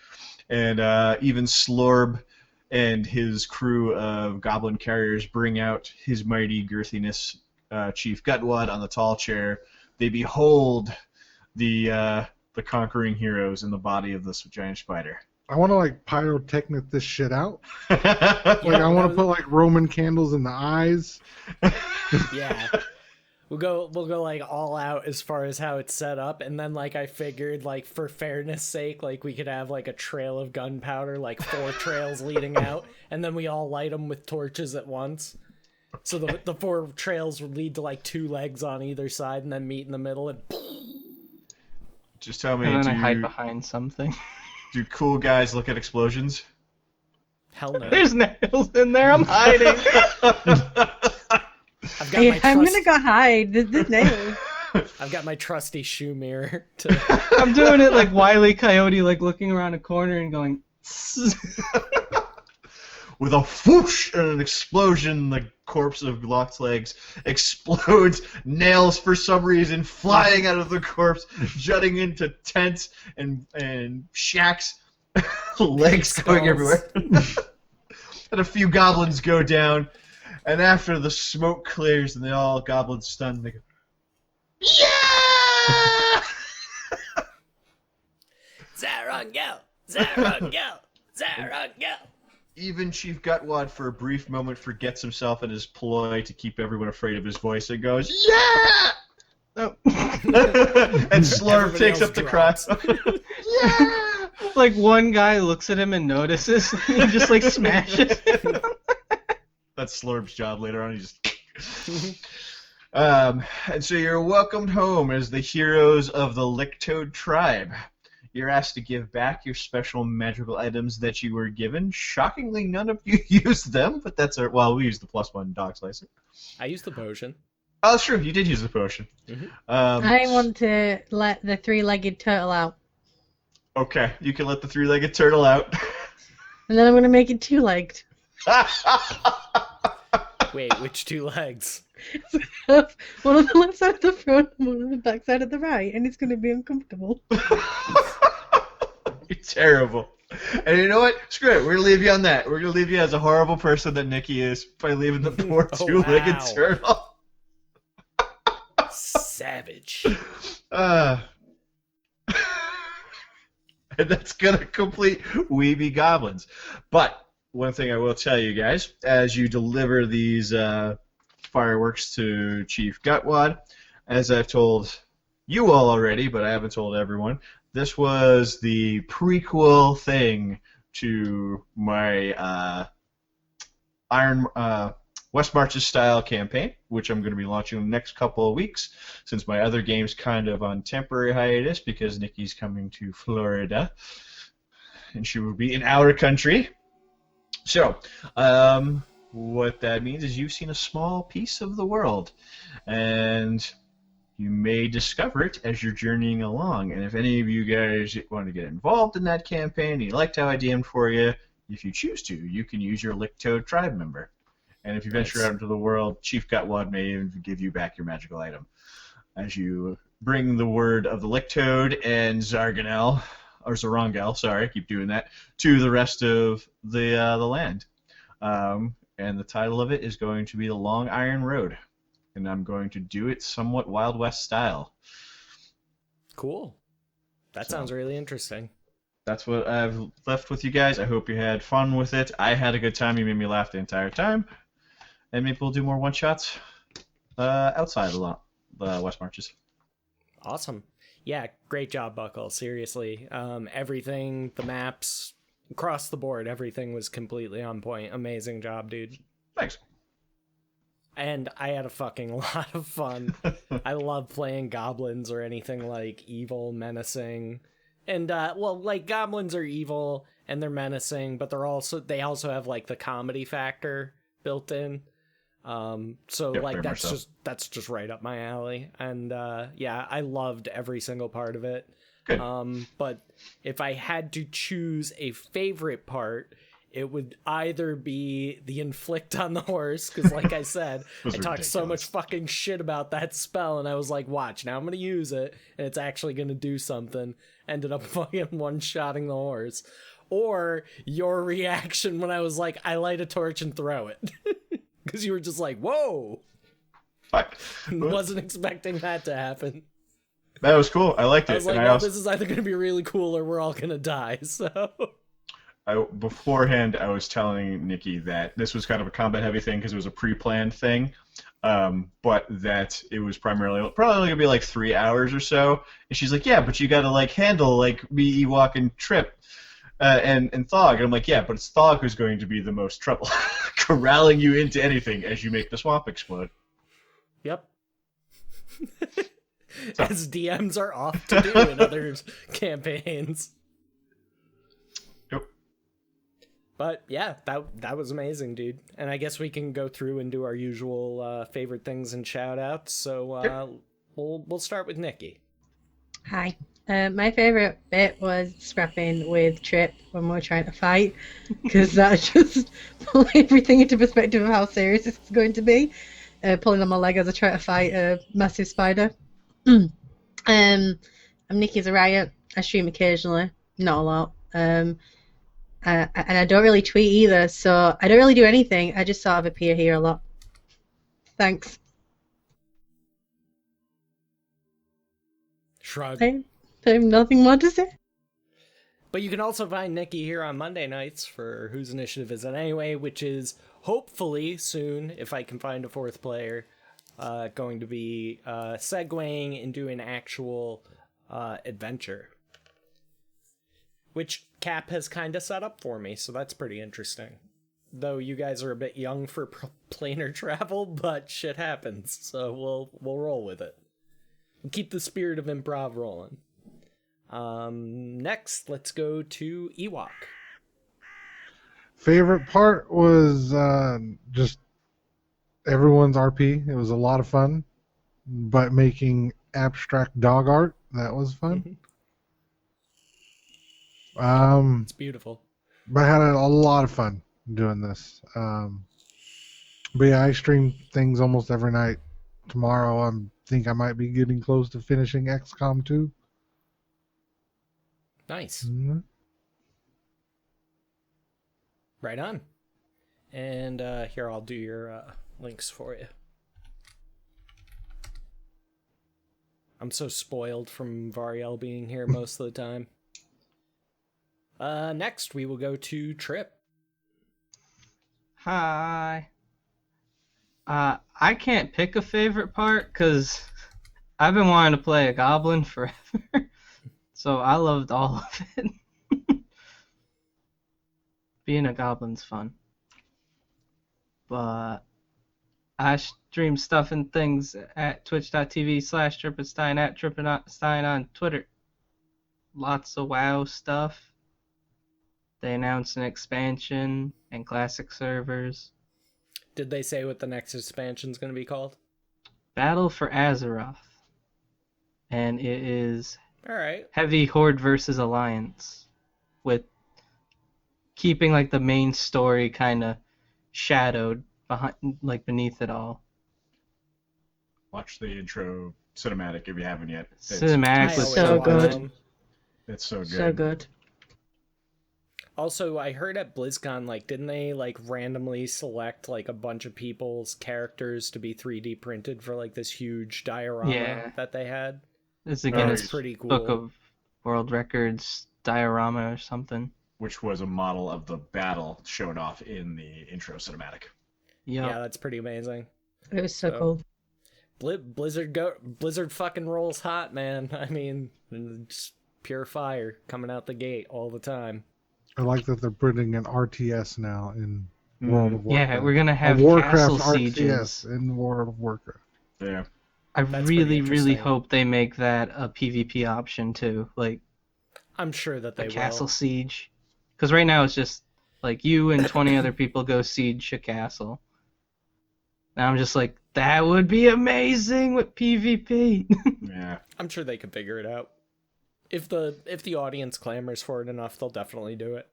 and even Slorb and his crew of goblin carriers bring out his mighty girthiness, Chief Gutwad on the tall chair. They behold the conquering heroes in the body of this giant spider. I want to like pyrotechnic this shit out. Yeah. Like I want to put like Roman candles in the eyes. Yeah. We'll go like all out as far as how it's set up, and then like I figured like for fairness sake, like we could have like a trail of gunpowder, like 4 trails leading out, and then we all light them with torches at once. So the 4 trails would lead to like 2 legs on either side and then meet in the middle and Just tell me, And then I hide do behind something. cool guys look at explosions? hell no. There's nails in there. I'm hiding. I've got my I'm trust- gonna go hide. There's nails. I've got my trusty shoe mirror to I'm doing it like Wile E. Coyote, like looking around a corner and going. With a whoosh and an explosion, the corpse of Lot's Legs explodes, nails for some reason flying out of the corpse, jutting into tents and shacks, legs going Skulls. everywhere. And a few goblins go down, and after the smoke clears and they all goblins stunned, they go, yeah! Zaron go! Zaron go! Zaron go! Even Chief Gutwad, for a brief moment, forgets himself in his ploy to keep everyone afraid of his voice and goes, yeah! Oh. And Slurp Everybody takes else up the cry. drops. Yeah! Like one guy looks at him and notices, and he just like smashes him. That's Slurp's job later on. He just. And so you're welcomed home as the heroes of the Licktoad tribe. You're asked to give back your special magical items that you were given. Shockingly, none of you used them, but that's our. Well, we used the +1 dog slicer. I used the potion. Oh, that's true. You did use the potion. Mhm. I want to let the 3-legged turtle out. Okay, you can let the 3-legged turtle out. And then I'm gonna make it 2-legged. Wait, which 2 legs? One on the left side of the front, and one on the back side of the right, and it's gonna be uncomfortable. You're terrible. And you know what? Screw it. We're gonna leave you on that. We're gonna leave you as a horrible person that Nikki is by leaving the poor Oh, two-legged wow. turtle. Savage. Uh, and that's gonna complete Weeby Goblins. But one thing I will tell you guys, as you deliver these fireworks to Chief Gutwad, as I've told you all already, but I haven't told everyone, this was the prequel thing to my Iron West Marches style campaign, which I'm going to be launching in the next couple of weeks, since my other game's kind of on temporary hiatus because Nikki's coming to Florida, and she will be in our country. So, what that means is you've seen a small piece of the world, and you may discover it as you're journeying along. And if any of you guys want to get involved in that campaign, and you liked how I DM'd for you, if you choose to, you can use your Licktoad tribe member. And if you venture out into the world, Chief Gutwad may even give you back your magical item as you bring the word of the Licktoad and Zarganel, or Zarangel, sorry, I keep doing that, to the rest of the land. And the title of it is going to be The Long Iron Road. And I'm going to do it somewhat Wild West style. Cool. That sounds really interesting. That's what I've left with you guys. I hope you had fun with it. I had a good time. You made me laugh the entire time. And maybe we'll do more one-shots outside of the West Marches. Awesome. Yeah, great job, Buckle. Seriously. Everything, the maps, across the board, everything was completely on point. Amazing job, dude. Thanks. And I had a fucking lot of fun. I love playing goblins or anything like evil, menacing. And, well, like, goblins are evil and they're menacing, but they also have, like, the comedy factor built in. So, Yep, like, very much so. that's just right up my alley. And, yeah, I loved every single part of it. Good. But if I had to choose a favorite part, it would either be the inflict on the horse, because like I said, I talked so much fucking shit about that spell, and I was like, watch, now I'm gonna use it, and it's actually gonna do something. Ended up fucking one-shotting the horse. Or your reaction when I was like, I light a torch and throw it. Because you were just like, whoa! Wasn't expecting that to happen. That was cool. I liked it. I was like, well, this is either gonna be really cool or we're all gonna die, so... Beforehand, I was telling Nikki that this was kind of a combat-heavy thing because it was a pre-planned thing, but that it was probably going to be like 3 hours or so. And she's like, yeah, but you got to like handle like me, Ewok, and Trip, and Thog. And I'm like, yeah, but it's Thog who's going to be the most trouble, corralling you into anything as you make the swamp explode. Yep. As DMs are off to do in other campaigns. But yeah, that was amazing, dude. And I guess we can go through and do our usual favorite things and shout outs. So we'll start with Nikki. Hi. My favorite bit was scrapping with Trip when we were trying to fight, because that just put everything into perspective of how serious this is going to be. Pulling on my leg as I try to fight a massive spider. I'm Nikki Zaraya. I stream occasionally, not a lot. And I don't really tweet either, so I don't really do anything. I just sort of appear here a lot. Thanks. Shrug. I have nothing more to say. But you can also find Nikki here on Monday nights for Whose Initiative Is It Anyway, which is hopefully soon, if I can find a fourth player, going to be segueing into an actual adventure. Which Cap has kind of set up for me, so that's pretty interesting. Though you guys are a bit young for planar travel, but shit happens, so we'll roll with it. Keep the spirit of improv rolling. Next, let's go to Ewok. Favorite part was just everyone's RP. It was a lot of fun, but making abstract dog art, that was fun. It's beautiful. But I had a lot of fun doing this. But yeah, I stream things almost every night. Tomorrow, I think I might be getting close to finishing XCOM 2. Nice. Mm-hmm. Right on. And here, I'll do your links for you. I'm so spoiled from Variel being here most of the time. Next, we will go to Trip. Hi. I can't pick a favorite part because I've been wanting to play a goblin forever. So I loved all of it. Being a goblin's fun. But I stream stuff and things at twitch.tv/Trippenstein, at Trippenstein on Twitter. Lots of WoW stuff. They announced an expansion and classic servers. Did they say what the next expansion's going to be called? Battle for Azeroth. And it is All right. heavy Horde versus Alliance, with keeping like the main story kind of shadowed behind, like beneath it all. Watch the intro cinematic if you haven't yet. Cinematic was so good. It's so good. So good. Also, I heard at BlizzCon, like, didn't they, like, randomly select, like, a bunch of people's characters to be 3D printed for, like, this huge diorama that they had? It's And again it's pretty cool. Book of World Records diorama or something. Which was a model of the battle shown off in the intro cinematic. Yep. Yeah, that's pretty amazing. It was so cool. Blizzard fucking rolls hot, man. I mean, just pure fire coming out the gate all the time. I like that they're putting an RTS now in World of Warcraft. Yeah, we're gonna have a Warcraft castle RTS sieges. in World of Warcraft. Yeah. I That's really, pretty really interesting. hope they make that a PvP option too, like I'm sure that they a castle will. siege. Because right now it's just like you and 20 other people go siege a castle. Now I'm just like, that would be amazing with PvP. Yeah. I'm sure they could figure it out. If the audience clamors for it enough, they'll definitely do it.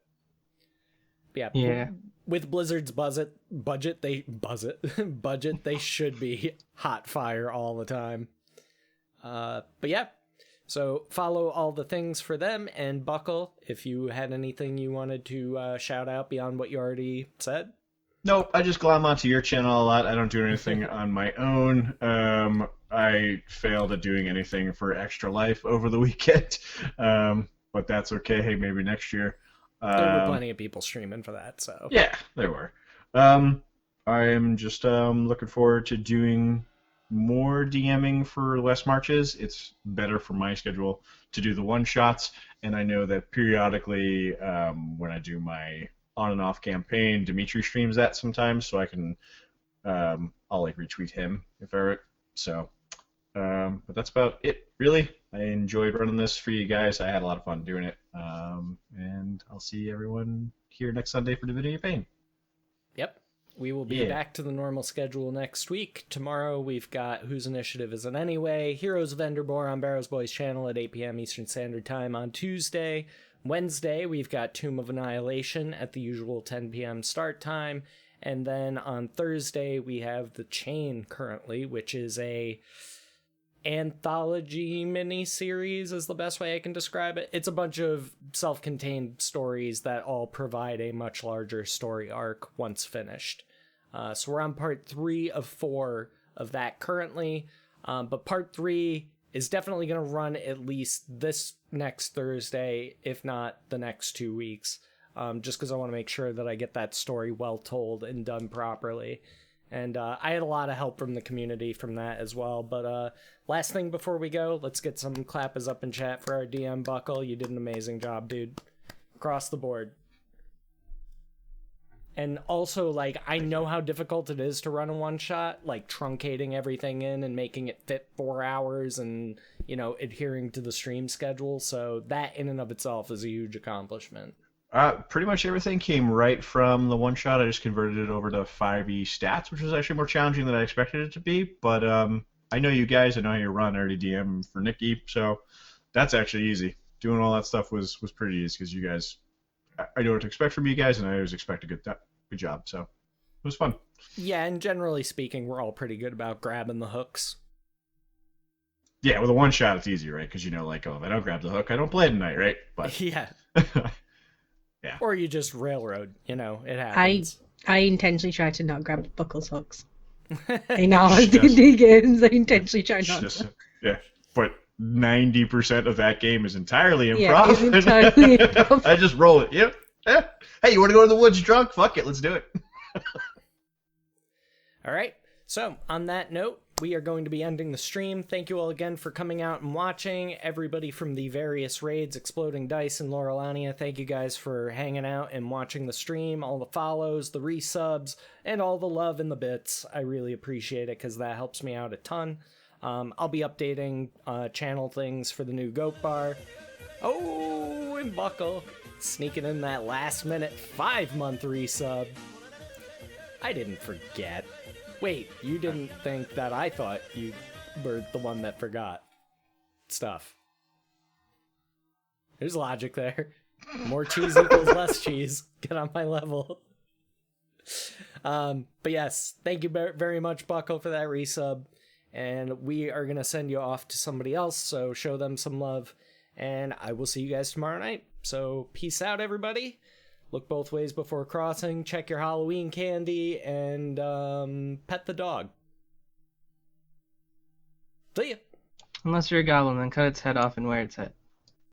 But Yeah. With Blizzard's budget, they should be hot fire all the time. But yeah, so follow all the things for them, and Buckle, if you had anything you wanted to shout out beyond what you already said. Nope, I just glom onto your channel a lot. I don't do anything on my own. I failed at doing anything for Extra Life over the weekend, but that's okay. Hey, maybe next year. There were plenty of people streaming for that, so Yeah, there were. I'm just looking forward to doing more DMing for West Marches. It's better for my schedule to do the one-shots, and I know that periodically when I do my on and off campaign, Dimitri streams that sometimes, so I can I'll like retweet him if ever. So, but that's about it, really. I enjoyed running this for you guys. I had a lot of fun doing it, and I'll see everyone here next Sunday for Divinity of Pain. Yep. We will be Yeah. back to the normal schedule next week. Tomorrow we've got Whose Initiative Is It Anyway? Heroes of Enderbor on Barrows Boys channel at 8 p.m. Eastern Standard Time on Tuesday. Wednesday we've got Tomb of Annihilation at the usual 10 p.m. start time. And then on Thursday we have The Chain currently, which is a anthology mini-series is the best way I can describe it. It's a bunch of self-contained stories that all provide a much larger story arc once finished. So we're on part 3 of 4 of that currently, but part 3 is definitely going to run at least this next Thursday, if not the next 2 weeks, just because I want to make sure that I get that story well told and done properly. And I had a lot of help from the community from that as well. But last thing before we go, let's get some clappers up in chat for our DM Buckle. You did an amazing job, dude. Across the board. And also, like, I know how difficult it is to run a one-shot, like truncating everything in and making it fit 4 hours and, you know, adhering to the stream schedule. So that in and of itself is a huge accomplishment. Pretty much everything came right from the one shot. I just converted it over to 5e stats, which was actually more challenging than I expected it to be. But I know you guys. I know how you run. I already DM for Nikki, so that's actually easy. Doing all that stuff was pretty easy because you guys, I know what to expect from you guys, and I always expect a good job. So it was fun. Yeah, and generally speaking, we're all pretty good about grabbing the hooks. Yeah, with a one shot, it's easy, right? Because you know, like, oh, if I don't grab the hook, I don't play tonight, right? But Yeah. Or you just railroad, it I happens. I intentionally try to not grab Buckle's hooks. In all D&D games, I intentionally try not Just, to. yeah, but 90% of that game is entirely improv. Yeah, it's entirely improv. I just roll it. Yep. Yeah. Hey, you want to go to the woods drunk? Fuck it, let's do it. All right. So, on that note, we are going to be ending the stream. Thank you all again for coming out and watching. Everybody from the various raids, Exploding Dice and Laurelania, thank you guys for hanging out and watching the stream. All the follows, the resubs, and all the love and the bits. I really appreciate it because that helps me out a ton. I'll be updating channel things for the new Goat Bar. Oh, and Buckle sneaking in that last minute 5-month resub. I didn't forget. Wait, you didn't think that I thought you were the one that forgot stuff. There's logic there. More cheese equals less cheese. Get on my level. But yes, thank you very much, Buckle, for that resub. And we are going to send you off to somebody else, so show them some love. And I will see you guys tomorrow night. So peace out, everybody. Look both ways before crossing, check your Halloween candy, and pet the dog. See ya! Unless you're a goblin, then cut its head off and wear its head.